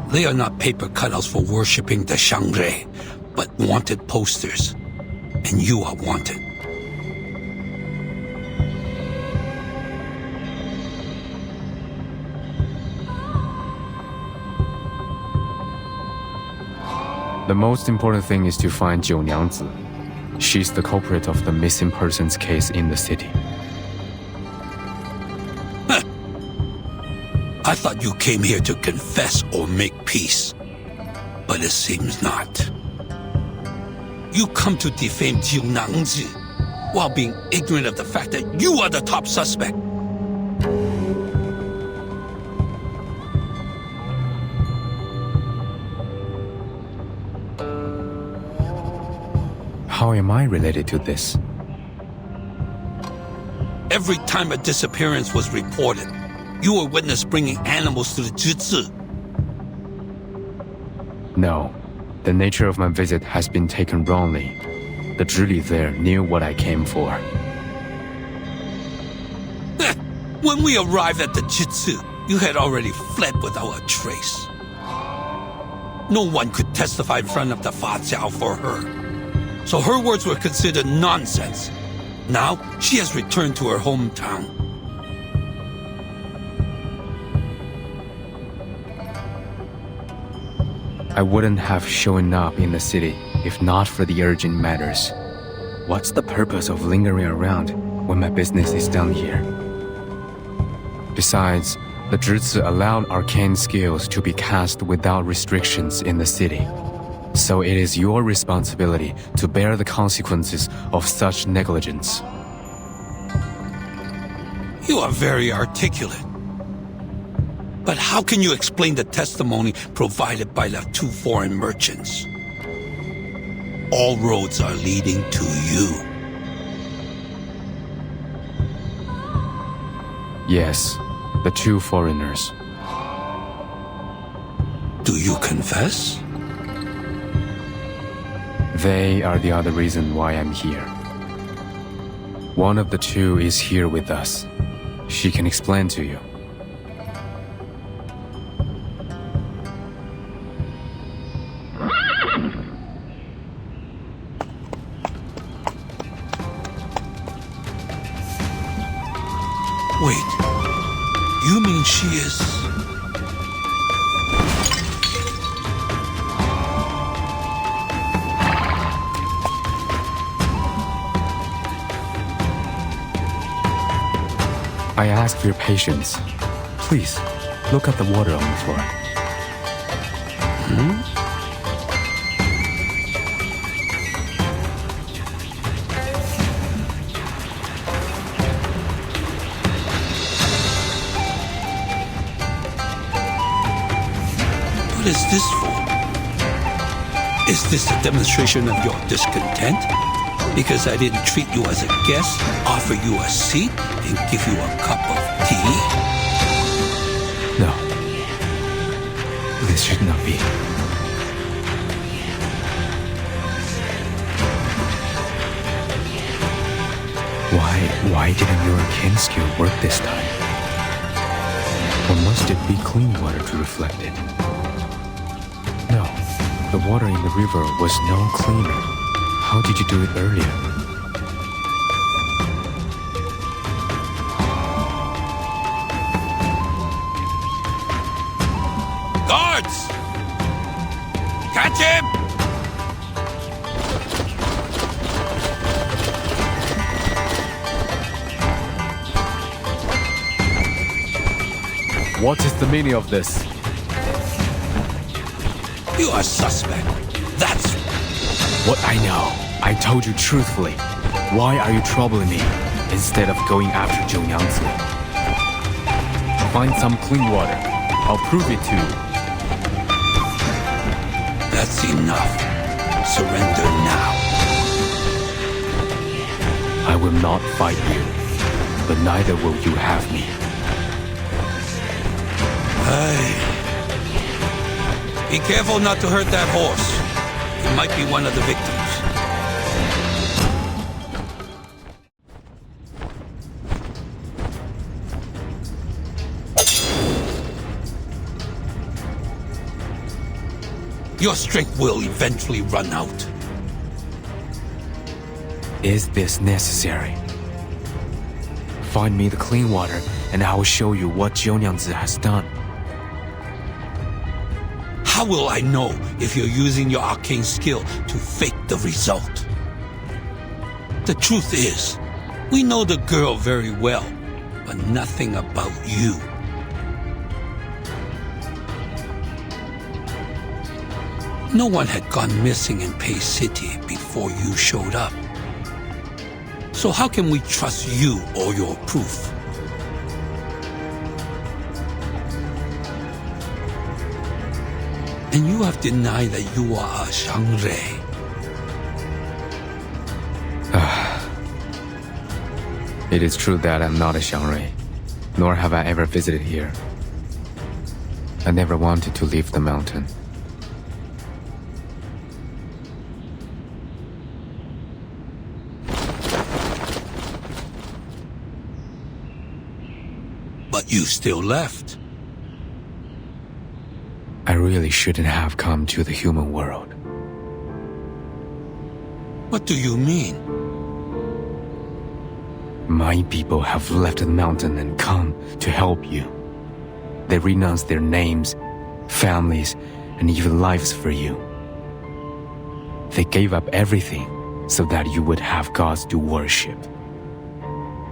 They are not paper cutouts for worshipping the Xiangrui, but wanted posters. And you are wanted. The most important thing is to find Jiu Niangzi. She's the culprit of the missing persons case in the city. I thought you came here to confess or make peace. But it seems not. You come to defame Jiu Nangzi while being ignorant of the fact that you are the top suspect. How am I related to this? Every time a disappearance was reported, you were witness bringing animals to the Zhizi. No, the nature of my visit has been taken wrongly. The Zhili there knew what I came for. When we arrived at the Jitsu, you had already fled without a trace. No one could testify in front of the Fa Jiao for her. So her words were considered nonsense. Now, she has returned to her hometown. I wouldn't have shown up in the city if not for the urgent matters. What's the purpose of lingering around when my business is done here? Besides, the Zhizi allowed arcane skills to be cast without restrictions in the city. So it is your responsibility to bear the consequences of such negligence. You are very articulate. But how can you explain the testimony provided by the two foreign merchants? All roads are leading to you. Yes, the two foreigners. Do you confess? They are the other reason why I'm here. One of the two is here with us. She can explain to you. Wait, you mean she is... I ask for your patience. Please, look at the water on the floor. What is this for? Is this a demonstration of your discontent? Because I didn't treat you as a guest, offer you a seat, and give you a cup of tea? No. This should not be. Why didn't your arcane skill work this time? Or must it be clean water to reflect it? No, the water in the river was no cleaner. How did you do it earlier? Guards! Catch him! What is the meaning of this? You are suspect. That's what I know. I told you truthfully. Why are you troubling me instead of going after Zhou Yangzi? Find some clean water. I'll prove it to you. That's enough. Surrender now. I will not fight you, but neither will you have me. Be careful not to hurt that horse. He might be one of the victims. Your strength will eventually run out. Is this necessary? Find me the clean water, and I will show you what Zhou Yangzi has done. How will I know if you're using your arcane skill to fake the result? The truth is, we know the girl very well, but nothing about you. No one had gone missing in Pei City before you showed up. So how can we trust you or your proof? And you have denied that you are a Shangre. It is true that I'm not a Shangre, nor have I ever visited here. I never wanted to leave the mountain. But you still left. I really shouldn't have come to the human world. What do you mean? My people have left the mountain and come to help you. They renounced their names, families, and even lives for you. They gave up everything so that you would have gods to worship.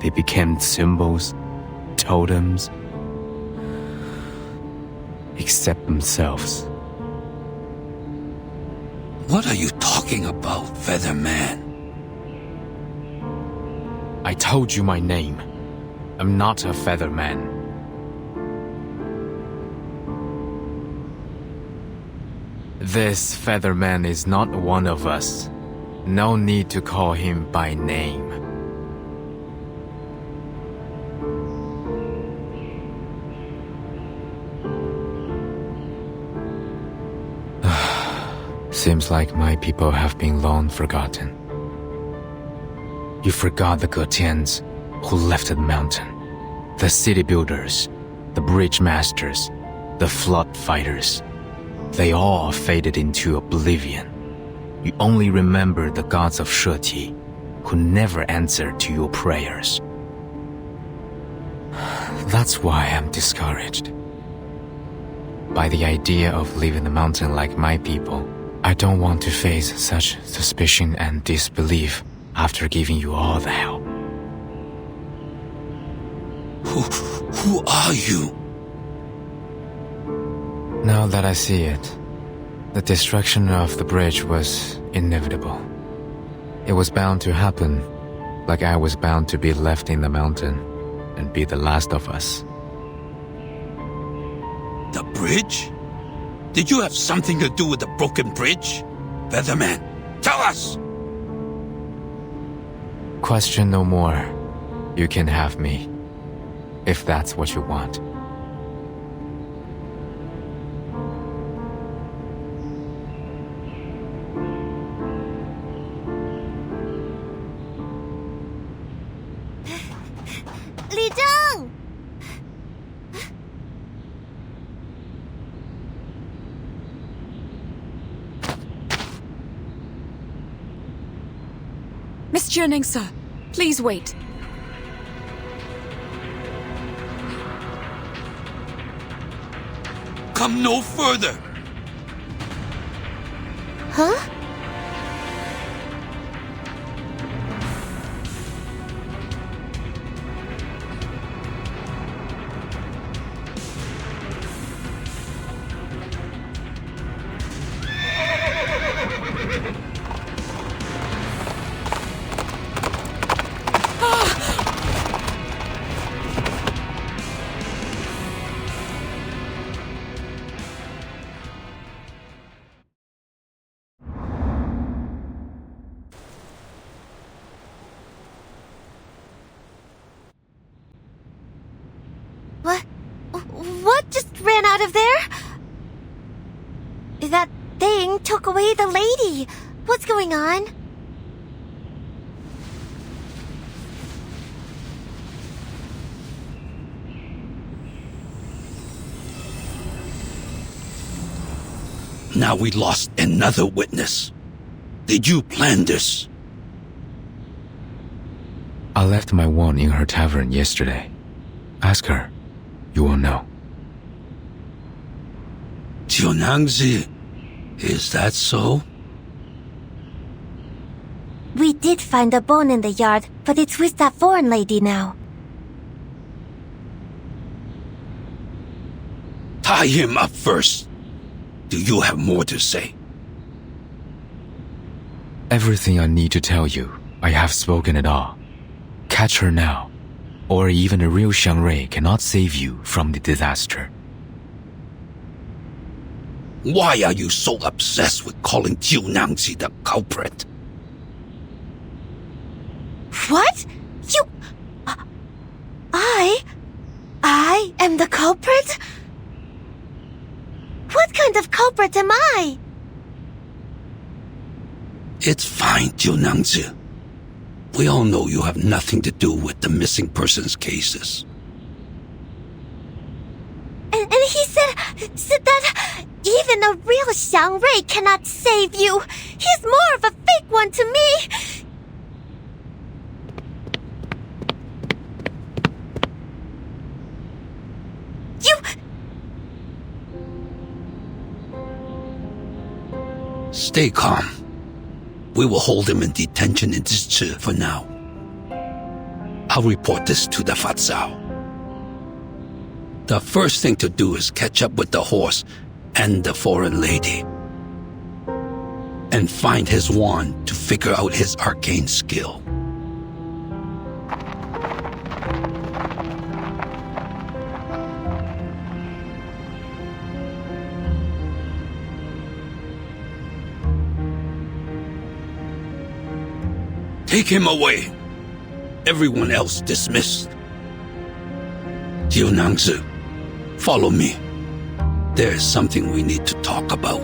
They became symbols, totems, except themselves. What are you talking about, Featherman? I told you my name. I'm not a Featherman. This Featherman is not one of us. No need to call him by name. Seems like my people have been long forgotten. You forgot the Getians who left the mountain, the city builders, the bridge masters, the flood fighters. They all faded into oblivion. You only remember the gods of Sheti, who never answered to your prayers. That's why I'm discouraged by the idea of leaving the mountain like my people. I don't want to face such suspicion and disbelief after giving you all the help. Who are you? Now that I see it, the destruction of the bridge was inevitable. It was bound to happen, like I was bound to be left in the mountain and be the last of us. The bridge? Did you have something to do with the broken bridge? Featherman, tell us! Question no more. You can have me, if that's what you want. Li Zheng! Miss Jianing, sir, please wait. Come no further! Huh? What just ran out of there? That thing took away the lady. What's going on? Now we lost another witness. Did you plan this? I left my wand in her tavern yesterday. Ask her. You will know. Jianangzi, is that so? We did find a bone in the yard, but it's with that foreign lady now. Tie him up first. Do you have more to say? Everything I need to tell you, I have spoken it all. Catch her now, or even a real Xiangrui cannot save you from the disaster. Why are you so obsessed with calling Jianangzi the culprit? What? You... I am the culprit? What kind of culprit am I? It's fine, Jianangzi. We all know you have nothing to do with the missing persons cases. And he said that even a real Xiangrui cannot save you. He's more of a fake one to me. Stay calm. We will hold him in detention in Zhichi for now. I'll report this to the Fatsao. The first thing to do is catch up with the horse and the foreign lady. And find his wand to figure out his arcane skill. Take him away. Everyone else dismissed. Jianangzi, follow me. There is something we need to talk about.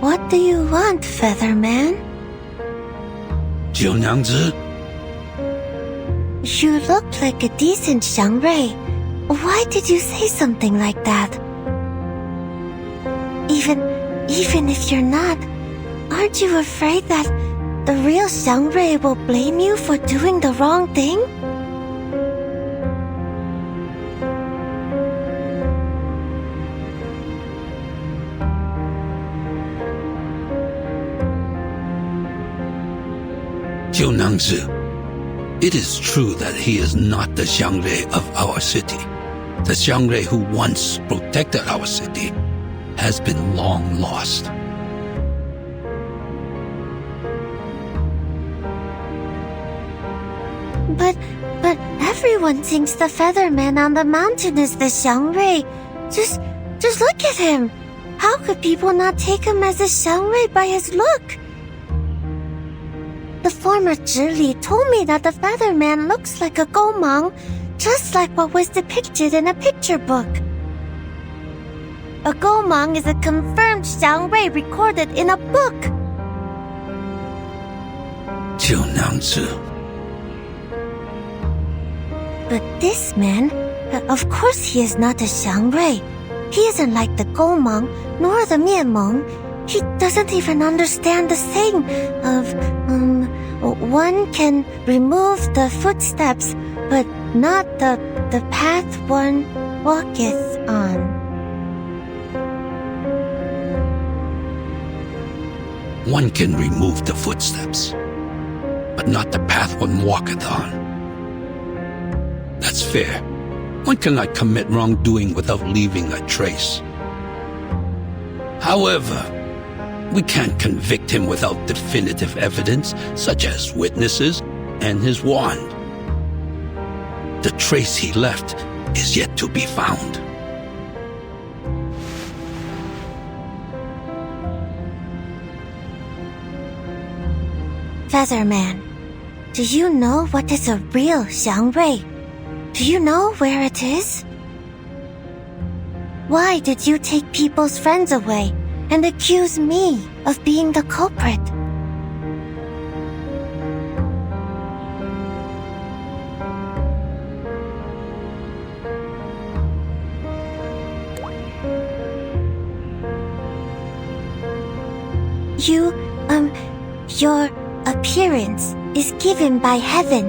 What do you want, Featherman? Jianangzi? You look like a decent Xiangrui. Why did you say something like that? Even if you're not, aren't you afraid that the real Xiangrui will blame you for doing the wrong thing? Jianangzi, it is true that he is not the Xiangrui of our city. The Xiangrui who once protected our city has been long lost. But everyone thinks the Featherman on the mountain is the Xiangrui. Just look at him. How could people not take him as a Xiangrui by his look? The former Zhili told me that the feather man looks like a Gomang, just like what was depicted in a picture book. A Gomang is a confirmed Xiangrui recorded in a book. But this man, of course he is not a Xiangrui. He isn't like the Gomang, nor the Mianmeng. He doesn't even understand the saying of, one can remove the footsteps, but not the path one walketh on. One can remove the footsteps, but not the path one walketh on. That's fair. One cannot commit wrongdoing without leaving a trace. However, we can't convict him without definitive evidence, such as witnesses and his wand. The trace he left is yet to be found. Featherman, do you know what is a real Xiangrui? Do you know where it is? Why did you take people's friends away and accuse me of being the culprit? Your appearance is given by heaven,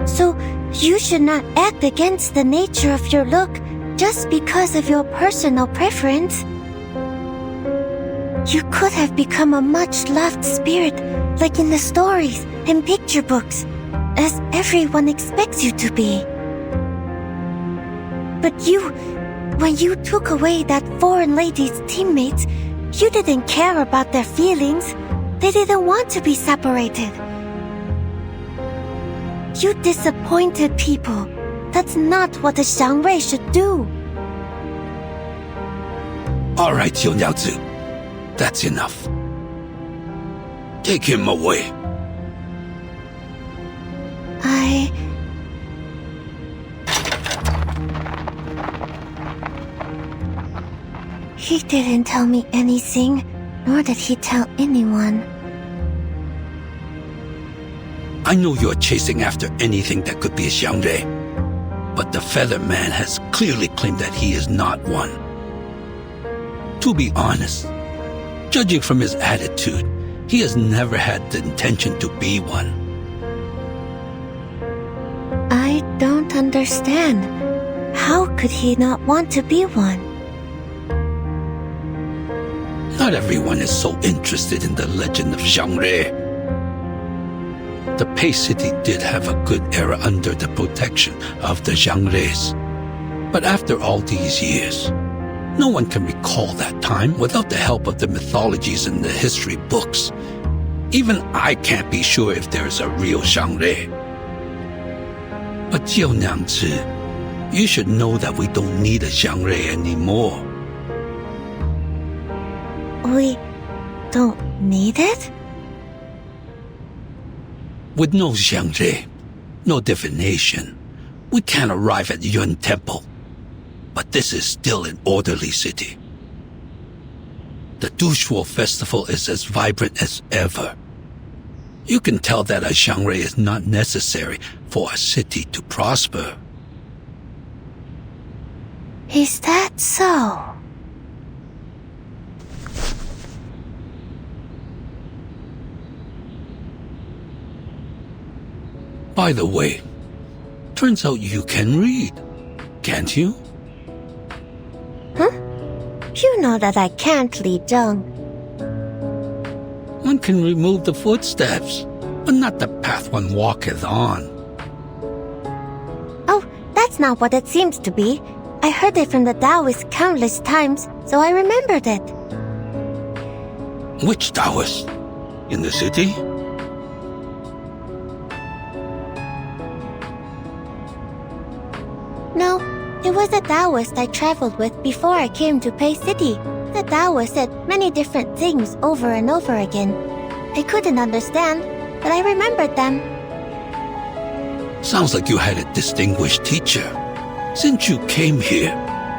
so you should not act against the nature of your look just because of your personal preference. You could have become a much-loved spirit, like in the stories and picture books, as everyone expects you to be. But when you took away that foreign lady's teammates, you didn't care about their feelings. They didn't want to be separated. You disappointed people. That's not what a Xiangrui should do. All right, Xiaojiaozi. That's enough. Take him away. He didn't tell me anything, nor did he tell anyone. I know you're chasing after anything that could be a Xiangrui, but the Feather Man has clearly claimed that he is not one. To be honest, judging from his attitude, he has never had the intention to be one. I don't understand. How could he not want to be one? Not everyone is so interested in the legend of Xiangrui. The Pei City did have a good era under the protection of the Xiangruis. But after all these years, no one can recall that time without the help of the mythologies and the history books. Even I can't be sure if there is a real Xiangrui. But Jiunyangzi, you should know that we don't need a Xiangrui anymore. We don't need it? With no Xiangrui, no divination, we can't arrive at Yun Temple. But this is still an orderly city. The Dushuo festival is as vibrant as ever. You can tell that a Xiangrui is not necessary for a city to prosper. Is that so? By the way, turns out you can read, can't you? Huh? You know that I can't, Li Zheng. One can remove the footsteps, but not the path one walketh on. Oh, that's not what it seems to be. I heard it from the Taoist countless times, so I remembered it. Which Taoist? In the city? No, it was a Taoist I traveled with before I came to Pei City. The Taoist said many different things over and over again. I couldn't understand, but I remembered them. Sounds like you had a distinguished teacher. Since you came here,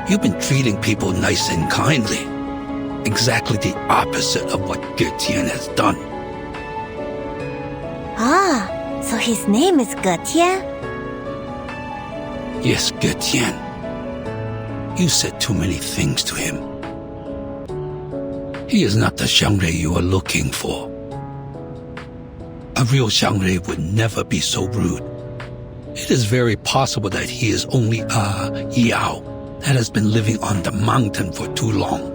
you've been treating people nice and kindly. Exactly the opposite of what Getian has done. Ah, so his name is Getian? Yes, Getian. You said too many things to him. He is not the Xiangrui you are looking for. A real Xiangrui would never be so rude. It is very possible that he is only a Yao that has been living on the mountain for too long.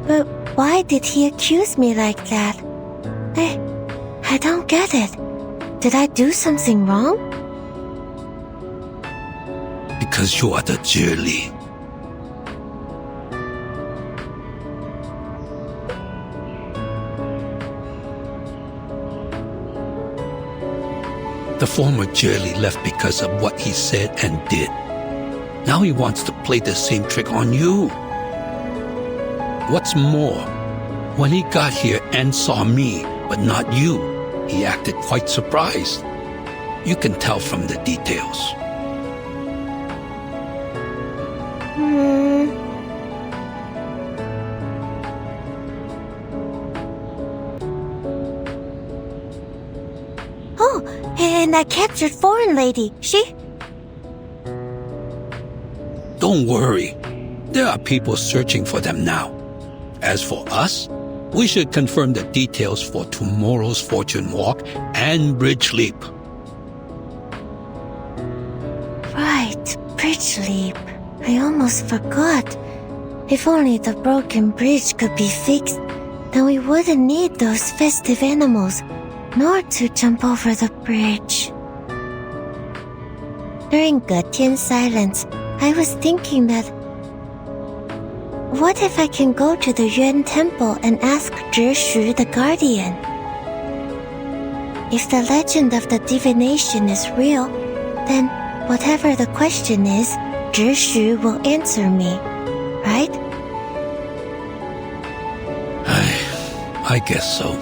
But why did he accuse me like that? I don't get it. Did I do something wrong? Because you are the Zhili. The former Zhili left because of what he said and did. Now he wants to play the same trick on you. What's more, when he got here and saw me, but not you, he acted quite surprised. You can tell from the details. Oh, and that captured foreign lady, she... Don't worry. There are people searching for them now. As for us, we should confirm the details for tomorrow's fortune walk and bridge leap. Right, bridge leap. I almost forgot. If only the broken bridge could be fixed, then we wouldn't need those festive animals, nor to jump over the bridge. During Getian's silence, I was thinking that what if I can go to the Yuan Temple and ask Zhishu the Guardian? If the legend of the divination is real, then whatever the question is, Zhishu will answer me, right? I guess so.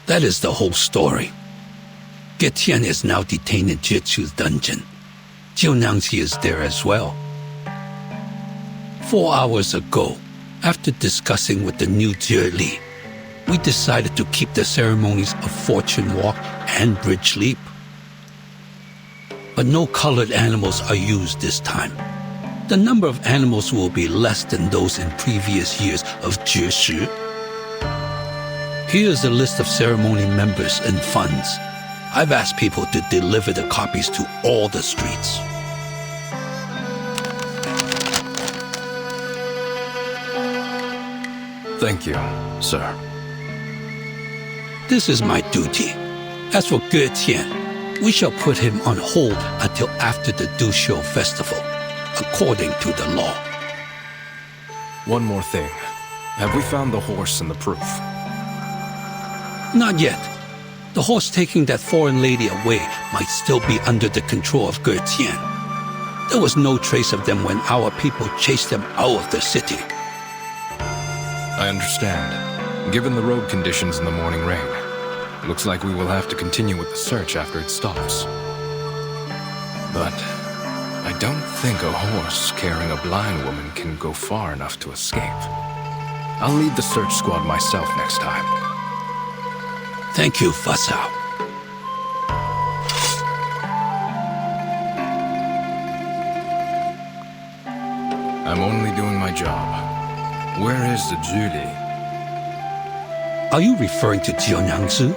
That is the whole story. Getian is now detained in Jitsu's dungeon. Jiunyangzi is there as well. 4 hours ago, after discussing with the new Zhili, we decided to keep the ceremonies of fortune walk and bridge leap. But no colored animals are used this time. The number of animals will be less than those in previous years of Jishu. Here's a list of ceremony members and funds. I've asked people to deliver the copies to all the streets. Thank you, sir. This is my duty. As for Getian, we shall put him on hold until after the Dusho festival, according to the law. One more thing. Have we found the horse and the proof? Not yet. The horse taking that foreign lady away might still be under the control of Getian. There was no trace of them when our people chased them out of the city. I understand. Given the road conditions in the morning rain, looks like we will have to continue with the search after it stops. But I don't think a horse carrying a blind woman can go far enough to escape. I'll lead the search squad myself next time. Thank you, Fasao. I'm only doing my job. Where is the Zhili? Are you referring to Jiunyangzi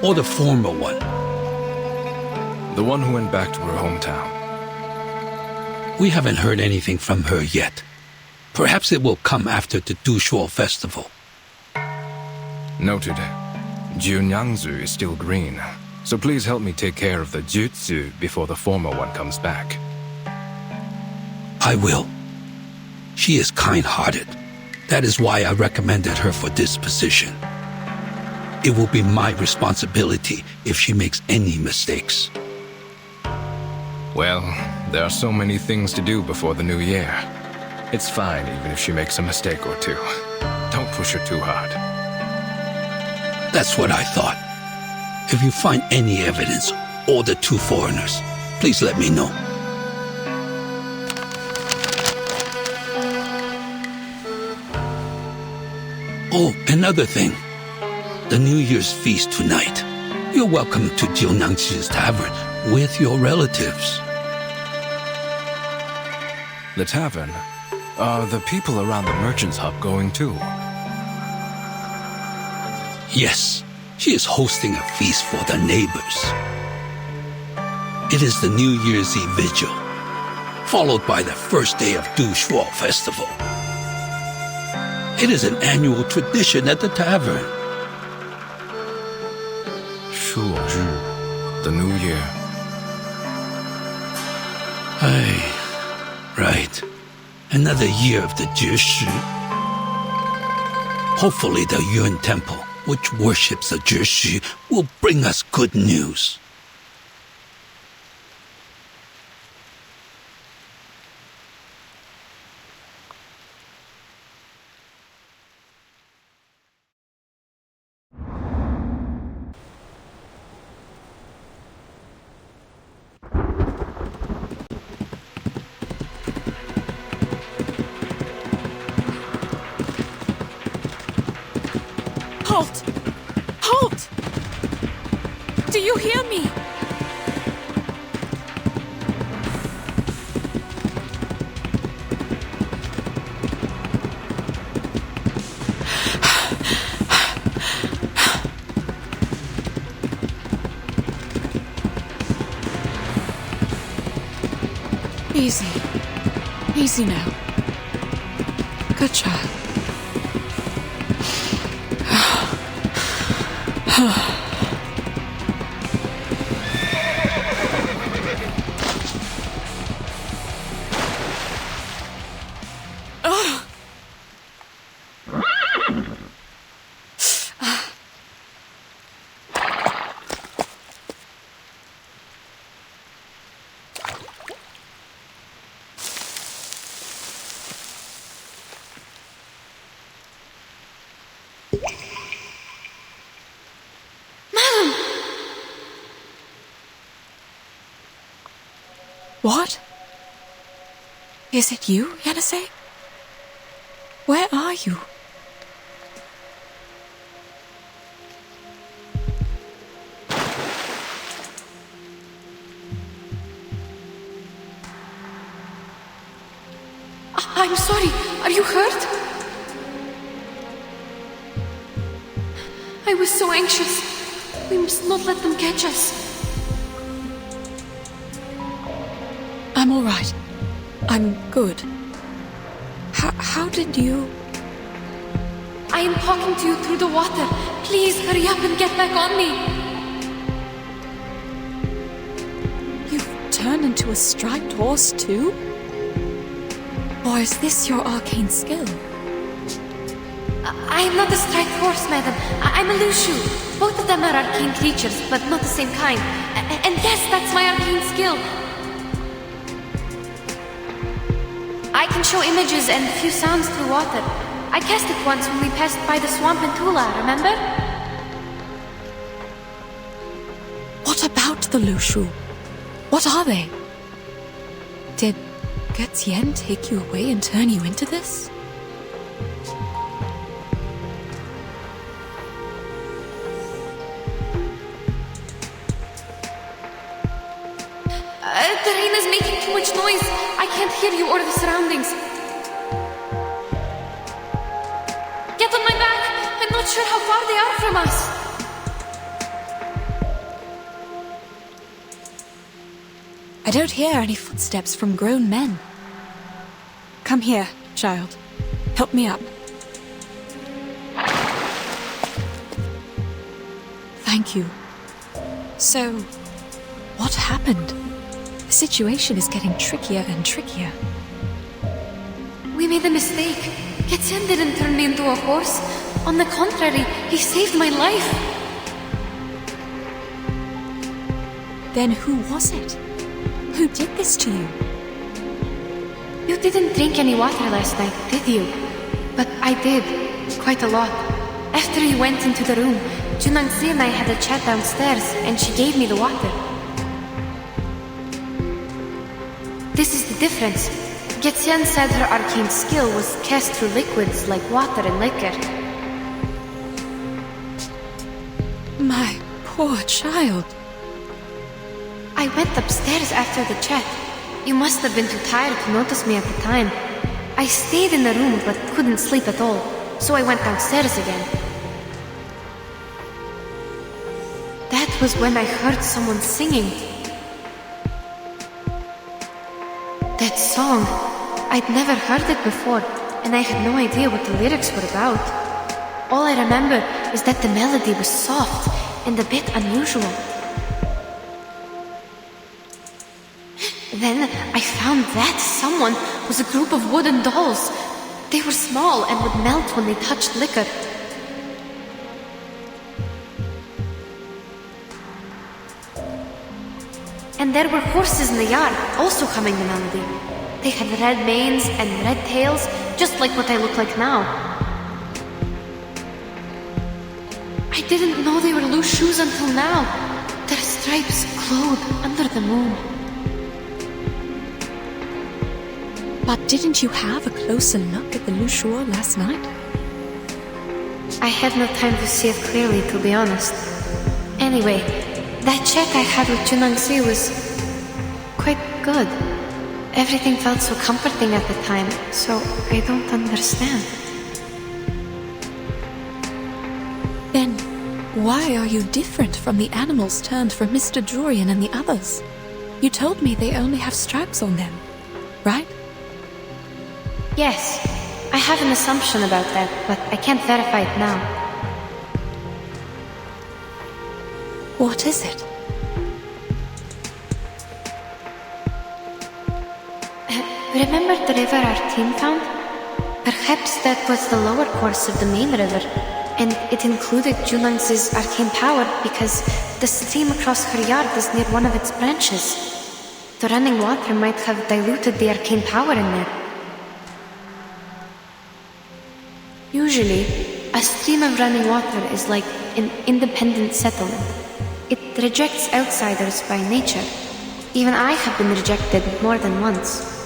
or the former one? The one who went back to her hometown. We haven't heard anything from her yet. Perhaps it will come after the Dushuo festival. Noted. Jiunyangzi is still green, so please help me take care of the Jutsu before the former one comes back. I will. She is kind-hearted. That is why I recommended her for this position. It will be my responsibility if she makes any mistakes. Well, there are so many things to do before the new year. It's fine even if she makes a mistake or two. Don't push her too hard. That's what I thought. If you find any evidence or the two foreigners, please let me know. Oh, another thing. The New Year's feast tonight. You're welcome to Jiunangqi's tavern with your relatives. The tavern? Are the people around the merchant's hub going too? Yes, she is hosting a feast for the neighbors. It is the New Year's Eve vigil, followed by the first day of Du Shuo Festival. It is an annual tradition at the tavern. Shuozhi, the New Year. Right. Another year of the Jieshi. Hopefully the Yuan Temple, which worships the Jieshi, will bring us good news. Halt! Halt! Do you hear me? Easy. Easy now. Good child. What? Is it you, Yanase? Where are you? I'm sorry. Are you hurt? I was so anxious. We must not let them catch us. I'm all right. I'm good. How did you... I am talking to you through the water. Please hurry up and get back on me. You've turned into a striped horse too? Or is this your arcane skill? I am not a striped horse, madam. I'm a Lushu. Both of them are arcane creatures, but not the same kind. And yes, that's my arcane skill. I can show images and a few sounds through water. I cast it once when we passed by the swamp in Tula, remember? What about the Lushu? What are they? Did Getien take you away and turn you into this? The rain is making too much noise. I can't hear you or the surroundings. Get on my back. I'm not sure how far they are from us. I don't hear any footsteps from grown men. Come here, child. Help me up. Thank you. So, what happened? The situation is getting trickier and trickier. We made a mistake. Getsen didn't turn me into a horse. On the contrary, he saved my life. Then who was it? Who did this to you? You didn't drink any water last night, did you? But I did. Quite a lot. After you went into the room, Junangzi and I had a chat downstairs, and she gave me the water. This is the difference. Getsen said her arcane skill was cast through liquids like water and liquor. My poor child. I went upstairs after the chat. You must have been too tired to notice me at the time. I stayed in the room but couldn't sleep at all, so I went downstairs again. That was when I heard someone singing. That song, I'd never heard it before, and I had no idea what the lyrics were about. All I remember is that the melody was soft and a bit unusual. Then I found that someone was a group of wooden dolls. They were small and would melt when they touched liquor. And there were horses in the yard, also humming the melody. They had red manes and red tails, just like what I look like now. I didn't know they were loose shoes until now. Their stripes glowed under the moon. But didn't you have a closer look at the Lushua last night? I had no time to see it clearly, to be honest. Anyway, that chat I had with Junangzi was quite good. Everything felt so comforting at the time, so I don't understand. Then, why are you different from the animals turned from Mr. Dorian and the others? You told me they only have stripes on them, right? Yes, I have an assumption about that, but I can't verify it now. What is it? Remember the river our team found? Perhaps that was the lower course of the main river, and it included Junangzi's arcane power because the stream across her yard is near one of its branches. The running water might have diluted the arcane power in there. Usually, a stream of running water is like an independent settlement. It rejects outsiders by nature. Even I have been rejected more than once.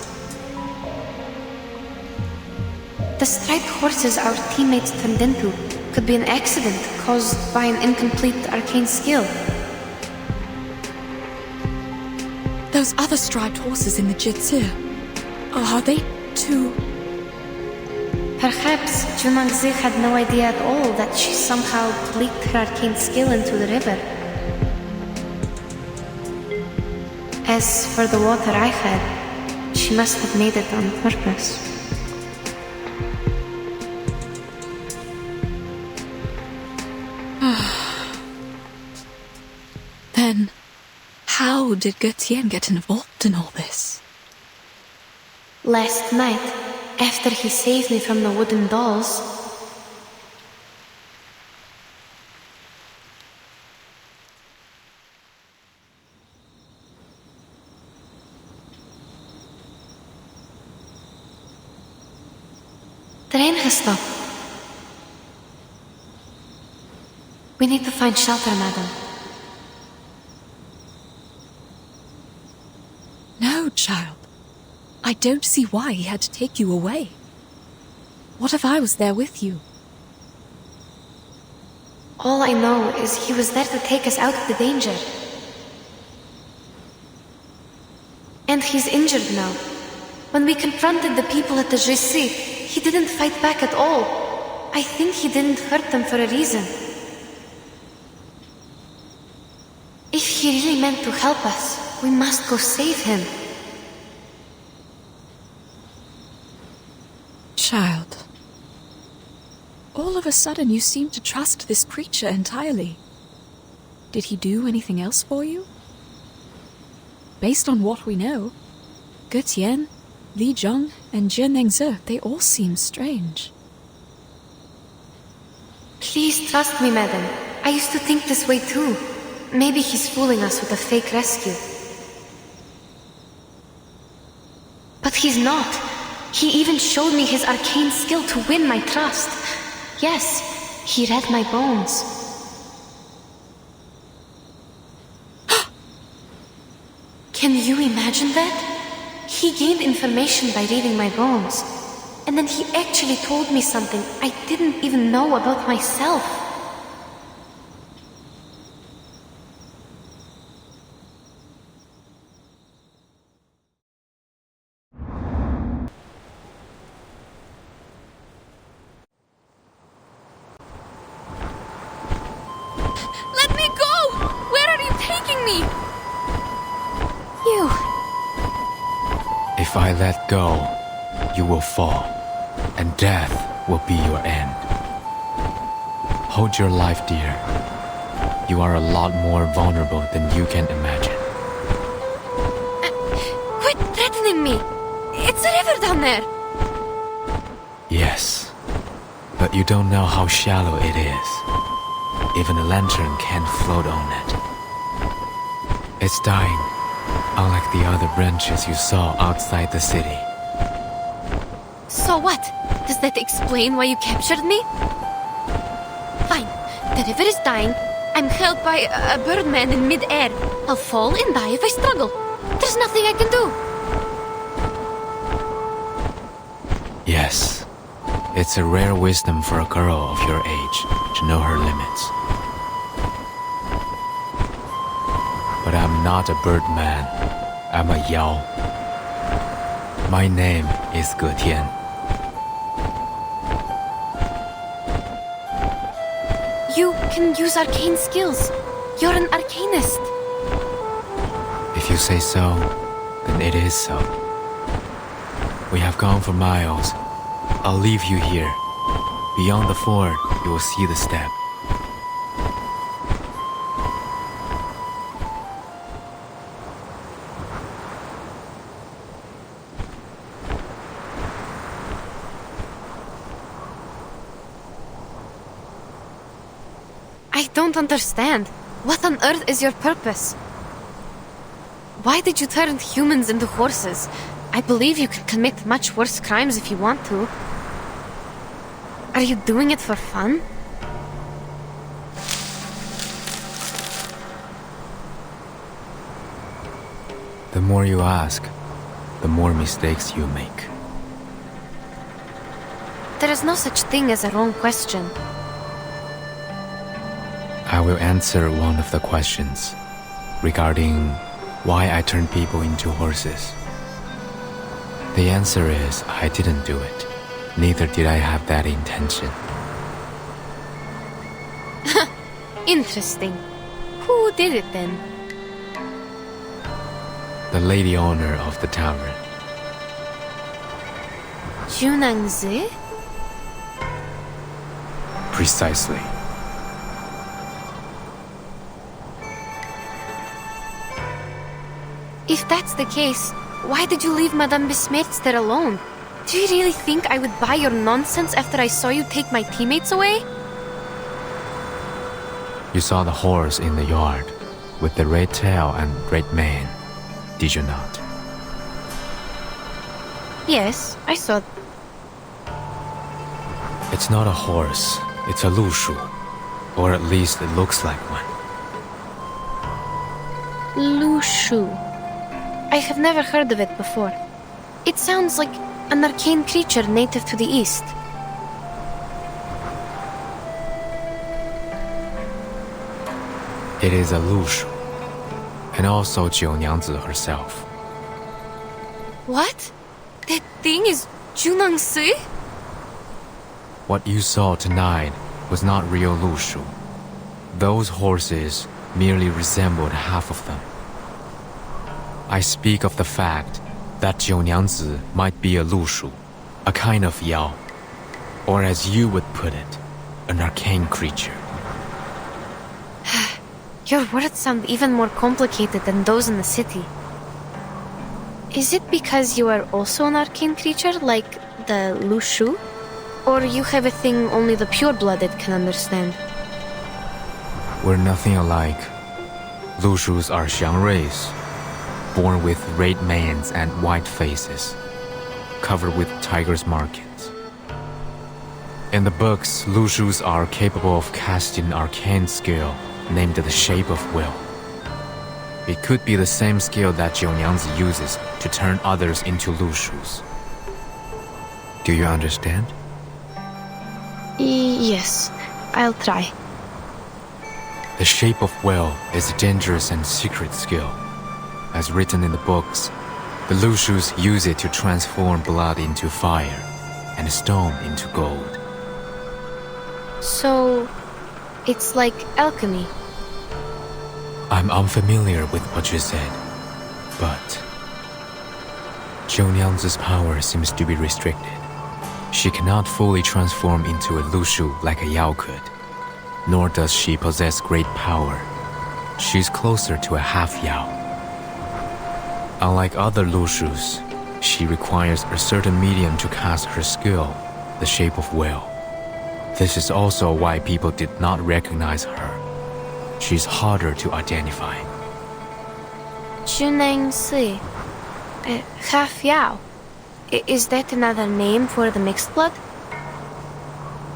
The striped horses our teammates turned into could be an accident caused by an incomplete arcane skill. Those other striped horses in the Jitsu, are they too... Perhaps Junangzi had no idea at all that she somehow leaked her arcane skill into the river. As for the water I had, she must have made it on purpose. Then, how did Getien get involved in all this? Last night, after he saved me from the wooden dolls, the rain has stopped. We need to find shelter, madam. No, child. I don't see why he had to take you away. What if I was there with you? All I know is he was there to take us out of the danger. And he's injured now. When we confronted the people at the GC, he didn't fight back at all. I think he didn't hurt them for a reason. If he really meant to help us, we must go save him. Child. All of a sudden you seem to trust this creature entirely. Did he do anything else for you? Based on what we know, Getien, Li Zhong and Jie Nengzi, they all seem strange. Please trust me, madam. I used to think this way too. Maybe he's fooling us with a fake rescue. But he's not. He even showed me his arcane skill to win my trust. Yes, he read my bones. Can you imagine that? He gained information by reading my bones. And then he actually told me something I didn't even know about myself. Let me go! Where are you taking me? You. If I let go, you will fall, and death will be your end. Hold your life dear. You are a lot more vulnerable than you can imagine. Quit threatening me! It's a river down there! Yes, but you don't know how shallow it is. Even a lantern can't float on it. It's dying, unlike the other branches you saw outside the city. So what? Does that explain why you captured me? Fine. The river is dying. I'm held by a birdman in mid-air. I'll fall and die if I struggle. There's nothing I can do. Yes, it's a rare wisdom for a girl of your age to know her limits. But I'm not a birdman. I'm a Yao. My name is Ge Tian. You can use arcane skills. You're an arcanist. If you say so, then it is so. We have gone for miles. I'll leave you here. Beyond the ford, you will see the steppe. I don't understand. What on earth is your purpose? Why did you turn humans into horses? I believe you could commit much worse crimes if you want to. Are you doing it for fun? The more you ask, the more mistakes you make. There is no such thing as a wrong question. I will answer one of the questions regarding why I turn people into horses. The answer is I didn't do it. Neither did I have that intention. Interesting. Who did it then? The lady owner of the tavern. Junangzi? Precisely. If that's the case, why did you leave Madame Besmertz there alone? Do you really think I would buy your nonsense after I saw you take my teammates away? You saw the horse in the yard with the red tail and red mane, did you not? Yes, I saw. It's not a horse, it's a lushu. Or at least it looks like one. Lushu. I have never heard of it before. It sounds like an arcane creature native to the east. It is a lushu, and also Jiu Niangzi herself. What? That thing is Junangzi? What you saw tonight was not real lushu. Those horses merely resembled half of them. I speak of the fact that Jiu Niangzi might be a lushu, a kind of yao, or as you would put it, an arcane creature. Your words sound even more complicated than those in the city. Is it because you are also an arcane creature, like the Lushu? Or you have a thing only the pure-blooded can understand? We're nothing alike. Lushus are Xiang race, born with red manes and white faces, covered with tiger's markings. In the books, Lushus are capable of casting arcane skill named the Shape of Will. It could be the same skill that Jiunyangzi uses to turn others into Lushus. Do you understand? Yes, I'll try. The Shape of Will is a dangerous and secret skill. As written in the books, the Lushus use it to transform blood into fire and stone into gold. So, it's like alchemy. I'm unfamiliar with what you said, but Jiunyangzi's power seems to be restricted. She cannot fully transform into a Lushu like a Yao could, nor does she possess great power. She's closer to a half Yao. Unlike other Lushus, she requires a certain medium to cast her skill, the Shape of Will. This is also why people did not recognize her. She's harder to identify. Junangsi. Half Yao. Is that another name for the mixed blood?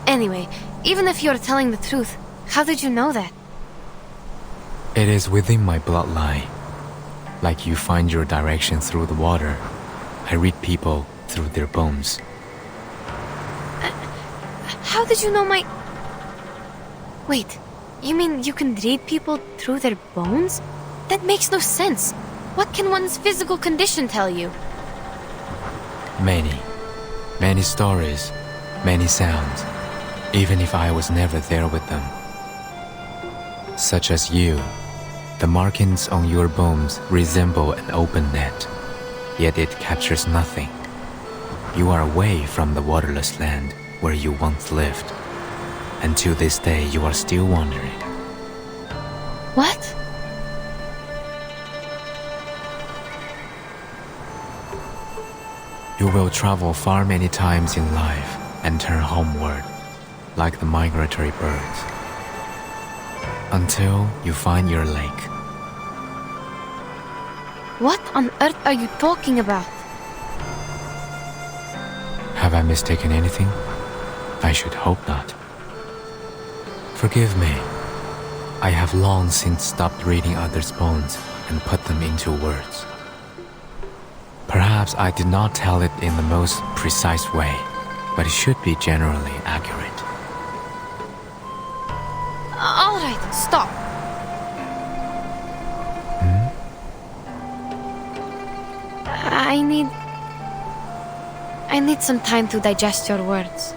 Anyway, even if you're telling the truth, how did you know that? It is within my bloodline. Like you find your direction through the water, I read people through their bones. How did you know my... Wait, you mean you can read people through their bones? That makes no sense. What can one's physical condition tell you? Many stories, many sounds, even if I was never there with them. Such as you, the markings on your bones resemble an open net, yet it captures nothing. You are away from the waterless land where you once lived, and to this day you are still wandering. What? You will travel far many times in life and turn homeward, like the migratory birds, until you find your lake. What on earth are you talking about? Have I mistaken anything? I should hope not. Forgive me. I have long since stopped reading others' bones and put them into words. Perhaps I did not tell it in the most precise way, but it should be generally accurate. All right, stop. I need some time to digest your words.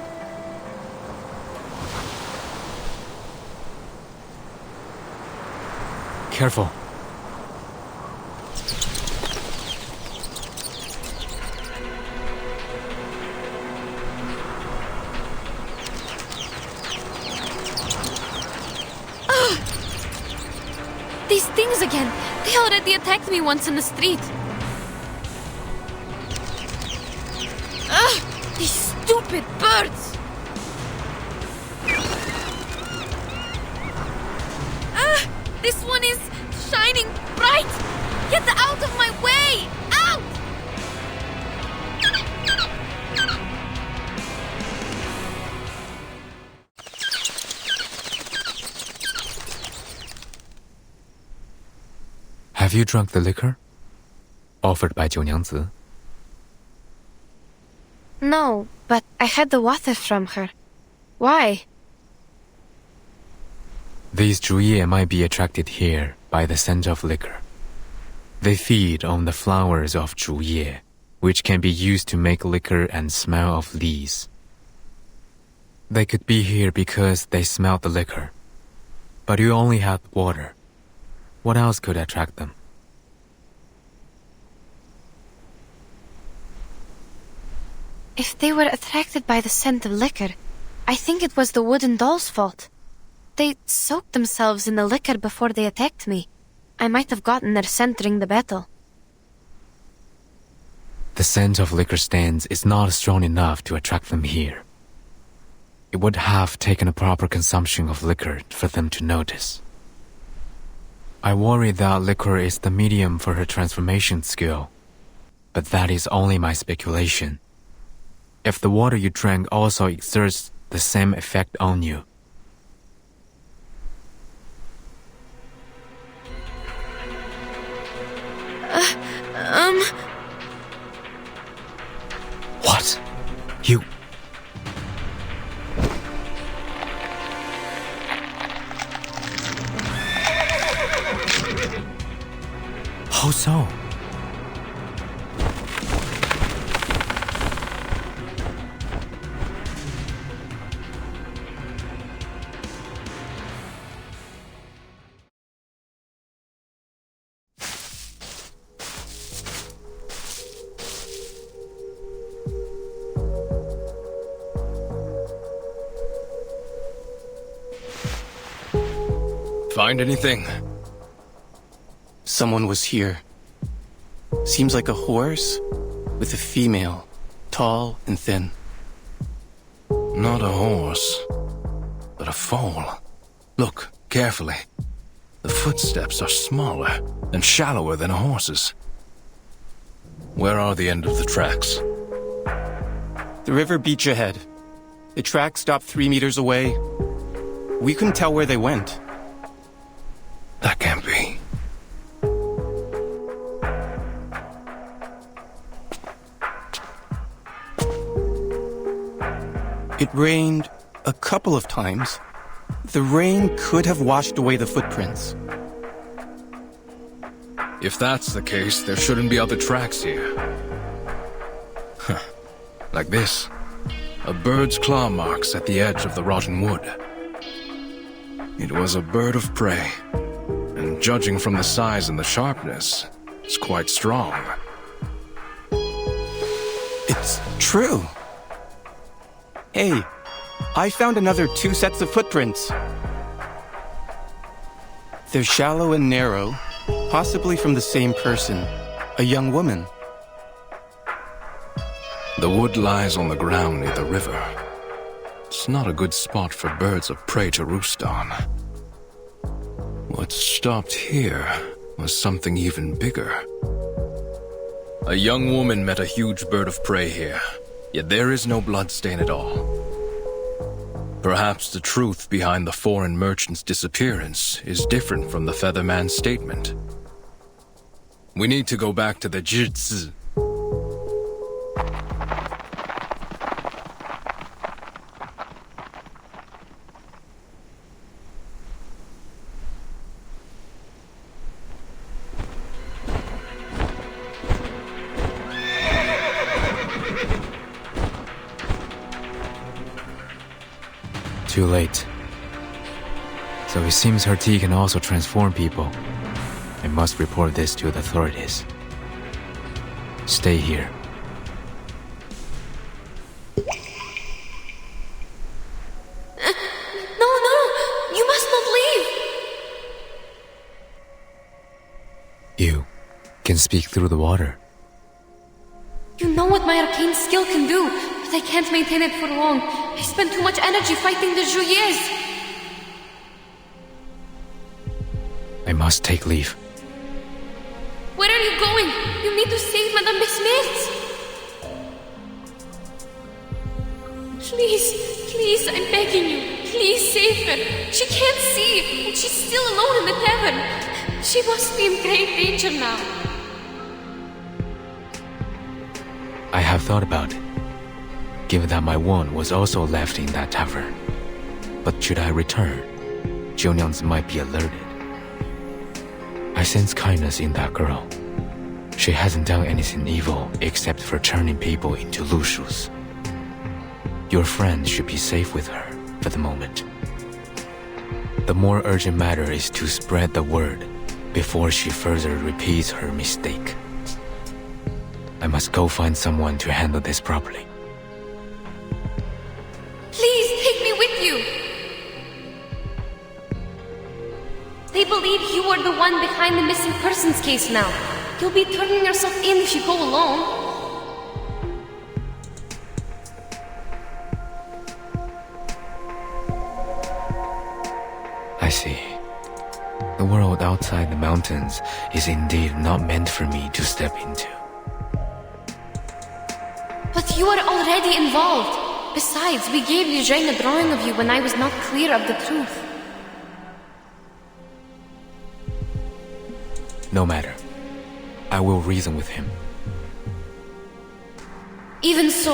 Careful. These things again. They already attacked me once in the street. These stupid birds! This one is shining bright! Get out of my way! Out! Have you drunk the liquor? Offered by Jiunyangzi? No, but I had the water from her. Why? These Zhuye might be attracted here by the scent of liquor. They feed on the flowers of Zhuye, which can be used to make liquor and smell of lees. They could be here because they smelled the liquor. But you only had water. What else could attract them? If they were attracted by the scent of liquor, I think it was the wooden doll's fault. They soaked themselves in the liquor before they attacked me. I might have gotten their scent during the battle. The scent of liquor stands is not strong enough to attract them here. It would have taken a proper consumption of liquor for them to notice. I worry that liquor is the medium for her transformation skill, but that is only my speculation. If the water you drank also exerts the same effect on you. What? You... How so? Find anything? Someone was here. Seems like a horse with a female, tall and thin. Not a horse, but a foal. Look carefully. The footsteps are smaller and shallower than a horse's. Where are the end of the tracks? The river beach ahead. The track stopped 3 meters away. We couldn't tell where they went. That can't be. It rained a couple of times. The rain could have washed away the footprints. If that's the case, there shouldn't be other tracks here. Huh. Like this. A bird's claw marks at the edge of the rotten wood. It was a bird of prey. And judging from the size and the sharpness, it's quite strong. It's true. Hey, I found another 2 sets of footprints. They're shallow and narrow, possibly from the same person, a young woman. The wood lies on the ground near the river. It's not a good spot for birds of prey to roost on. What stopped here was something even bigger. A young woman met a huge bird of prey here, yet there is no blood stain at all. Perhaps the truth behind the foreign merchant's disappearance is different from the Featherman's statement. We need to go back to the Jitsu. Too late. So it seems her tea can also transform people. I must report this to the authorities. Stay here. No, you must not leave. You can speak through the water. You know what my arcane skill can do, but I can't maintain it for long. I spend too much energy fighting the Juliers. I must take leave. Where are you going? You need to save Madame Besmet. Please, I'm begging you. Please save her. She can't see, and she's still alone in the tavern. She must be in great danger now. I have thought about it, given that my wound was also left in that tavern. But should I return, Jiunyang's might be alerted. I sense kindness in that girl. She hasn't done anything evil except for turning people into lushus. Your friend should be safe with her for the moment. The more urgent matter is to spread the word before she further repeats her mistake. I must go find someone to handle this properly. Please take me with you. They believe you are the one behind the missing persons case now. You'll be turning yourself in if you go alone. The world outside the mountains is indeed not meant for me to step into. But you are already involved. Besides, we gave Eugene a drawing of you when I was not clear of the truth. No matter. I will reason with him. Even so,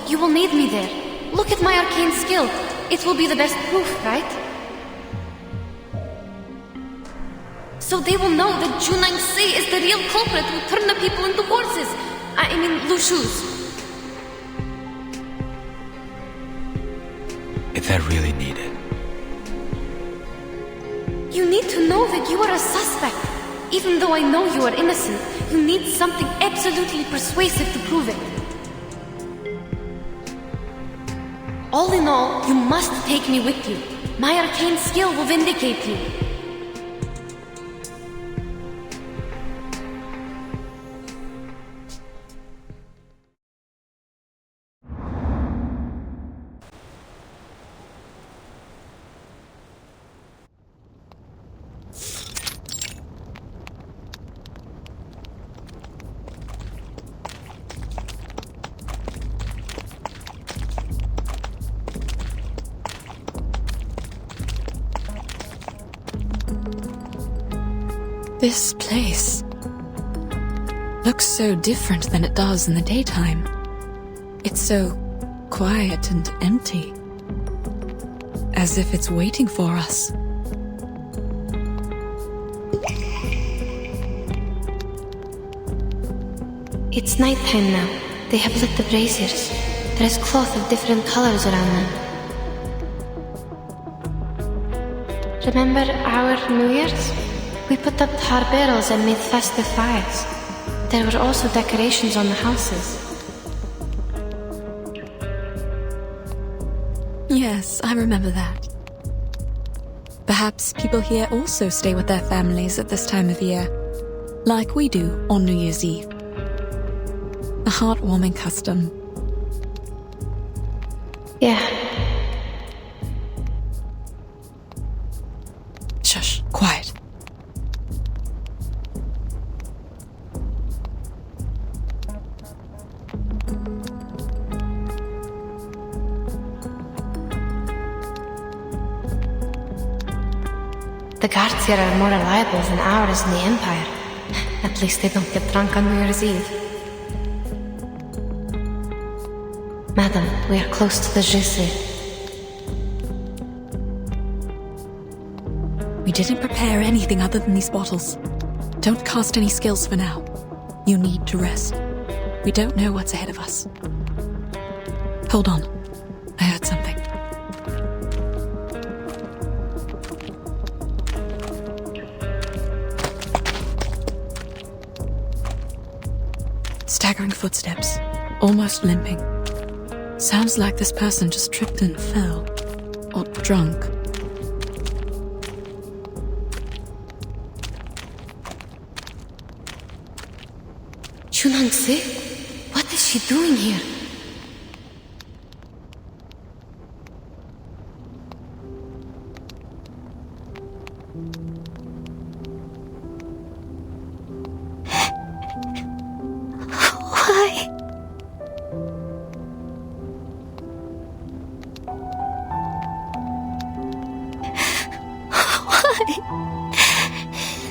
you will need me there. Look at my arcane skill. It will be the best proof, right? So they will know that Junang Se is the real culprit who turned the people into horses. I mean, Lushus. Is that really needed? You need to know that you are a suspect. Even though I know you are innocent, you need something absolutely persuasive to prove it. All in all, you must take me with you. My arcane skill will vindicate you. This place looks so different than it does in the daytime. It's so quiet and empty, as if it's waiting for us. It's nighttime now. They have lit the braziers. There is cloth of different colors around them. Remember our New Year's? We put up tar barrels and made festive fires. There were also decorations on the houses. Yes, I remember that. Perhaps people here also stay with their families at this time of year, like we do on New Year's Eve. A heartwarming custom. Yeah. Shush, quiet. The guards here are more reliable than ours in the Empire. At least they don't get drunk on New Year's Eve. Madam, we are close to the Jesse. We didn't prepare anything other than these bottles. Don't cast any skills for now. You need to rest. We don't know what's ahead of us. Hold on. I heard something. Staggering footsteps, almost limping. Sounds like this person just tripped and fell. Or drunk. Junang-se? What is she doing here? Why?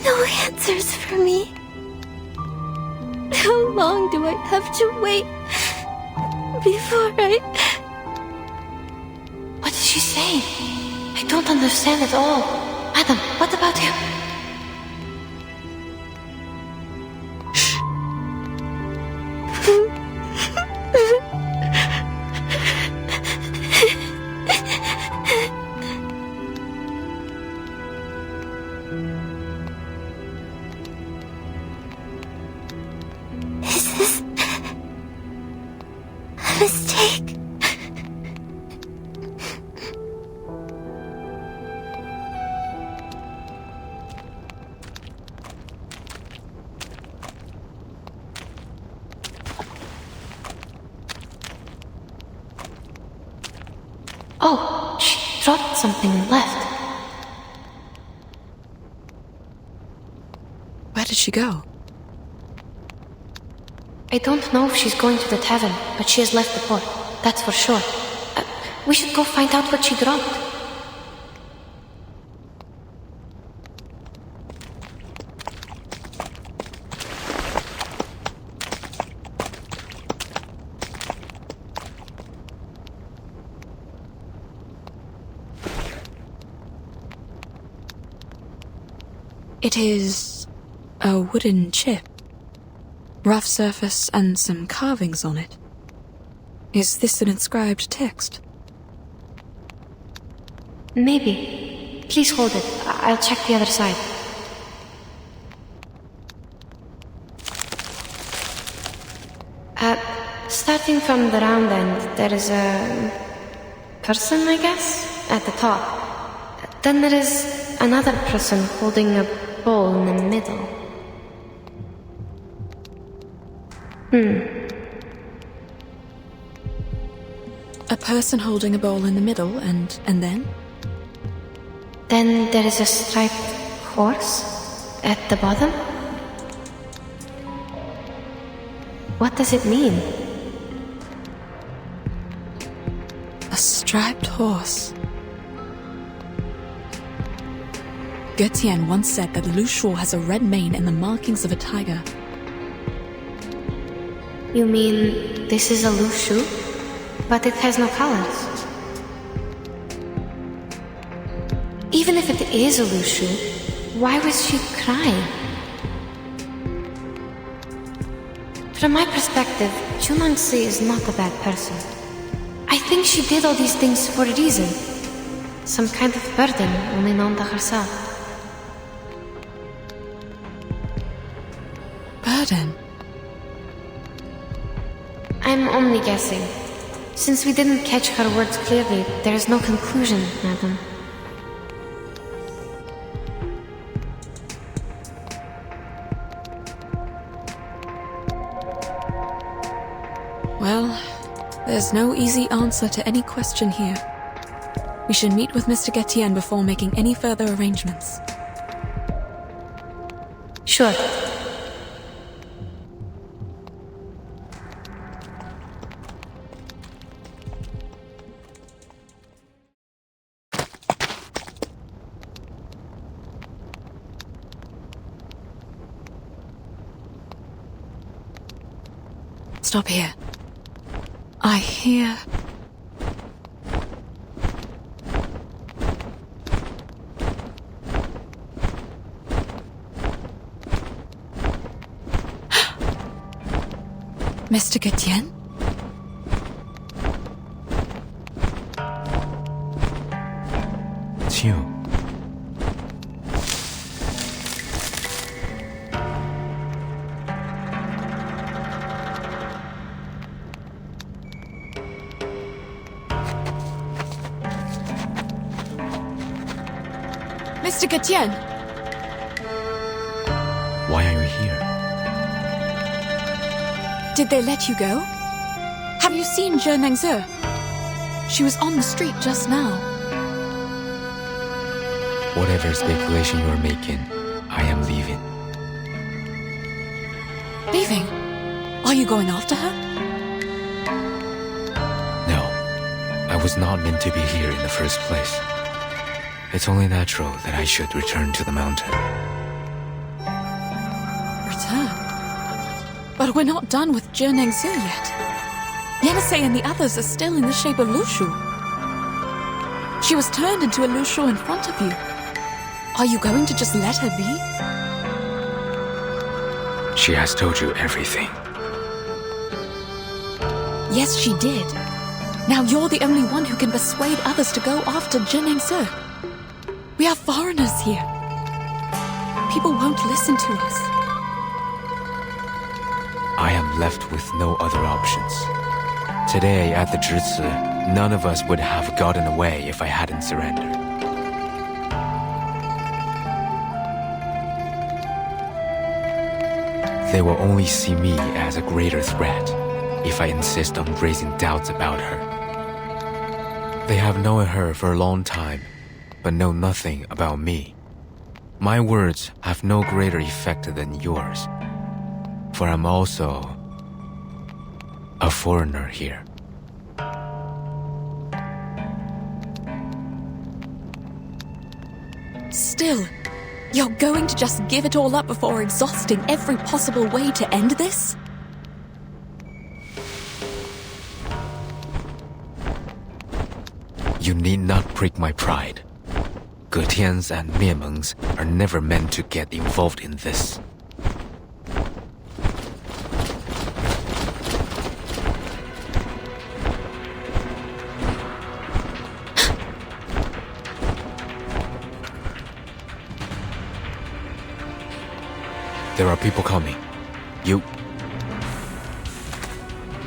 No answers for me. How long do I have to wait before I... What is she saying? I don't understand at all. Madam, what about him? Is this a mistake? Oh, she dropped something and left. she go? I don't know if she's going to the tavern, but she has left the port. That's for sure. We should go find out what she dropped. It is a wooden chip. Rough surface and some carvings on it. Is this an inscribed text? Maybe. Please hold it. I'll check the other side. Starting from the round end, there is a person, I guess, at the top. Then there is another person holding a bowl in the middle. A person holding a bowl in the middle, and then? Then there is a striped horse at the bottom. What does it mean? A striped horse. Götien once said that Lu Shuo has a red mane and the markings of a tiger. You mean this is a Lu Shu? But it has no colors. Even if it is a Lu Shu, why was she crying? From my perspective, Chunangsi is not a bad person. I think she did all these things for a reason. Some kind of burden only known to herself. Burden? I'm only guessing. Since we didn't catch her words clearly, there is no conclusion, madam. Well, there's no easy answer to any question here. We should meet with Mr. Götien before making any further arrangements. Sure. Stop here. I hear... Mr. Götien? It's you. Mr. Götien! Why are you here? Did they let you go? Have you seen Zhe Nengzi? She was on the street just now. Whatever speculation you're making, I am leaving. Leaving? Are you going after her? No, I was not meant to be here in the first place. It's only natural that I should return to the mountain. Return? But we're not done with Zhe Nengzi yet. Yenisei and the others are still in the shape of Lu Shu. She was turned into a Lu Shu in front of you. Are you going to just let her be? She has told you everything. Yes, she did. Now you're the only one who can persuade others to go after Zhe Nengzi. We are foreigners here. People won't listen to us. I am left with no other options. Today at the Zhizi, none of us would have gotten away if I hadn't surrendered. They will only see me as a greater threat if I insist on raising doubts about her. They have known her for a long time, but know nothing about me. My words have no greater effect than yours, for I'm also a foreigner here. Still, you're going to just give it all up before exhausting every possible way to end this? You need not prick my pride. Getians and Miemengs are never meant to get involved in this. There are people coming. You...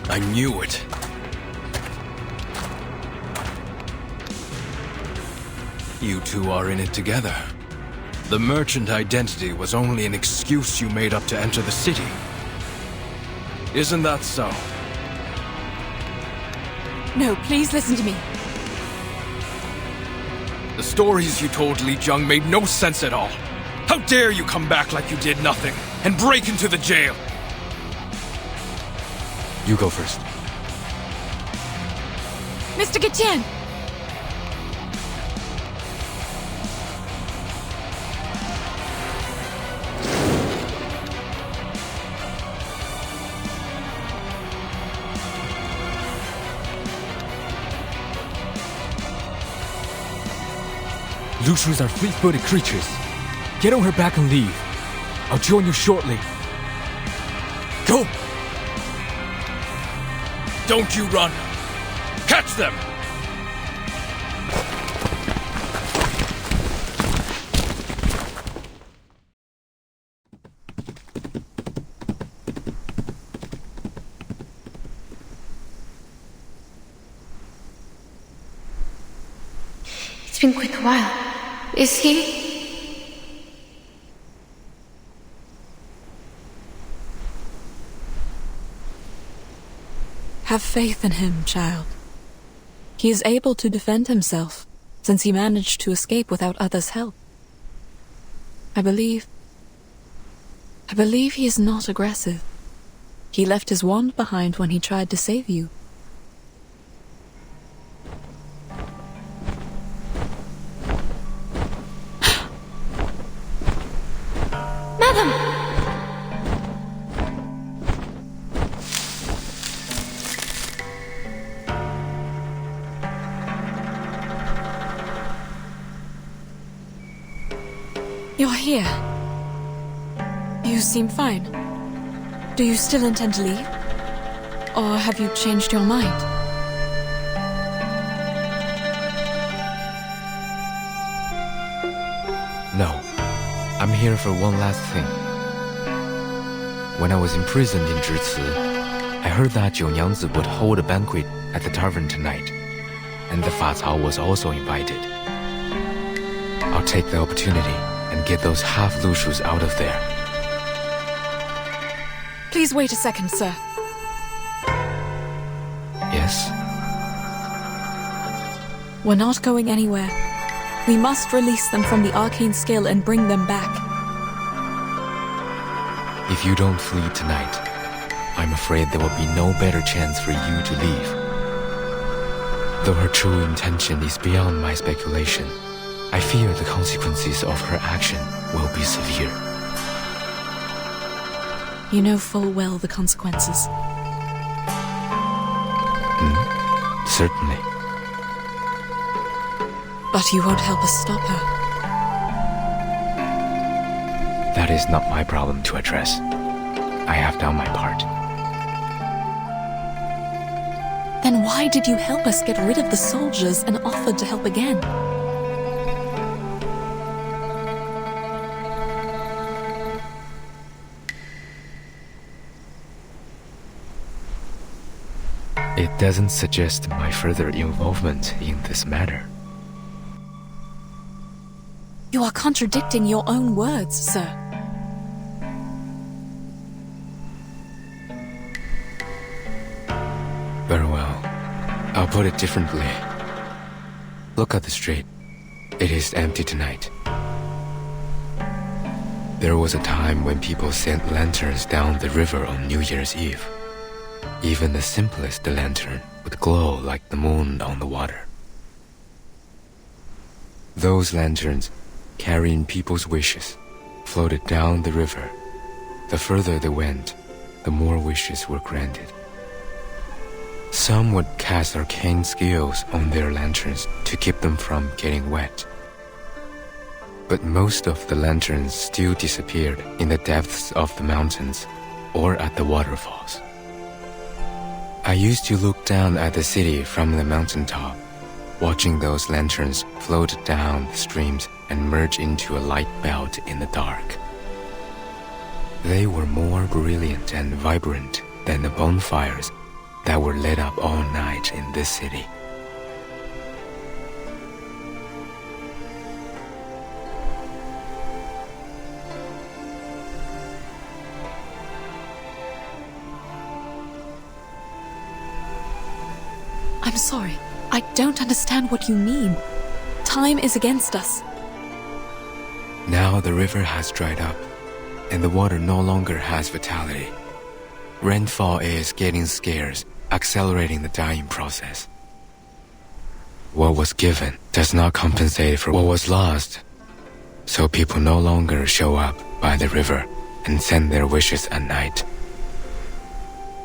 I knew it. You two are in it together. The merchant identity was only an excuse you made up to enter the city. Isn't that so? No, please listen to me. The stories you told Li Jiang made no sense at all. How dare you come back like you did nothing and break into the jail? You go first. Mr. Getian! Lushus are fleet-footed creatures. Get on her back and leave. I'll join you shortly. Go! Don't you run! Catch them! It's been quite a while. Is he? Have faith in him, child. He is able to defend himself, since he managed to escape without others' help. I believe he is not aggressive. He left his wand behind when he tried to save you. Madam! You're here. You seem fine. Do you still intend to leave? Or have you changed your mind? No. I'm here for one last thing. When I was imprisoned in Zhici, I heard that Jiunyangzi would hold a banquet at the tavern tonight, and the Fa Cao was also invited. I'll take the opportunity and get those half-Lushus out of there. Please wait a second, sir. Yes? We're not going anywhere. We must release them from the arcane skill and bring them back. If you don't flee tonight, I'm afraid there will be no better chance for you to leave. Though her true intention is beyond my speculation, I fear the consequences of her action will be severe. You know full well the consequences. Certainly. But you won't help us stop her. That is not my problem to address. I have done my part. Then why did you help us get rid of the soldiers and offered to help again? It doesn't suggest my further involvement in this matter. You are contradicting your own words, sir. Very well. I'll put it differently. Look at the street. It is empty tonight. There was a time when people sent lanterns down the river on New Year's Eve. Even the simplest lantern would glow like the moon on the water. Those lanterns, carrying people's wishes, floated down the river. The further they went, the more wishes were granted. Some would cast arcane skills on their lanterns to keep them from getting wet. But most of the lanterns still disappeared in the depths of the mountains or at the waterfalls. I used to look down at the city from the mountaintop, watching those lanterns float down the streams and merge into a light belt in the dark. They were more brilliant and vibrant than the bonfires that were lit up all night in this city. I'm sorry. I don't understand what you mean. Time is against us. Now the river has dried up, and the water no longer has vitality. Rainfall is getting scarce, accelerating the dying process. What was given does not compensate for what was lost, so people no longer show up by the river and send their wishes at night.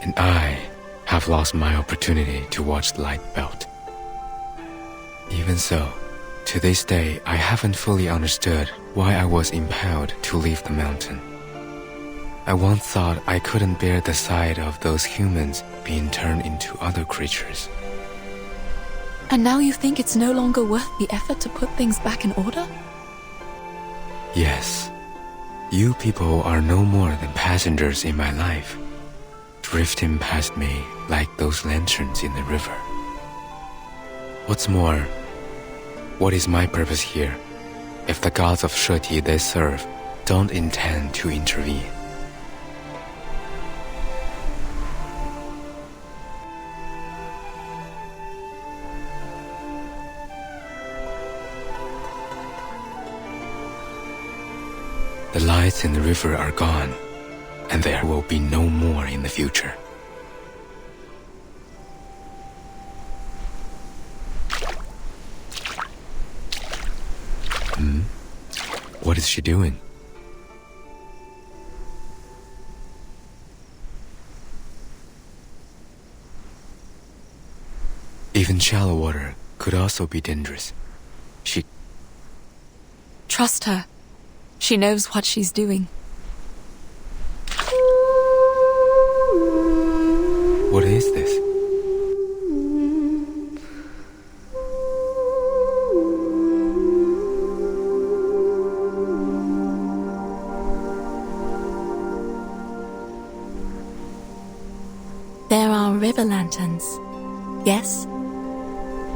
And I have lost my opportunity to watch the light belt. Even so, to this day, I haven't fully understood why I was impelled to leave the mountain. I once thought I couldn't bear the sight of those humans being turned into other creatures. And now you think it's no longer worth the effort to put things back in order? Yes. You people are no more than passengers in my life, drifting past me like those lanterns in the river. What's more, what is my purpose here if the gods of Sheti they serve don't intend to intervene? The lights in the river are gone, and there will be no more in the future. What is she doing? Even shallow water could also be dangerous. Trust her. She knows what she's doing. What is this? There are river lanterns. Yes?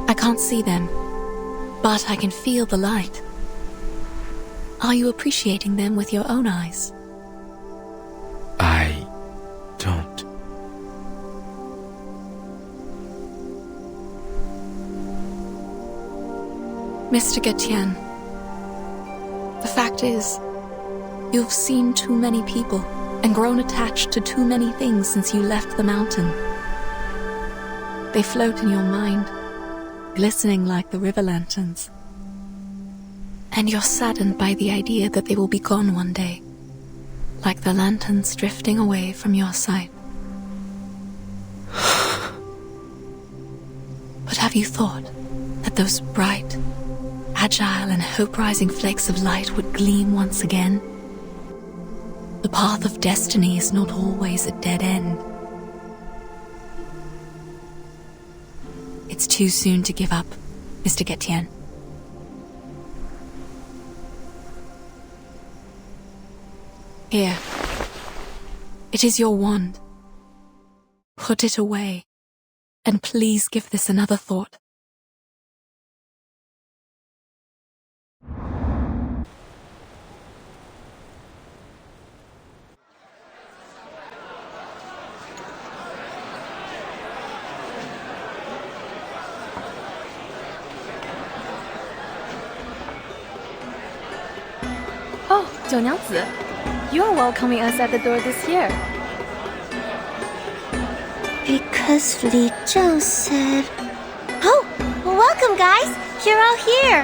I can't see them, but I can feel the light. Are you appreciating them with your own eyes? I don't. Mr. Getian, the fact is, you've seen too many people and grown attached to too many things since you left the mountain. They float in your mind, glistening like the river lanterns. And you're saddened by the idea that they will be gone one day, like the lanterns drifting away from your sight. But have you thought that those bright, agile and hope-rising flakes of light would gleam once again? The path of destiny is not always a dead end. It's too soon to give up, Mr. Getian. Here. It is your wand. Put it away, and please give this another thought. Oh, 九娘子 you're welcoming us at the door this year? Because Li Zheng said... Oh, welcome guys! You're all here!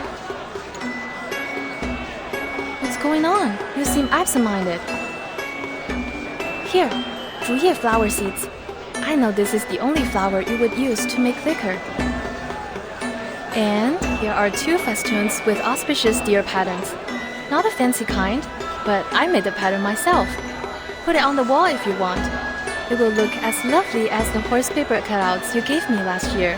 What's going on? You seem absent-minded. Here, 竹叶 flower seeds. I know this is the only flower you would use to make liquor. And here are 2 festoons with auspicious deer patterns. Not a fancy kind, but I made the pattern myself. Put it on the wall if you want. It will look as lovely as the horse paper cutouts you gave me last year.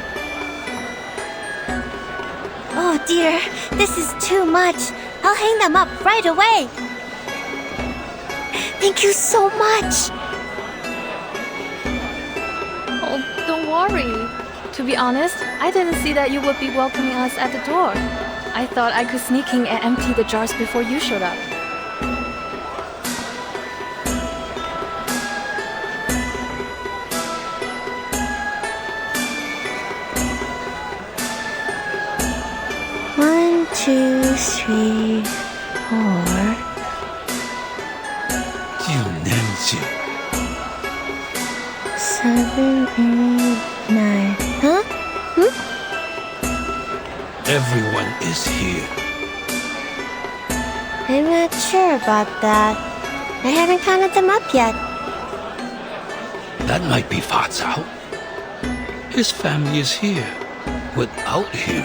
Oh dear, this is too much. I'll hang them up right away. Thank you so much. Oh, don't worry. To be honest, I didn't see that you would be welcoming us at the door. I thought I could sneak in and empty the jars before you showed up. One, 2, 3, 4. 7, 8, 9. Huh? Everyone is here. I'm not sure about that. I haven't counted them up yet. That might be Fa Cao. His family is here. Without him.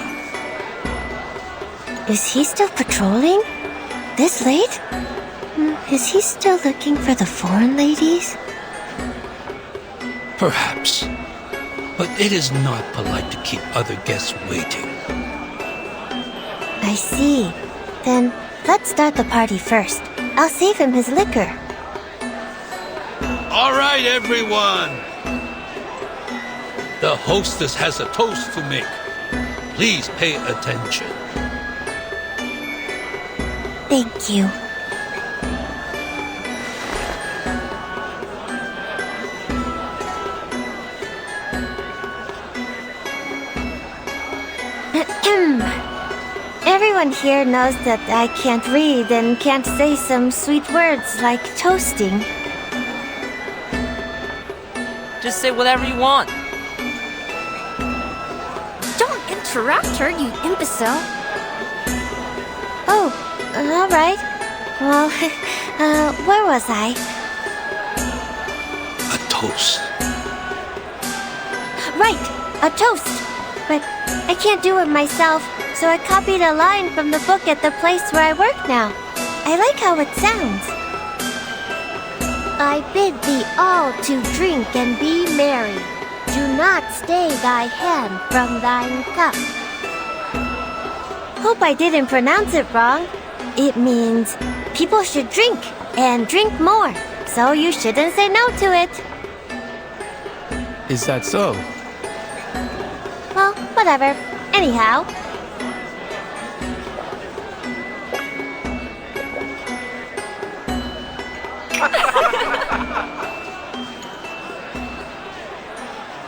Is he still patrolling? This late? Is he still looking for the foreign ladies? Perhaps. But it is not polite to keep other guests waiting. I see. Then let's start the party first. I'll save him his liquor. All right, everyone. The hostess has a toast to make. Please pay attention. Thank you. Everyone here knows that I can't read and can't say some sweet words like toasting. Just say whatever you want. Don't interrupt her, you imbecile. Oh, all right. Well, where was I? A toast. Right, a toast. But I can't do it myself, so I copied a line from the book at the place where I work now. I like how it sounds. I bid thee all to drink and be merry. Do not stay thy hand from thine cup. Hope I didn't pronounce it wrong. It means people should drink and drink more, so you shouldn't say no to it. Is that so? Well, whatever. Anyhow.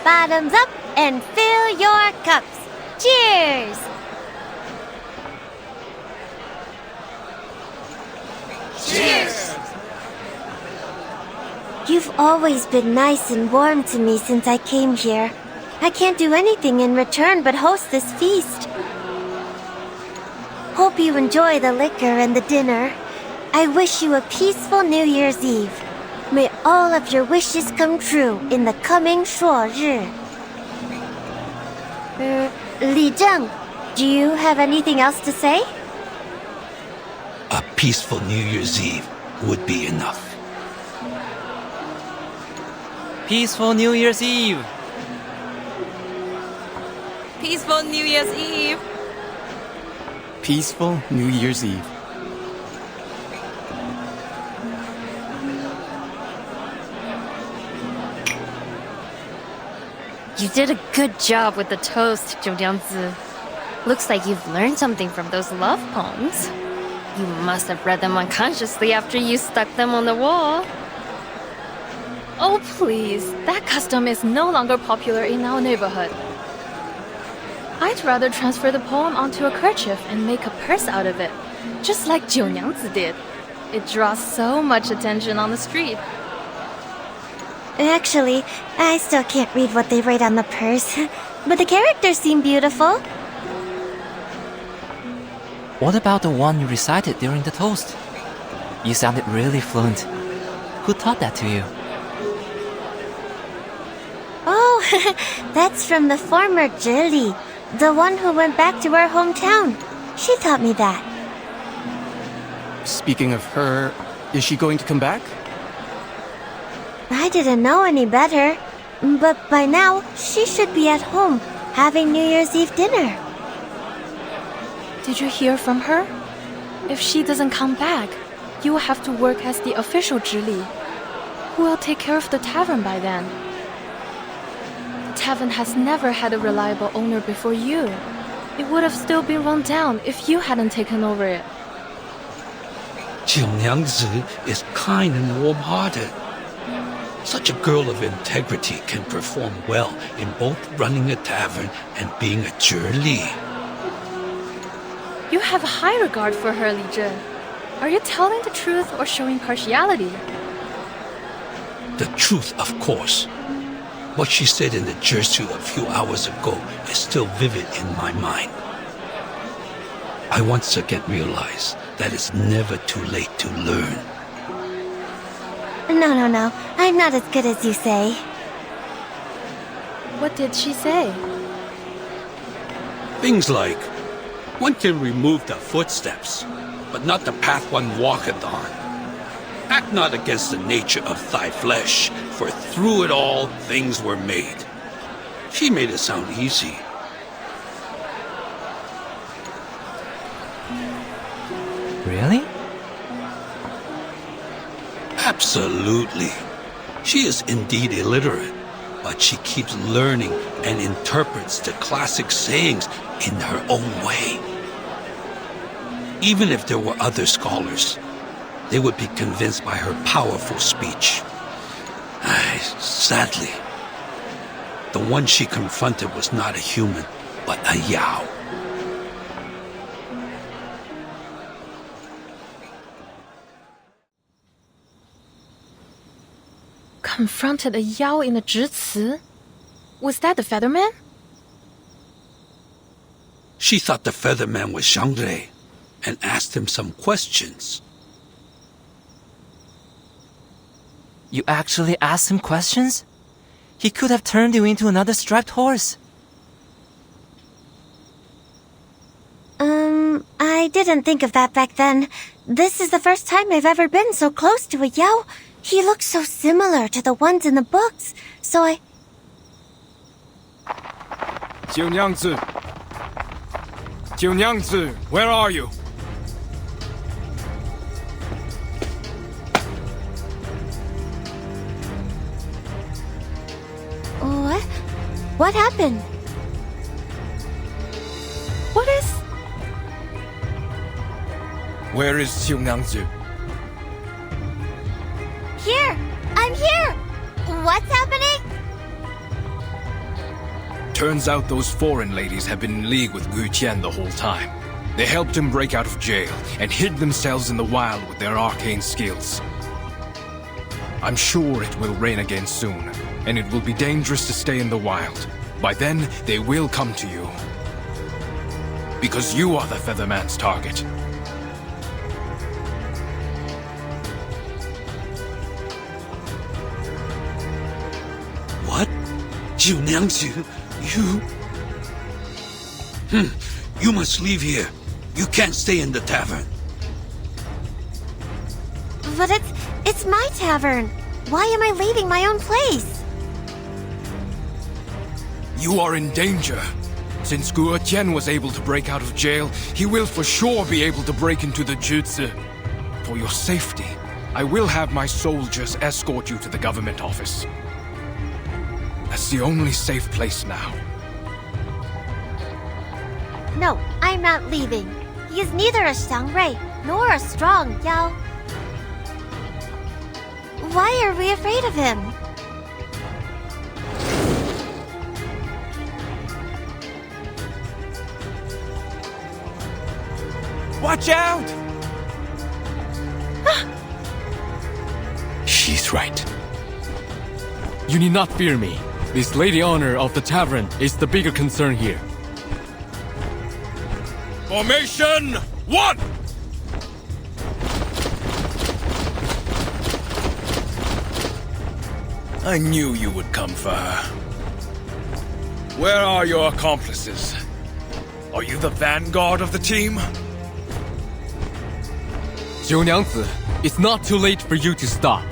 Bottoms up and fill your cups. Cheers! Cheers! You've always been nice and warm to me since I came here. I can't do anything in return but host this feast. Hope you enjoy the liquor and the dinner. I wish you a peaceful New Year's Eve. May all of your wishes come true in the coming 朔日. Li Zheng, do you have anything else to say? A peaceful New Year's Eve would be enough. Peaceful New Year's Eve. Peaceful New Year's Eve. Peaceful New Year's Eve. You did a good job with the toast, Zhou Liangzi. Looks like you've learned something from those love poems. You must have read them unconsciously after you stuck them on the wall. Oh, please. That custom is no longer popular in our neighborhood. I'd rather transfer the poem onto a kerchief and make a purse out of it, just like Jiu Niangzi did. It draws so much attention on the street. Actually, I still can't read what they write on the purse, but the characters seem beautiful. What about the one you recited during the toast? You sounded really fluent. Who taught that to you? Oh, that's from the former Julie, the one who went back to her hometown. She taught me that. Speaking of her, is she going to come back? I didn't know any better, but by now, she should be at home, having New Year's Eve dinner. Did you hear from her? If she doesn't come back, you will have to work as the official Zhili. Who will take care of the tavern by then? The tavern has never had a reliable owner before you. It would have still been run down if you hadn't taken over it. Jiu Niangzi is kind and warm-hearted. Such a girl of integrity can perform well in both running a tavern and being a Zhili. You have high regard for her, Li Zhen. Are you telling the truth or showing partiality? The truth, of course. What she said in the Jersey a few hours ago is still vivid in my mind. I once again realized that it's never too late to learn. No. I'm not as good as you say. What did she say? Things like, one can remove the footsteps, but not the path one walketh on. Act not against the nature of thy flesh, for through it all things were made. She made it sound easy. Really? Absolutely. She is indeed illiterate, but she keeps learning and interprets the classic sayings in her own way. Even if there were other scholars, they would be convinced by her powerful speech. Sadly, the one she confronted was not a human, but a Yao. Confronted a Yao in a Zhici? Was that the Featherman? She thought the Featherman was Zhang Rei and asked him some questions. You actually asked him questions? He could have turned you into another striped horse. I didn't think of that back then. This is the first time I've ever been so close to a Yao. He looks so similar to the ones in the books, so I... Jiu Niangzi, where are you? What? What happened? What is... Where is Jiu Niangzi? Here! I'm here! What's happening? Turns out those foreign ladies have been in league with Gu Tian the whole time. They helped him break out of jail and hid themselves in the wild with their arcane skills. I'm sure it will rain again soon, and it will be dangerous to stay in the wild. By then, they will come to you. Because you are the Featherman's target. What? Jiu Niangzi, you... You must leave here. You can't stay in the tavern. But it's my tavern. Why am I leaving my own place? You are in danger. Since Gu Tian was able to break out of jail, he will for sure be able to break into the Jutsu. For your safety, I will have my soldiers escort you to the government office. That's the only safe place now. No, I'm not leaving. He is neither a Xiangrui nor a strong Yao. Why are we afraid of him? Watch out! She's right. You need not fear me. This lady honor of the tavern is the bigger concern here. Formation 1! I knew you would come for her. Where are your accomplices? Are you the vanguard of the team? 九娘子, it's not too late for you to stop.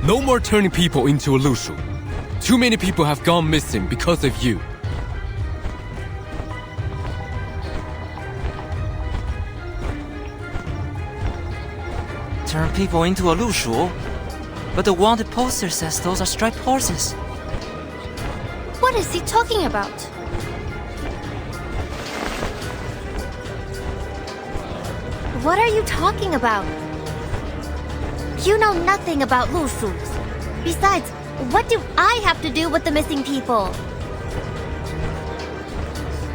No more turning people into a Lushu. Too many people have gone missing because of you. Turn people into a Lushu? But the wanted poster says those are striped horses. What is he talking about? What are you talking about? You know nothing about Lushus. Besides, what do I have to do with the missing people?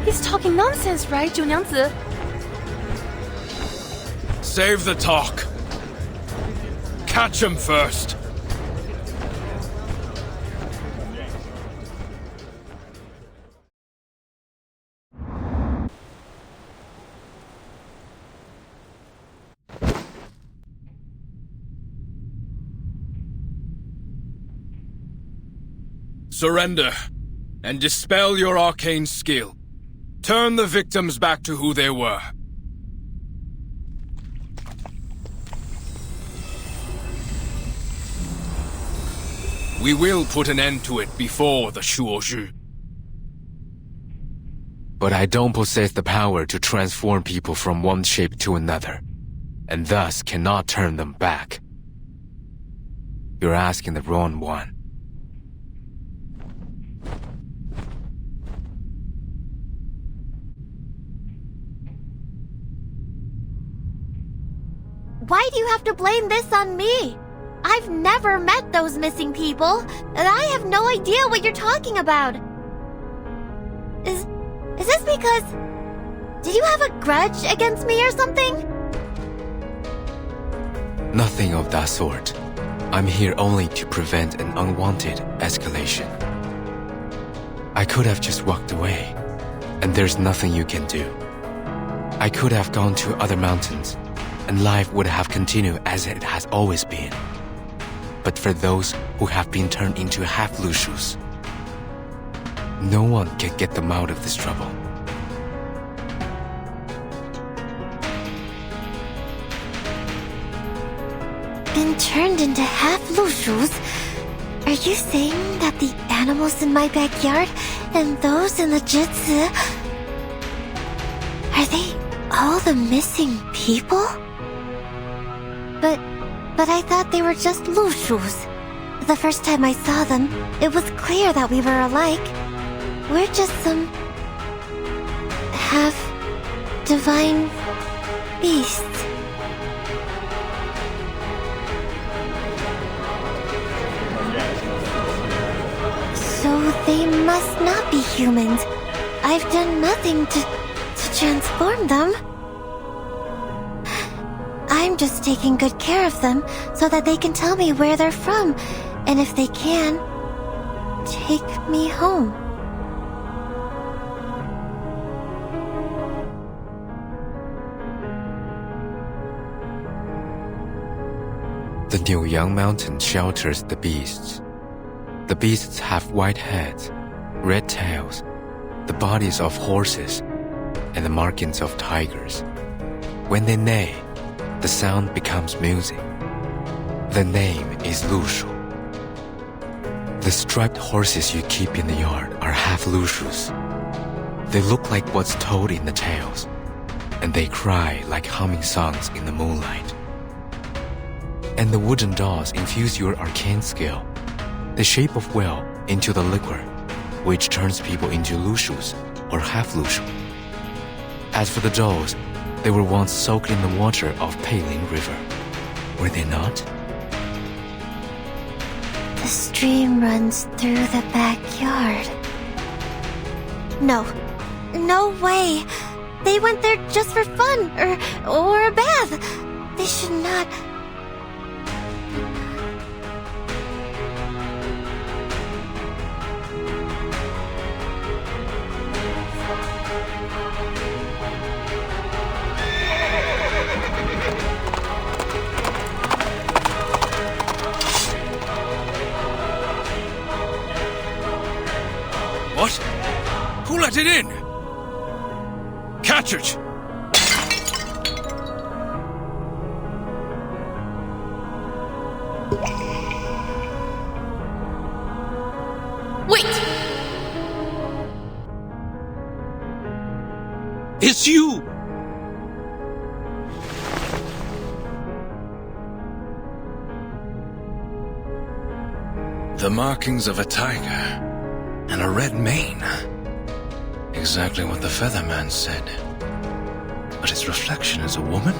He's talking nonsense, right, 九娘子? Save the talk. Catch him first. Surrender, and dispel your arcane skill. Turn the victims back to who they were. We will put an end to it before the Shuozhu. But I don't possess the power to transform people from one shape to another, and thus cannot turn them back. You're asking the wrong one. Why do you have to blame this on me? I've never met those missing people, and I have no idea what you're talking about. Is this because... Did you have a grudge against me or something? Nothing of that sort. I'm here only to prevent an unwanted escalation. I could have just walked away, and there's nothing you can do. I could have gone to other mountains, and life would have continued as it has always been. But for those who have been turned into half-Lushus, no one can get them out of this trouble. Been turned into half-Lushus? Are you saying that the animals in my backyard and those in the Jitsu... Are they all the missing people? But I thought they were just Lushus. The first time I saw them, it was clear that we were alike. We're just some... half-divine beasts. So they must not be humans. I've done nothing to transform them. I'm just taking good care of them so that they can tell me where they're from, and if they can, take me home. The Niuyang Mountain shelters the beasts. The beasts have white heads, red tails, the bodies of horses, and the markings of tigers. When they neigh, the sound becomes music. The name is Lushu. The striped horses you keep in the yard are half Lushus. They look like what's told in the tales, and they cry like humming songs in the moonlight. And the wooden dolls infuse your arcane skill, the shape of well, into the liquor, which turns people into Lushus or half Lushu. As for the dolls, they were once soaked in the water of Peilin River, were they not? The stream runs through the backyard. No way. They went there just for fun or a bath. They should not. What? Who let it in? Catch it! Wait! It's you! The markings of a tiger and a red mane. Exactly what the Featherman said. But its reflection is a woman?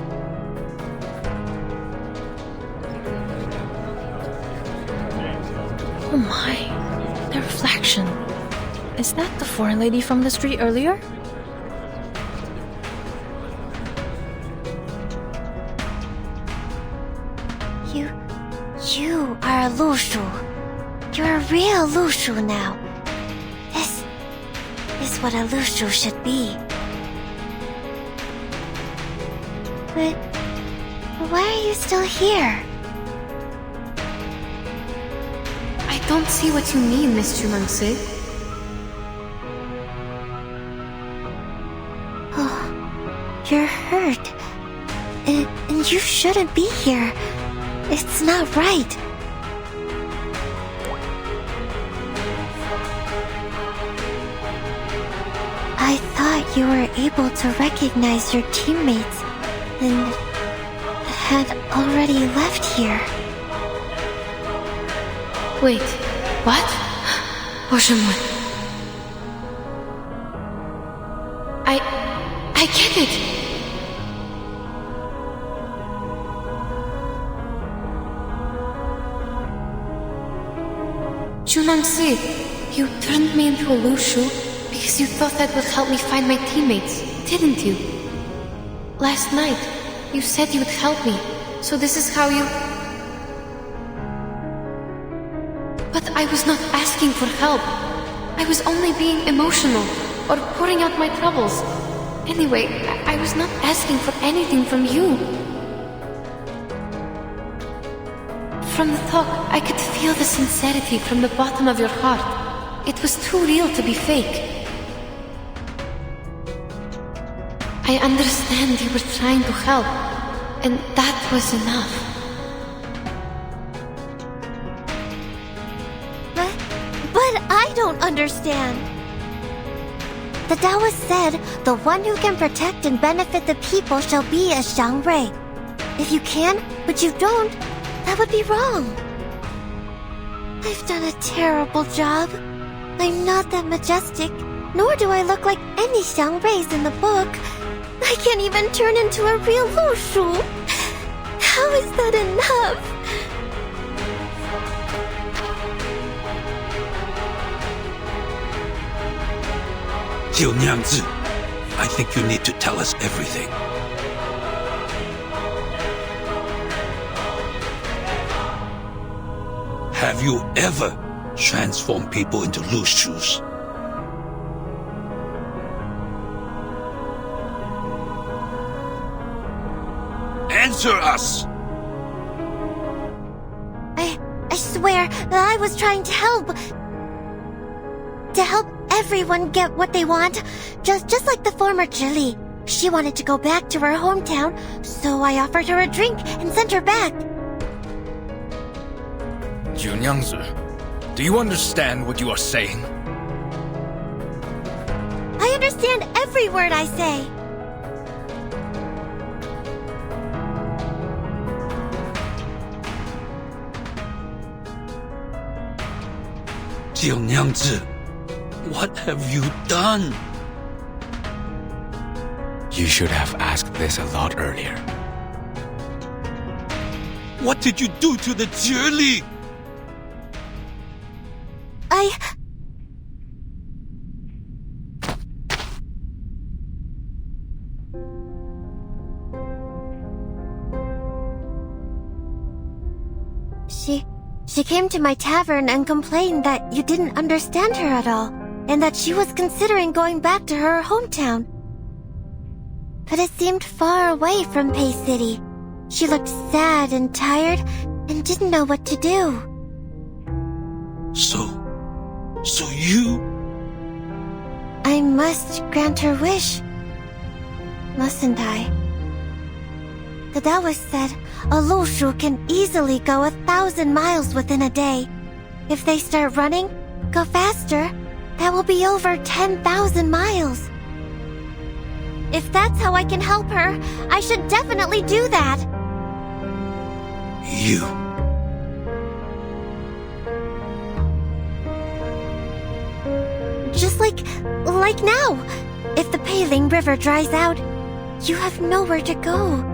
Oh my, the reflection. Is that the foreign lady from the street earlier? You are a Lushu. You're a real Lushu now. This is what a Lushu should be. But why are you still here? I don't see what you mean, Miss Chumangse. Oh, you're hurt. And you shouldn't be here. It's not right. I thought you were able to recognize your teammates and had already left here. Wait, what? Oceanwood. I get it. Chunangse, you turned me into a Lushu because you thought that would help me find my teammates, didn't you? Last night, you said you would help me, so this is how you... But I was not asking for help. I was only being emotional, or pouring out my troubles. Anyway, I was not asking for anything from you. From the talk, I could feel the sincerity from the bottom of your heart. It was too real to be fake. I understand you were trying to help, and that was enough. But I don't understand. The Taoist said, the one who can protect and benefit the people shall be a Xiangrui. If you can, but you don't, that would be wrong. I've done a terrible job. I'm not that majestic, nor do I look like any Xiangruis in the book. I can't even turn into a real Lushu. How is that enough? Jiu Niangzi, I think you need to tell us everything. Have you ever transformed people into Lushus? Answer us! I swear that I was trying to help. To help everyone get what they want. Just like the former Chili. She wanted to go back to her hometown, so I offered her a drink and sent her back. Junyangzi, do you understand what you are saying? I understand every word I say. Jiu Niangzi, what have you done? You should have asked this a lot earlier. What did you do to the Jili? She came to my tavern and complained that you didn't understand her at all, and that she was considering going back to her hometown. But it seemed far away from Pei City. She looked sad and tired and didn't know what to do. So you must grant her wish, mustn't I? The Taoist said a Lushu can easily go 1,000 miles within a day. If they start running, go faster, that will be over 10,000 miles. If that's how I can help her, I should definitely do that. You. Just like now. If the Peiling River dries out, you have nowhere to go.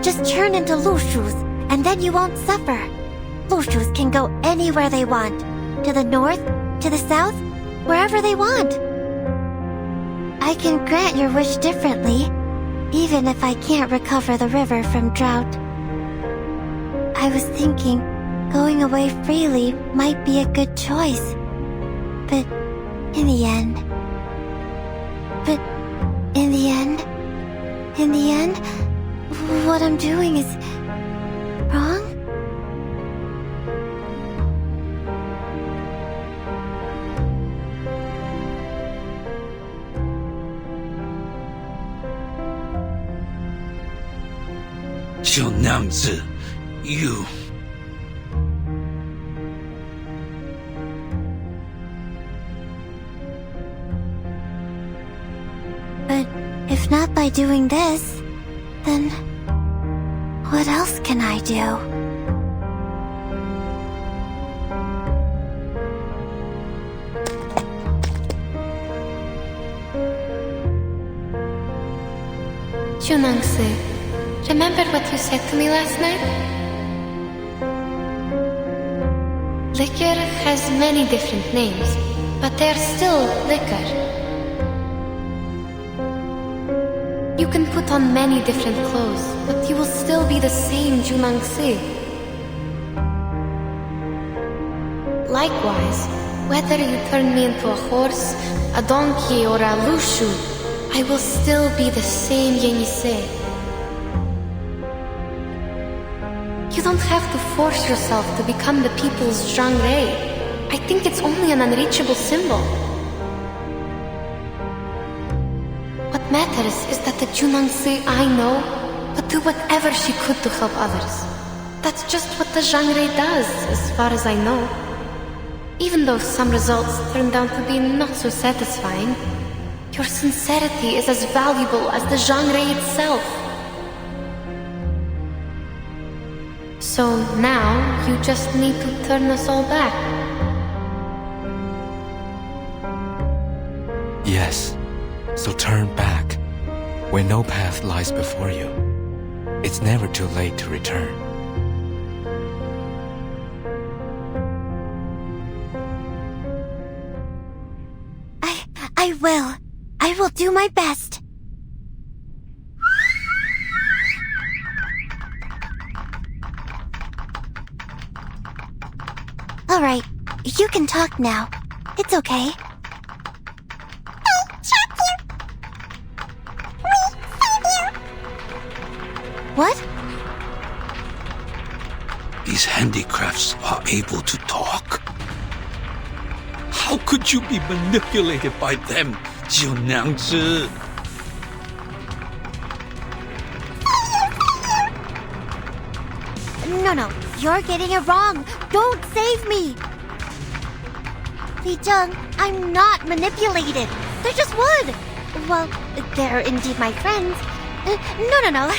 Just turn into Lushus, and then you won't suffer. Lushus can go anywhere they want. To the north, to the south, wherever they want. I can grant your wish differently, even if I can't recover the river from drought. I was thinking going away freely might be a good choice. But in the end, what I'm doing is wrong? You. But if not by doing this, then what else can I do? Junangse, remember what you said to me last night? Liquor has many different names, but they're still liquor. You can put on many different clothes, but you will still be the same Junangse. Likewise, whether you turn me into a horse, a donkey, or a lushu, I will still be the same Yenise. You don't have to force yourself to become the people's Zhangrei. I think it's only an unreachable symbol. What matters is that the Junangse I know would do whatever she could to help others. That's just what the Zhangrei does, as far as I know. Even though some results turned out to be not so satisfying, your sincerity is as valuable as the Zhangrei itself. So now, you just need to turn us all back. Yes, so turn back, where no path lies before you. It's never too late to return. I will do my best. All right, you can talk now. It's okay. What? These handicrafts are able to talk? How could you be manipulated by them, Jiunangzi? No, you're getting it wrong. Don't save me. Li Zheng, I'm not manipulated. They're just wood. Well, they're indeed my friends. No,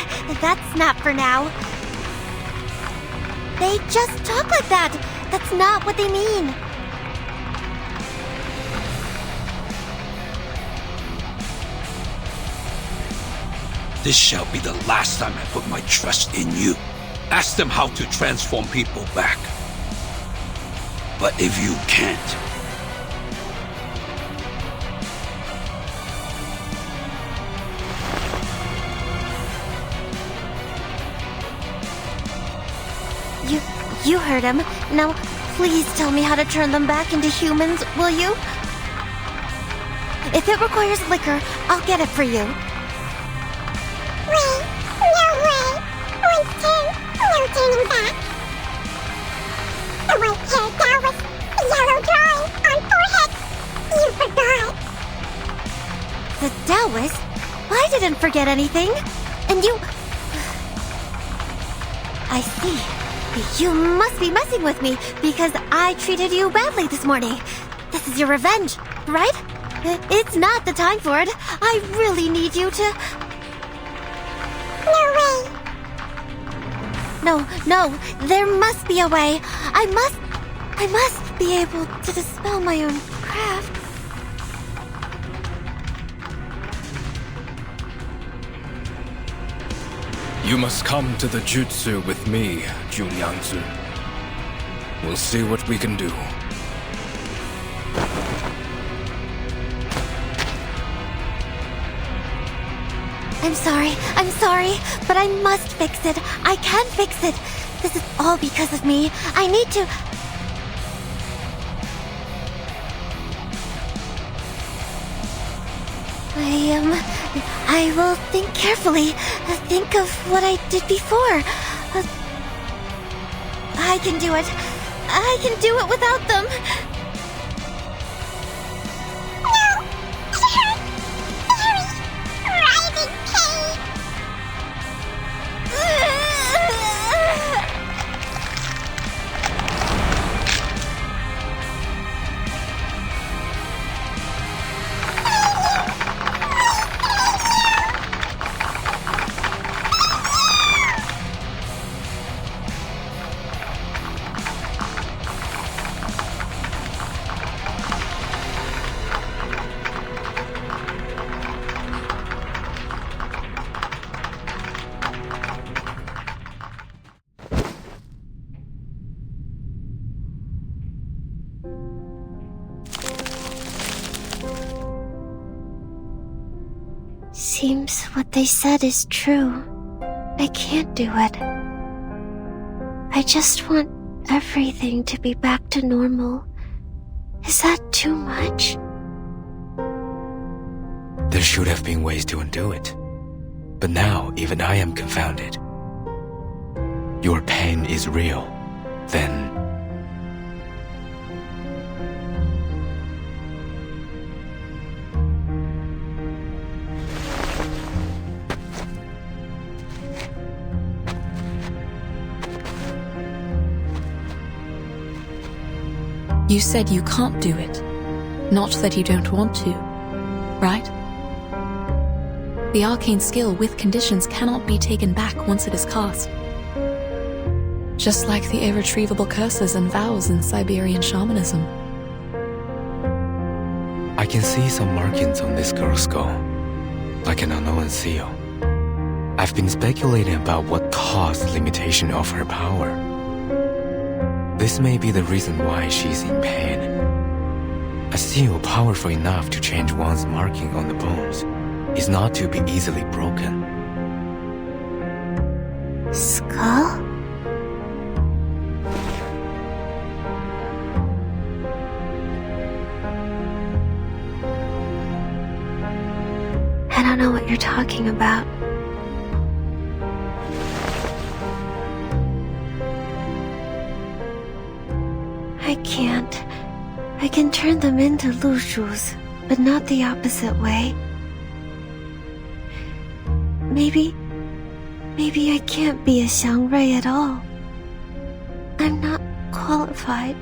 that's not for now. They just talk like that. That's not what they mean. This shall be the last time I put my trust in you. Ask them how to transform people back. But if you can't, You heard him. Now, please tell me how to turn them back into humans, will you? If it requires liquor, I'll get it for you. Wait, no way. Once turned, no turning back. The white-haired Taoist, yellow drawing on forehead. You forgot. Taoist? I didn't forget anything. And you... I see. You must be messing with me because I treated you badly this morning. This is your revenge, right? It's not the time for it. I really need you to... No way. No, there must be a way. I must be able to dispel my own craft. You must come to the jutsu with me, Julianzu. We'll see what we can do. I'm sorry, but I must fix it. I can fix it. This is all because of me. I need to... I will think carefully. Think of what I did before. I can do it. I can do it without them. Seems what they said is true. I can't do it. I just want everything to be back to normal. Is that too much? There should have been ways to undo it. But now, even I am confounded. Your pain is real. Then... You said you can't do it. Not that you don't want to, right? The arcane skill with conditions cannot be taken back once it is cast. Just like the irretrievable curses and vows in Siberian shamanism. I can see some markings on this girl's skull, like an unknown seal. I've been speculating about what caused limitation of her power. This may be the reason why she's in pain. A seal powerful enough to change one's marking on the bones is not to be easily broken. Skull? I don't know what you're talking about. I can't. I can turn them into lushus, but not the opposite way. Maybe I can't be a xiangrui at all. I'm not qualified.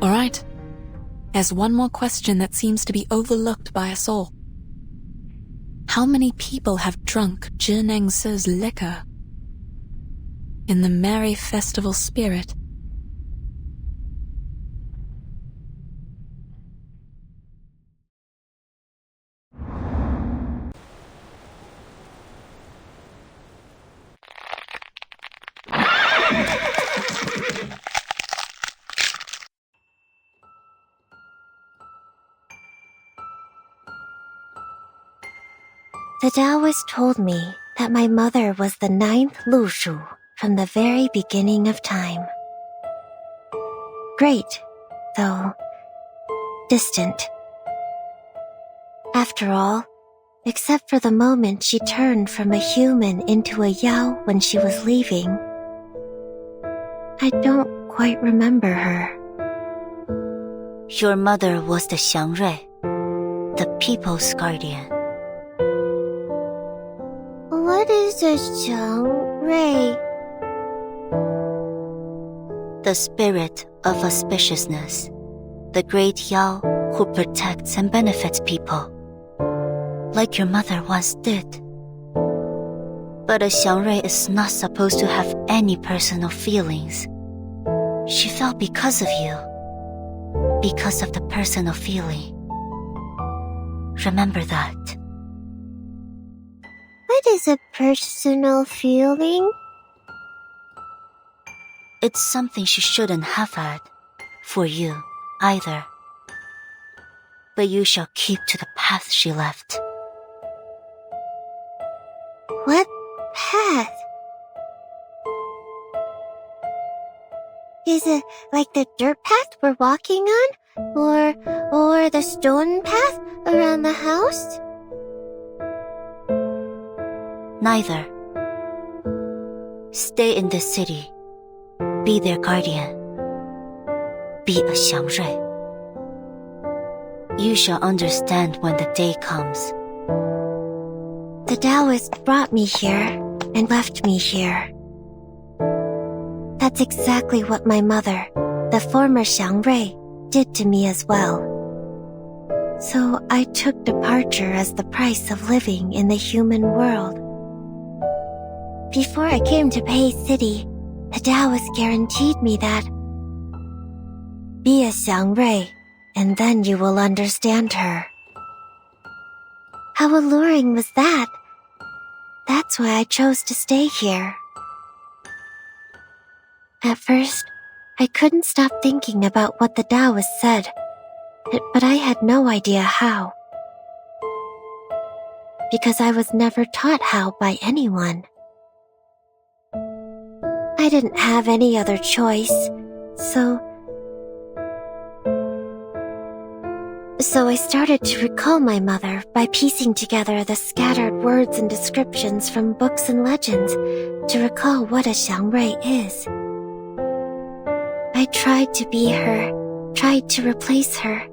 All right. There's one more question that seems to be overlooked by us all. How many people have drunk Zhinengsi's liquor? In the merry festival spirit. The Taoist told me that my mother was the 9th Lushu from the very beginning of time. Great, though distant. After all, except for the moment she turned from a human into a Yao when she was leaving, I don't quite remember her. Your mother was the Xiangrui, the people's guardian. What is a Xiangrui? The spirit of auspiciousness, the great Yao who protects and benefits people, like your mother once did. But a Xiangrui is not supposed to have any personal feelings. She fell because of you, because of the personal feeling. Remember that. What is a personal feeling? It's something she shouldn't have had, for you either. But you shall keep to the path she left. What path? Is it like the dirt path we're walking on? Or the stone path around the house? Neither. Stay in this city. Be their guardian. Be a Xiangrui. You shall understand when the day comes. The Taoist brought me here and left me here. That's exactly what my mother, the former Xiangrui, did to me as well. So I took departure as the price of living in the human world. Before I came to Pei City, the Taoist guaranteed me that be a Xiangrui, and then you will understand her. How alluring was that? That's why I chose to stay here. At first, I couldn't stop thinking about what the Taoist said, but I had no idea how. Because I was never taught how by anyone. I didn't have any other choice, so I started to recall my mother by piecing together the scattered words and descriptions from books and legends to recall what a Xiangrui is. I tried to be her, tried to replace her,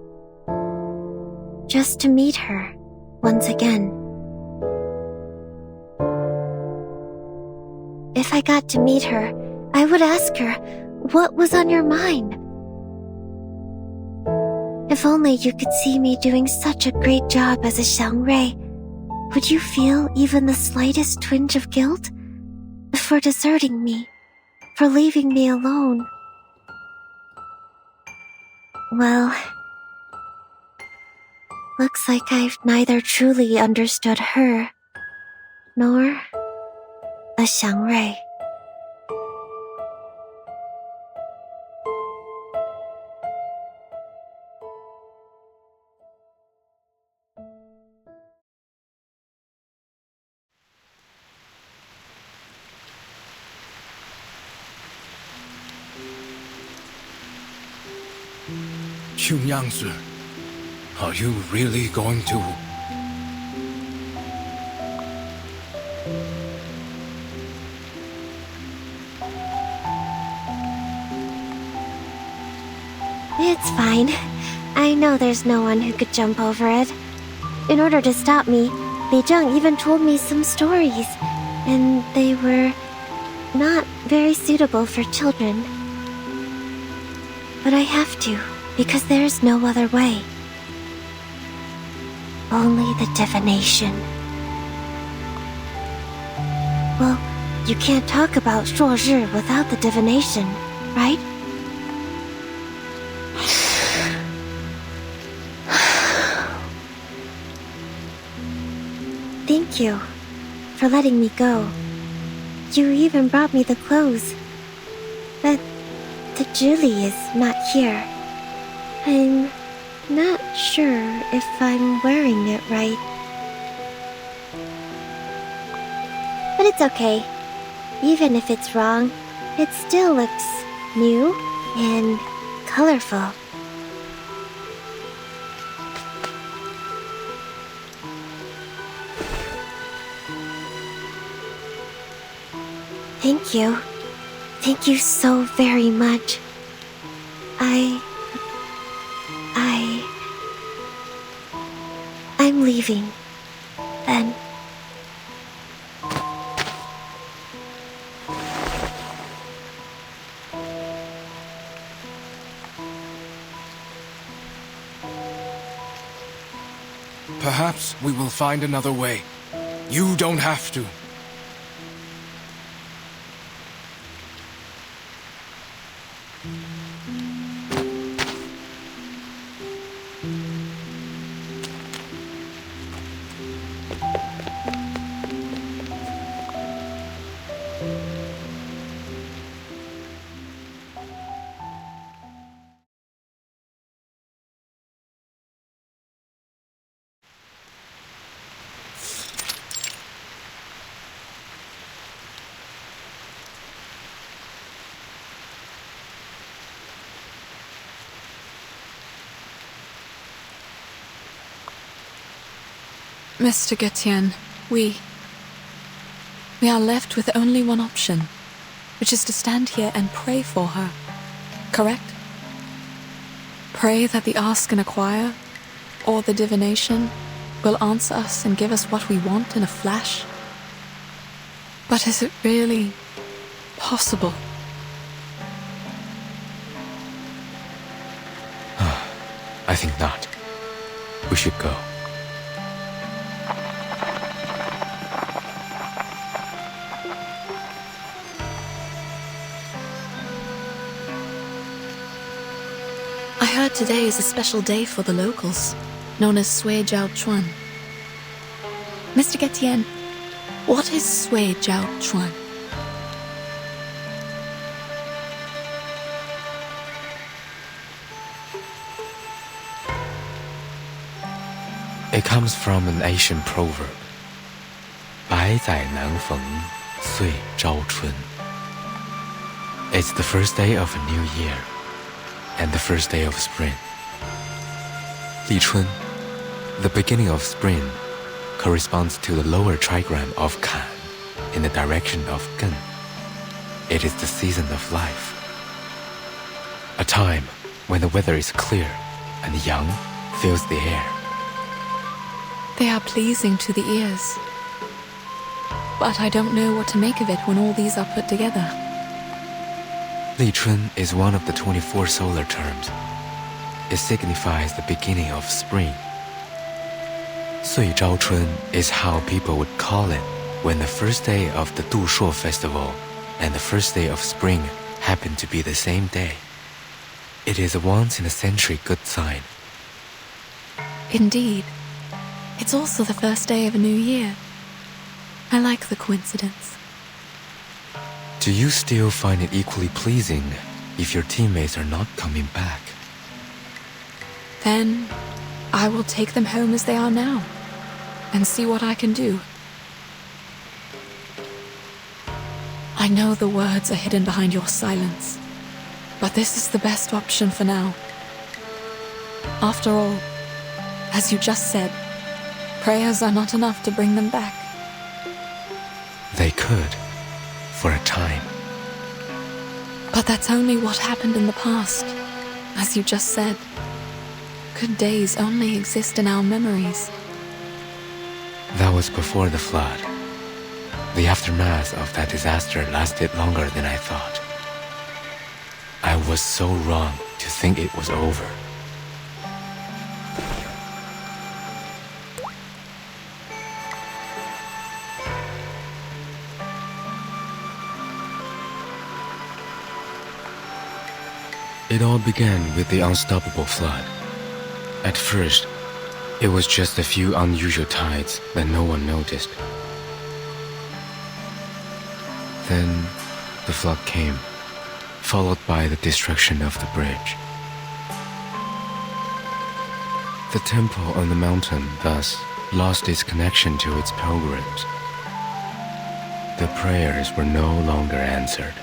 just to meet her once again. If I got to meet her, I would ask her, what was on your mind? If only you could see me doing such a great job as a Xiangrui, would you feel even the slightest twinge of guilt? For deserting me, for leaving me alone? Well, looks like I've neither truly understood her, nor a Xiangrui. Yangzi, are you really going to... It's fine. I know there's no one who could jump over it. In order to stop me, Bei Zheng even told me some stories, and they were not very suitable for children. But I have to, because there's no other way. Only the divination. Well, you can't talk about Shuozhi without the divination, right? Thank you for letting me go. You even brought me the clothes. But the Julie is not here. I'm not sure if I'm wearing it right. But it's okay. Even if it's wrong, it still looks new and colorful. Thank you. leaving, then Perhaps we will find another way. You don't have to. Mr. Getienne, we are left with only one option, which is to stand here and pray for her, correct? Pray that the Ask and Acquire, or the divination, will answer us and give us what we want in a flash. But is it really possible? I think not. We should go. I heard today is a special day for the locals, known as Sui Jiao Chuan. Mr. Getienne, what is Sui Jiao Chuan? It comes from an Asian proverb. 百载难逢，岁朝春. It's the first day of a new year, and the first day of spring. 立春, the beginning of spring, corresponds to the lower trigram of Kan in the direction of Gen. It is the season of life. A time when the weather is clear and young fills the air. They are pleasing to the ears. But I don't know what to make of it when all these are put together. 立春 is one of the 24 solar terms. It signifies the beginning of spring. 岁朝春 is how people would call it when the first day of the Du Shuo festival and the first day of spring happen to be the same day. It is a once-in-a-century good sign. Indeed. It's also the first day of a new year. I like the coincidence. Do you still find it equally pleasing if your teammates are not coming back? Then I will take them home as they are now and see what I can do. I know the words are hidden behind your silence, but this is the best option for now. After all, as you just said, prayers are not enough to bring them back. They could, for a time. But that's only what happened in the past. As you just said, good days only exist in our memories. That was before the flood. The aftermath of that disaster lasted longer than I thought. I was so wrong to think it was over. It all began with the unstoppable flood. At first, it was just a few unusual tides that no one noticed. Then, the flood came, followed by the destruction of the bridge. The temple on the mountain thus lost its connection to its pilgrims. The prayers were no longer answered.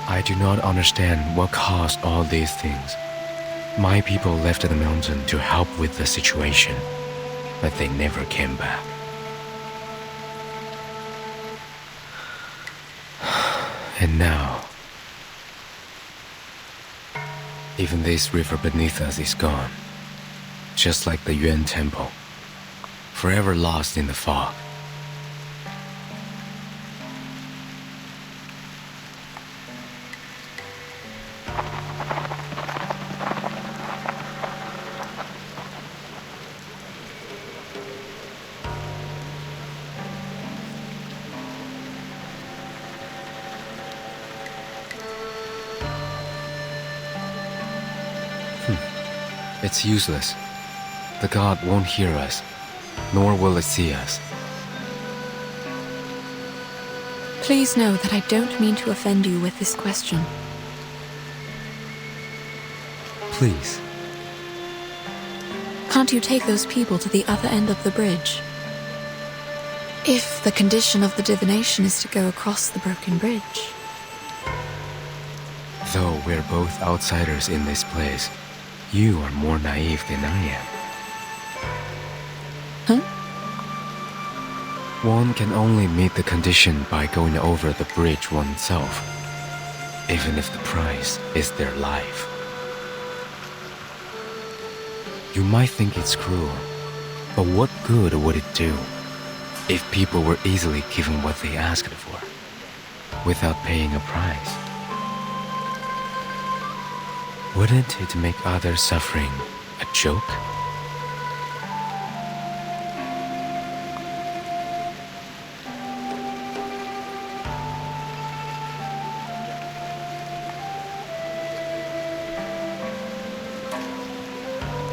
I do not understand what caused all these things. My people left the mountain to help with the situation, but they never came back. And now, even this river beneath us is gone. just like the Yuan Temple, forever lost in the fog. It's useless. The god won't hear us, nor will it see us. Please know that I don't mean to offend you with this question. Please. Can't you take those people to the other end of the bridge? If the condition of the divination is to go across the broken bridge. Though we're both outsiders in this place, you are more naive than I am. Huh? One can only meet the condition by going over the bridge oneself, even if the price is their life. You might think it's cruel, but what good would it do if people were easily given what they asked for, without paying a price? Wouldn't it make other suffering a joke?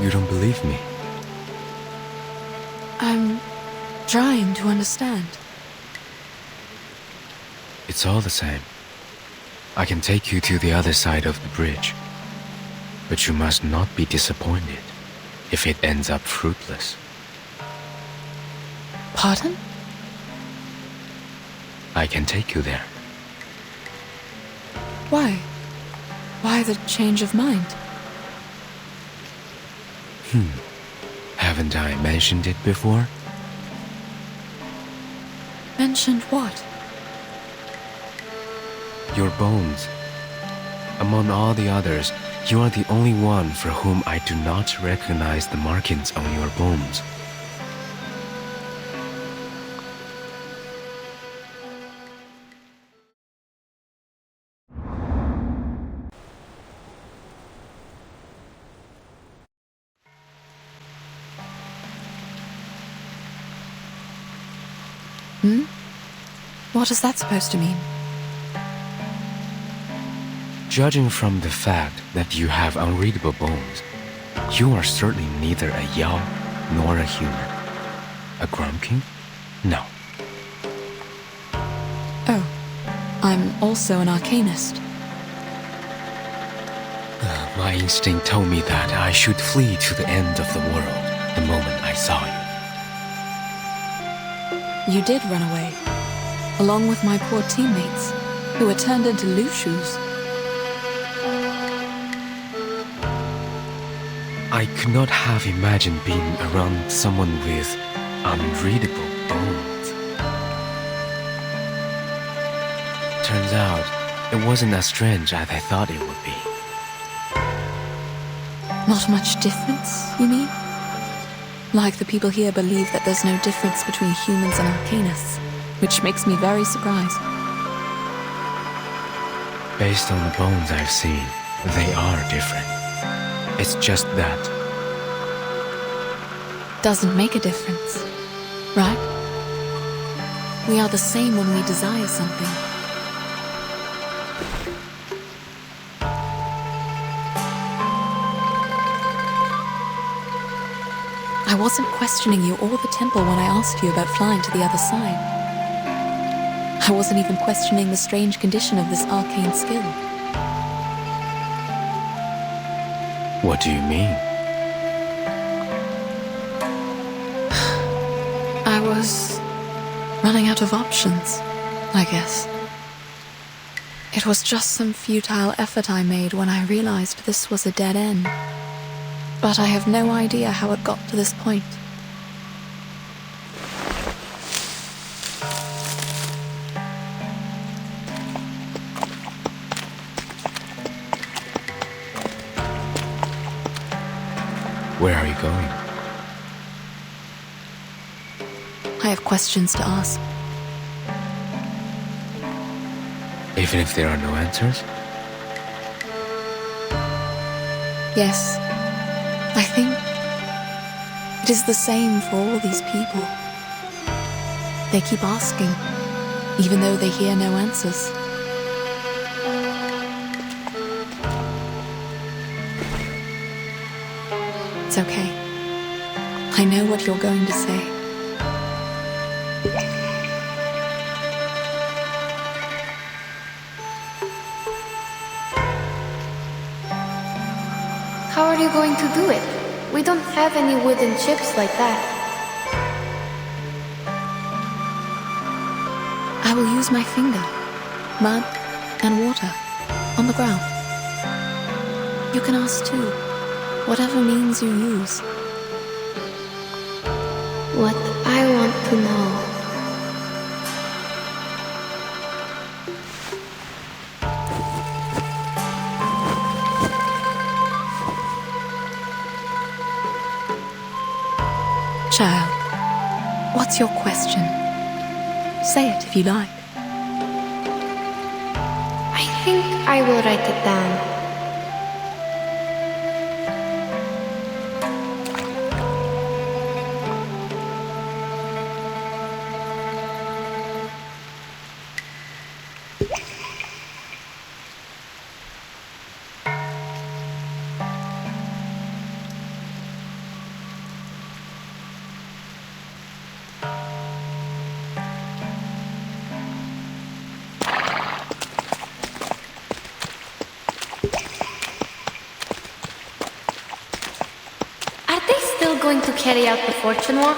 You don't believe me? I'm trying to understand. It's all the same. I can take you to the other side of the bridge. But you must not be disappointed if it ends up fruitless. Pardon? I can take you there. Why? Why the change of mind? Haven't I mentioned it before? Mentioned what? Your bones. Among all the others, you are the only one for whom I do not recognize the markings on your bones. What is that supposed to mean? Judging from the fact that you have unreadable bones, you are certainly neither a Yao nor a human. A Grumpkin? No. Oh, I'm also an arcanist. My instinct told me that I should flee to the end of the world the moment I saw you. You did run away, along with my poor teammates, who were turned into Lushus. I could not have imagined being around someone with unreadable bones. Turns out, it wasn't as strange as I thought it would be. Not much difference, you mean? Like the people here believe that there's no difference between humans and arcanists, which makes me very surprised. Based on the bones I've seen, they are different. It's just that. Doesn't make a difference, right? We are the same when we desire something. I wasn't questioning you or the temple when I asked you about flying to the other side. I wasn't even questioning the strange condition of this arcane skill. What do you mean? I was running out of options, I guess. It was just some futile effort I made when I realized this was a dead end. But I have no idea how it got to this point. Where are you going? I have questions to ask. Even if there are no answers? Yes, I think it is the same for all these people. They keep asking, even though they hear no answers. It's okay. I know what you're going to say. How are you going to do it? We don't have any wooden chips like that. I will use my finger, mud and water, on the ground. You can ask too, whatever means you use. What I want to know. Child, what's your question? Say it if you like. I think I will write it down. Going to carry out the fortune walk?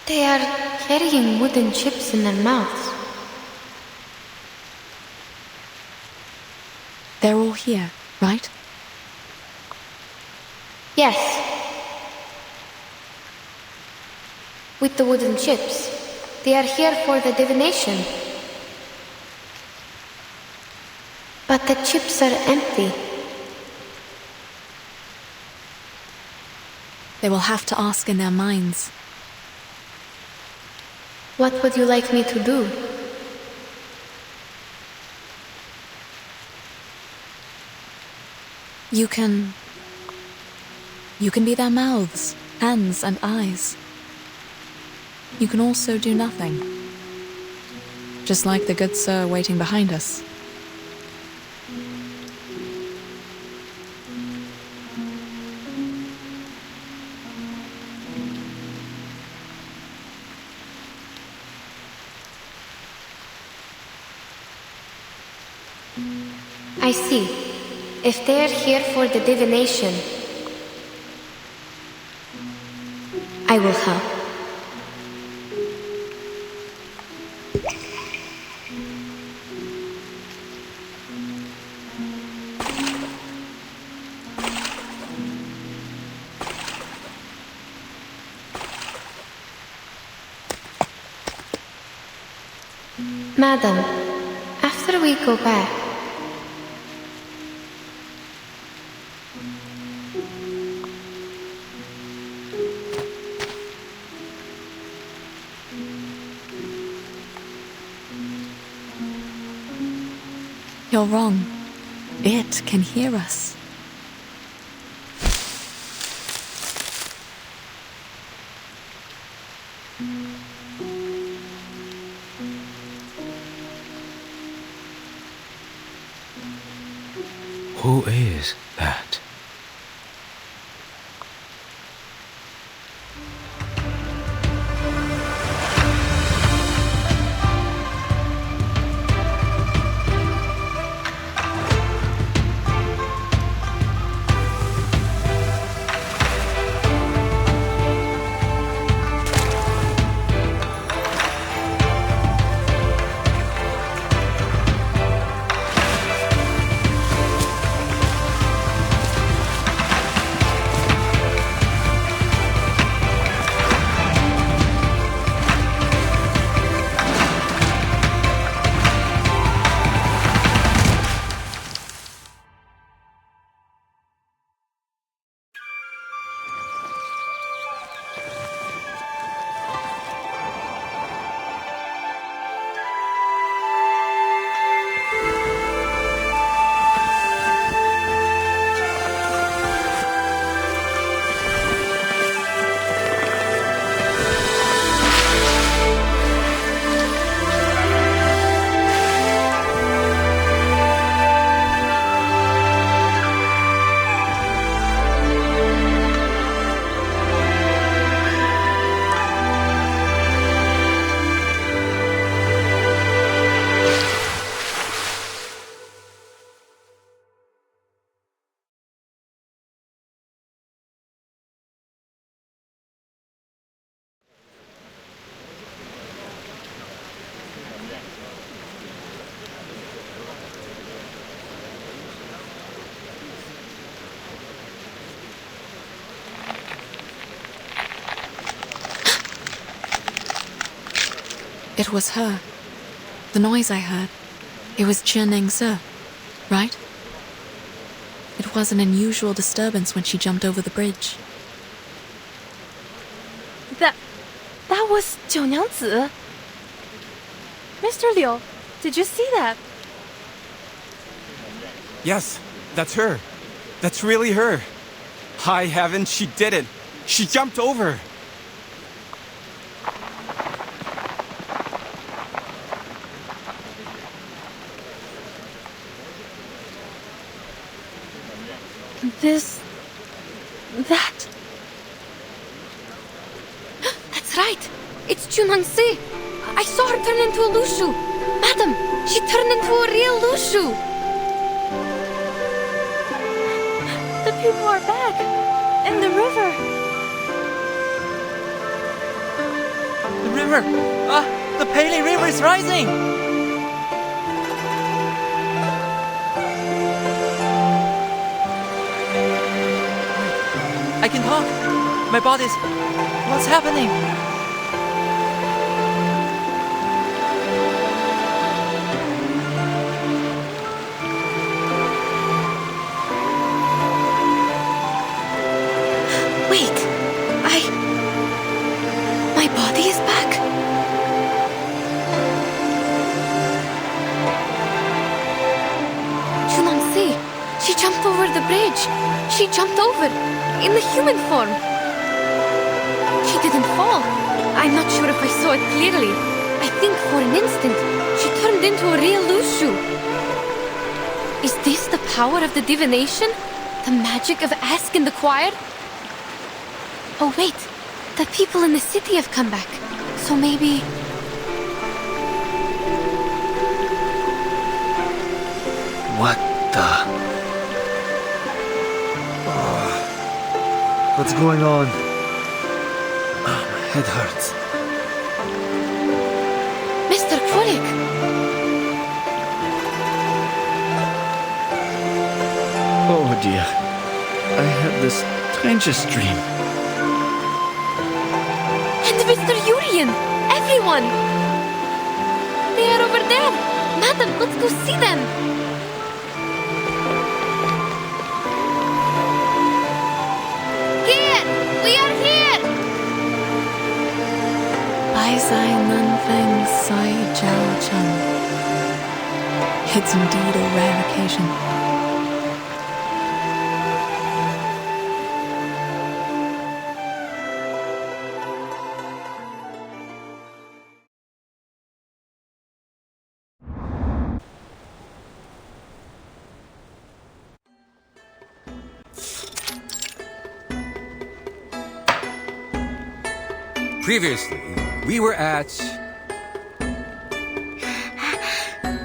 They are carrying wooden chips in their mouths. They're all here, right? Yes. With the wooden chips. They are here for the divination. But the chips are empty. They will have to ask in their minds. What would you like me to do? You can be their mouths, hands, and eyes. You can also do nothing. Just like the good sir waiting behind us. I see. If they are here for the divination, I will help. Madam, after we go back, you're wrong. It can hear us. Who is that? It was her. The noise I heard. It was Zheneng, right? It was an unusual disturbance when she jumped over the bridge. That was 九娘子. Mr. Liu, did you see that? Yes, that's her. That's really her. High heaven, she did it. She jumped over. That. That's right. It's Junangsi. I saw her turn into a Lushu. Madam, she turned into a real Lushu. The people are back. In the river. The river! The Pele River is rising! I can talk. My body's... What's happening? Wait, my body is back? Junangsi, she jumped over the bridge. She jumped over, in the human form. She didn't fall. I'm not sure if I saw it clearly. I think for an instant, she turned into a real Lushu. Is this the power of the divination? The magic of Ask in the Choir? Oh wait, the people in the city have come back. So maybe... What the... What's going on? Oh, my head hurts. Mr. Krolik! Oh dear. I had the strangest dream. And Mr. Yurian! Everyone! They are over there! Madam, let's go see them! Here! We are here! Bai Zai Nun Feng Sai Jiao Chun. It's indeed a rare occasion. Previously, we were at...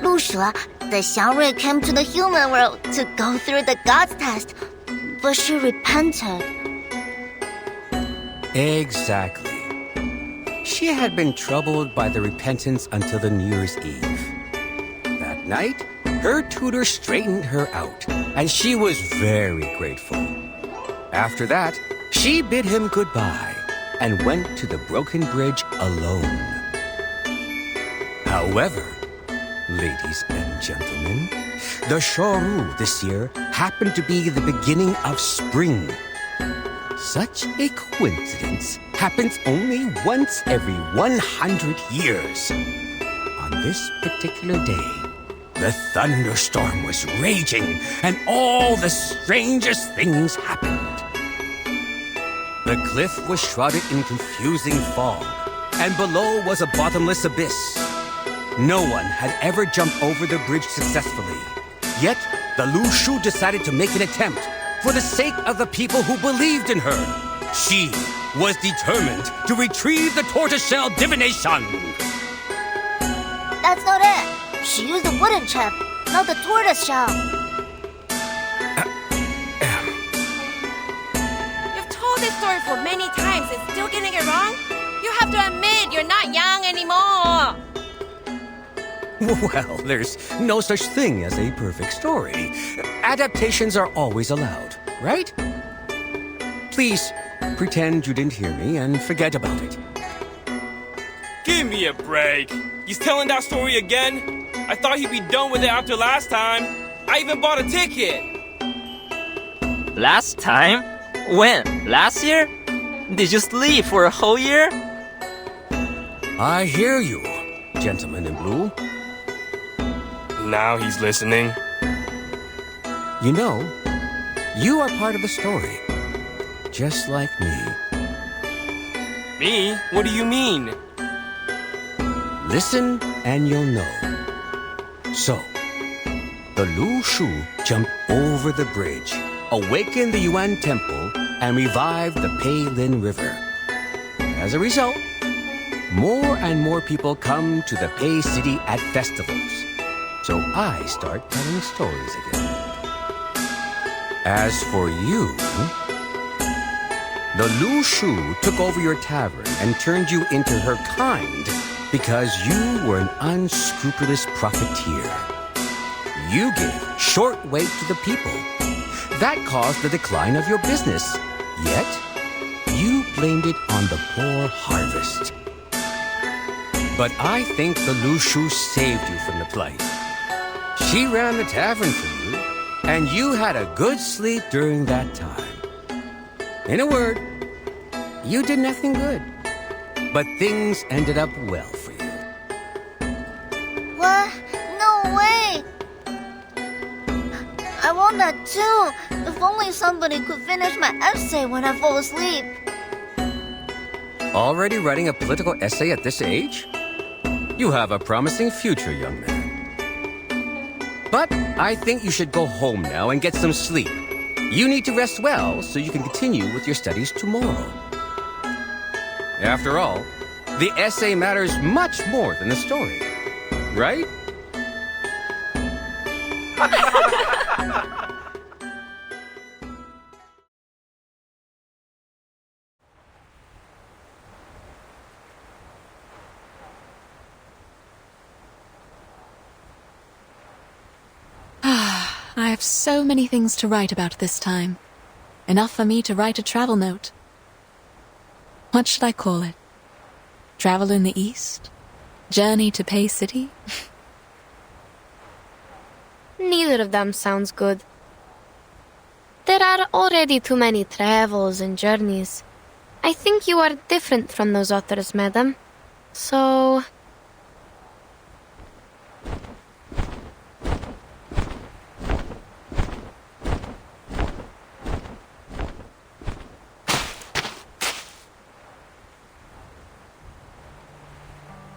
陆蛇, the Xiangrui came to the human world to go through the God's test, but she repented. Exactly. She had been troubled by the repentance until the New Year's Eve. That night, her tutor straightened her out, and she was very grateful. After that, she bid him goodbye and went to the broken bridge alone. However, ladies and gentlemen, the Shoru this year happened to be the beginning of spring. Such a coincidence happens only once every 100 years. On this particular day, the thunderstorm was raging and all the strangest things happened. The cliff was shrouded in confusing fog, and below was a bottomless abyss. No one had ever jumped over the bridge successfully. Yet, the Lushu decided to make an attempt for the sake of the people who believed in her. She was determined to retrieve the tortoiseshell divination. That's not it. She used the wooden chip, not the tortoise shell. This story for many times and still getting it wrong? You have to admit you're not young anymore. Well, there's no such thing as a perfect story. Adaptations are always allowed, right? Please, pretend you didn't hear me and forget about it. Give me a break. He's telling that story again? I thought he'd be done with it after last time. I even bought a ticket. Last time? When? Last year? Did you sleep for a whole year? I hear you, gentleman in blue. Now he's listening. You know, you are part of the story, just like me. Me? What do you mean? Listen and you'll know. So, the Lu Shu jumped over the bridge, awakened the Yuan Temple, and revived the Peilin River. As a result, more and more people come to the Pei City at festivals. So I start telling stories again. As for you, the Lu Shu took over your tavern and turned you into her kind because you were an unscrupulous profiteer. You gave short weight to the people. That caused the decline of your business. Yet, you blamed it on the poor harvest. But I think the Lu Shu saved you from the plight. She ran the tavern for you, and you had a good sleep during that time. In a word, you did nothing good, but things ended up well for you. What? No way! I want that too. If only somebody could finish my essay when I fall asleep. Already writing a political essay at this age? You have a promising future, young man. But I think you should go home now and get some sleep. You need to rest well so you can continue with your studies tomorrow. After all, the essay matters much more than the story, right? I have so many things to write about this time. Enough for me to write a travel note. What should I call it? Travel in the East? Journey to Pei City? Neither of them sounds good. There are already too many travels and journeys. I think you are different from those authors, madam. So...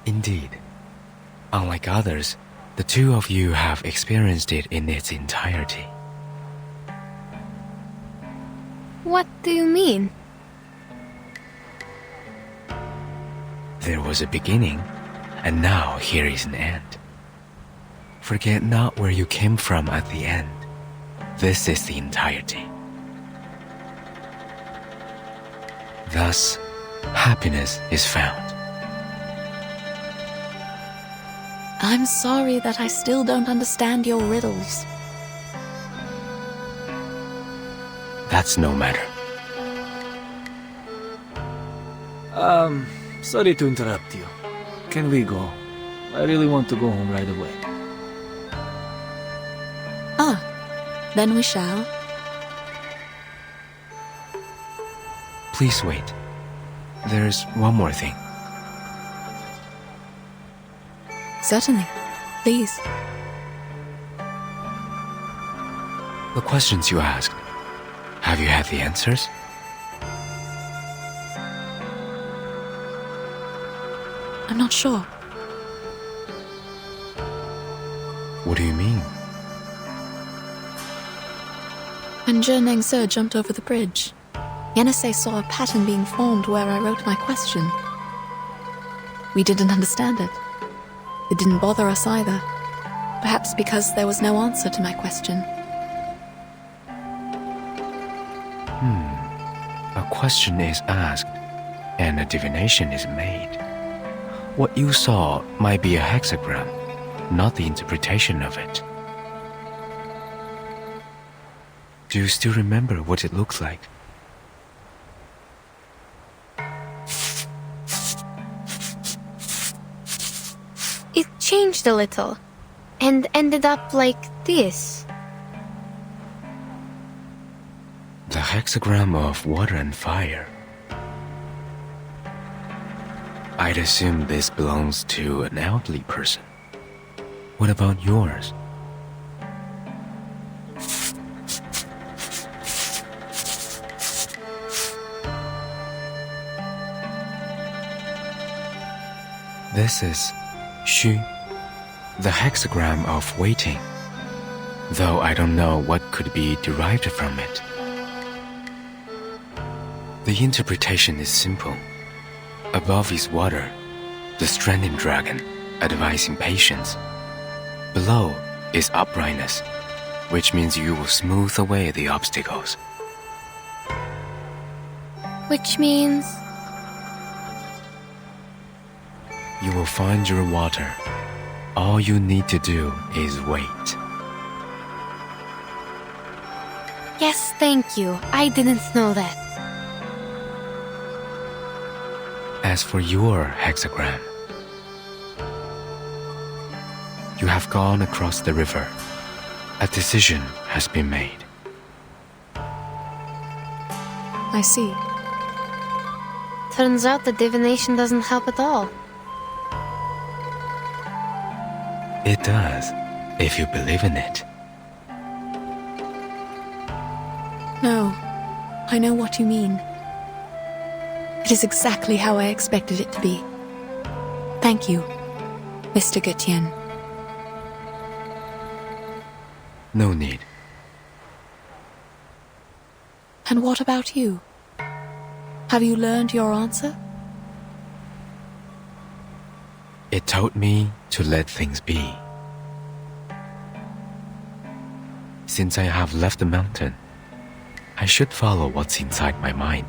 Indeed. Unlike others, the two of you have experienced it in its entirety. What do you mean? There was a beginning, and now here is an end. Forget not where you came from at the end. This is the entirety. Thus, happiness is found. I'm sorry that I still don't understand your riddles. That's no matter. Sorry to interrupt you. Can we go? I really want to go home right away. Ah, then we shall. Please wait. There's one more thing. Certainly. Please. The questions you asked, have you had the answers? I'm not sure. What do you mean? When Zhe Nengse jumped over the bridge, Yenase saw a pattern being formed where I wrote my question. We didn't understand it. It didn't bother us either. Perhaps because there was no answer to my question. A question is asked, and a divination is made. What you saw might be a hexagram, not the interpretation of it. Do you still remember what it looks like? changed a little and ended up like this. The hexagram of water and fire. I'd assume this belongs to an elderly person. What about yours? This is Xu, the hexagram of waiting, though I don't know what could be derived from it. The interpretation is simple. Above is water, the stranded dragon, advising patience. Below is uprightness, which means you will smooth away the obstacles. Which means... You will find your water. All you need to do is wait. Yes, thank you. I didn't know that. As for your hexagram, you have gone across the river. A decision has been made. I see. Turns out the divination doesn't help at all. It does, if you believe in it. No, I know what you mean. It is exactly how I expected it to be. Thank you, Mr. Gutian. No need. And what about you? Have you learned your answer? It told me to let things be. Since I have left the mountain, I should follow what's inside my mind.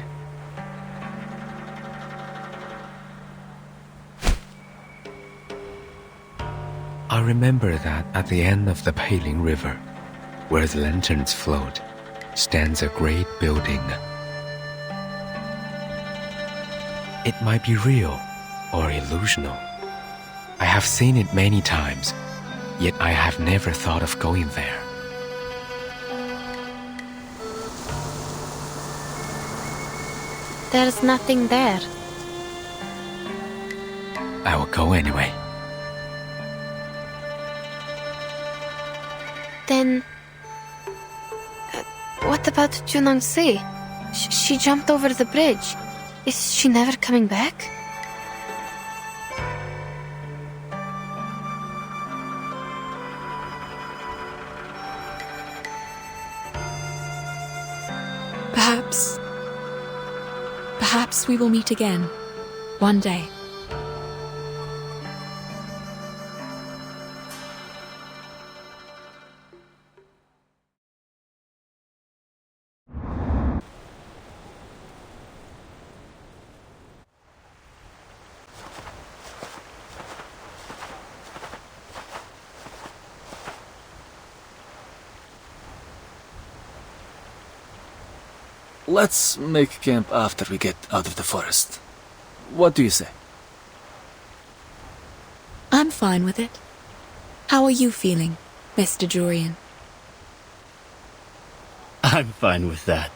I remember that at the end of the Peiling River, where the lanterns float, stands a great building. It might be real or illusional. I have seen it many times, yet I have never thought of going there. There's nothing there. I will go anyway. Then... what about Junangsi? She jumped over the bridge. Is she never coming back? Perhaps we will meet again, one day. Let's make camp after we get out of the forest. What do you say? I'm fine with it. How are you feeling, Mr. Jurian? I'm fine with that.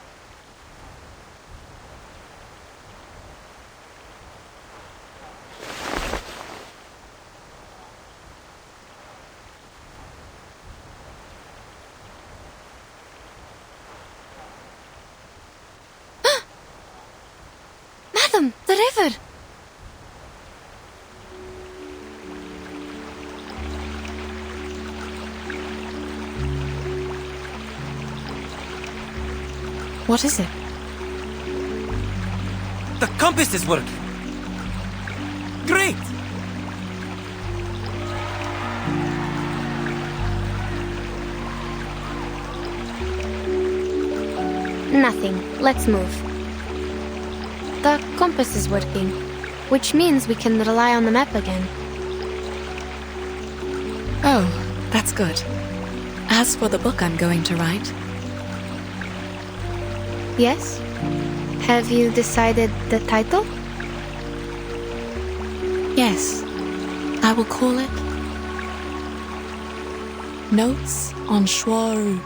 Madam, the river! What is it? The compass is working! Great! Nothing. Let's move. The compass is working, which means we can rely on the map again. Oh, that's good. As for the book I'm going to write... Yes? Have you decided the title? Yes. I will call it Notes on Shuaru.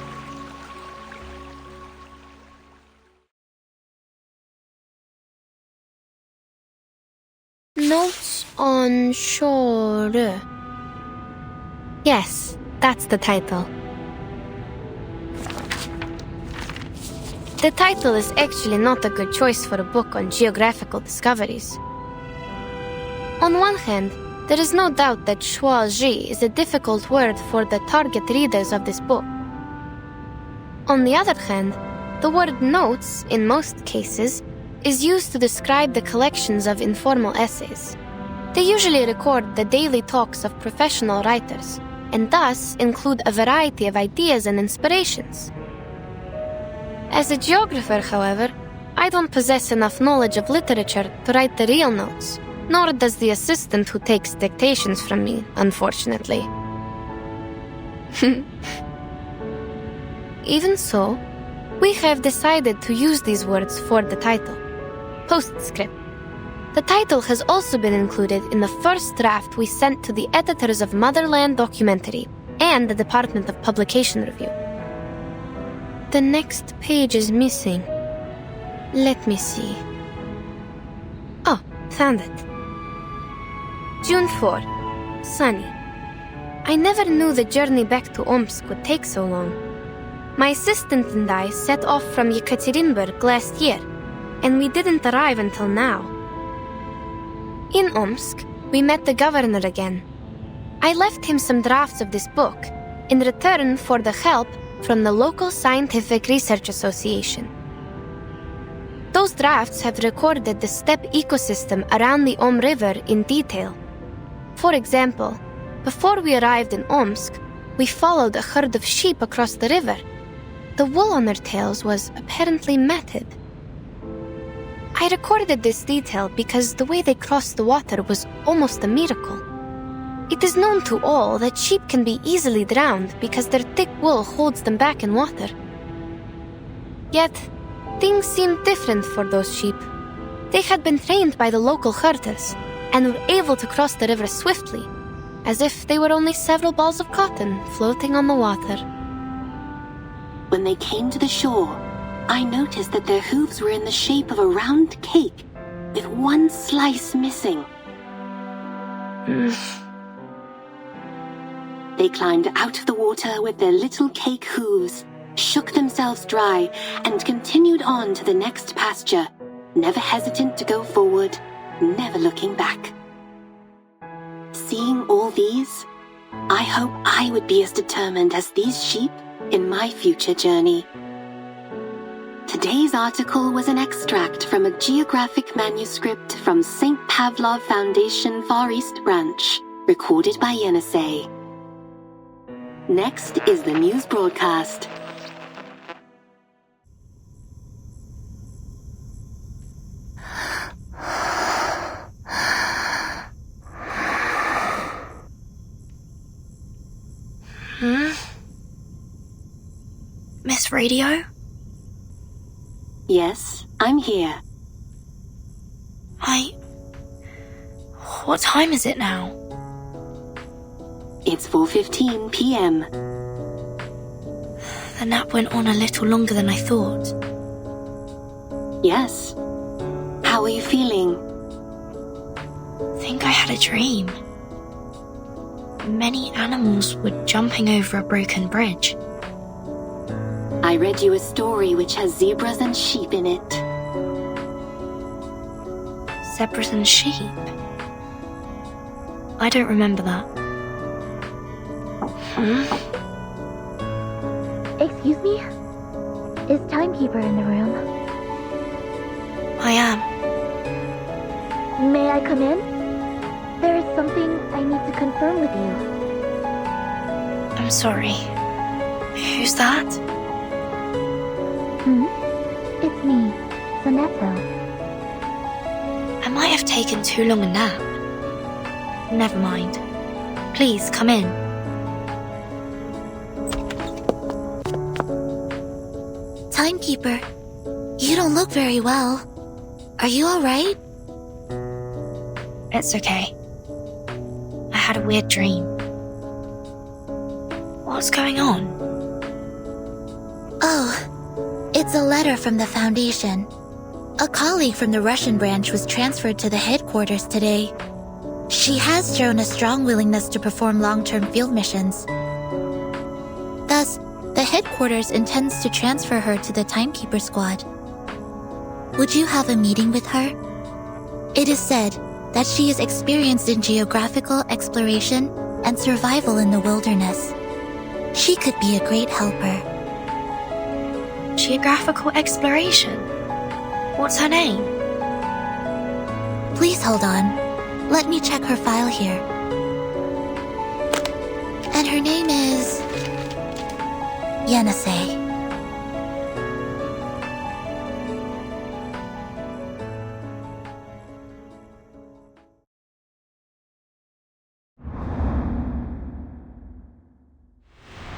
Notes on Shore. Yes, that's the title. The title is actually not a good choice for a book on geographical discoveries. On one hand, there is no doubt that Shuaji is a difficult word for the target readers of this book. On the other hand, the word notes, in most cases, is used to describe the collections of informal essays. They usually record the daily talks of professional writers, and thus include a variety of ideas and inspirations. As a geographer, however, I don't possess enough knowledge of literature to write the real notes, nor does the assistant who takes dictations from me, unfortunately. Even so, we have decided to use these words for the title. Postscript. The title has also been included in the first draft we sent to the editors of Motherland Documentary and the Department of Publication Review. The next page is missing. Let me see. Oh, found it. June 4. Sunny. I never knew the journey back to Omsk would take so long. My assistant and I set off from Yekaterinburg last year, and we didn't arrive until now. In Omsk, we met the governor again. I left him some drafts of this book in return for the help from the local Scientific Research Association. Those drafts have recorded the steppe ecosystem around the Om River in detail. For example, before we arrived in Omsk, we followed a herd of sheep across the river. The wool on their tails was apparently matted. I recorded this detail because the way they crossed the water was almost a miracle. It is known to all that sheep can be easily drowned because their thick wool holds them back in water. Yet, things seemed different for those sheep. They had been trained by the local herders and were able to cross the river swiftly, as if they were only several balls of cotton floating on the water. When they came to the shore, I noticed that their hooves were in the shape of a round cake, with one slice missing. They climbed out of the water with their little cake hooves, shook themselves dry, and continued on to the next pasture, never hesitant to go forward, never looking back. Seeing all these, I hope I would be as determined as these sheep in my future journey. Today's article was an extract from a geographic manuscript from St. Pavlov Foundation Far East Branch, recorded by Yenisei. Next is the news broadcast. Miss Radio? Yes, I'm here. What time is it now? It's 4:15 p.m. The nap went on a little longer than I thought. Yes. How are you feeling? I think I had a dream. Many animals were jumping over a broken bridge. I read you a story which has zebras and sheep in it. Zebras and sheep? I don't remember that. Excuse me? Is Timekeeper in the room? I am. May I come in? There is something I need to confirm with you. I'm sorry. Who's that? It's me, Sonetto. I might have taken too long a nap. Never mind. Please, come in. Timekeeper, you don't look very well. Are you alright? It's okay. I had a weird dream. What's going on? Oh, it's a letter from the Foundation. A colleague from the Russian branch was transferred to the headquarters today. She has shown a strong willingness to perform long-term field missions. Thus, the headquarters intends to transfer her to the Timekeeper Squad. Would you have a meeting with her? It is said that she is experienced in geographical exploration and survival in the wilderness. She could be a great helper. Geographical exploration? What's her name? Please hold on. Let me check her file here. And her name is... Yenisei.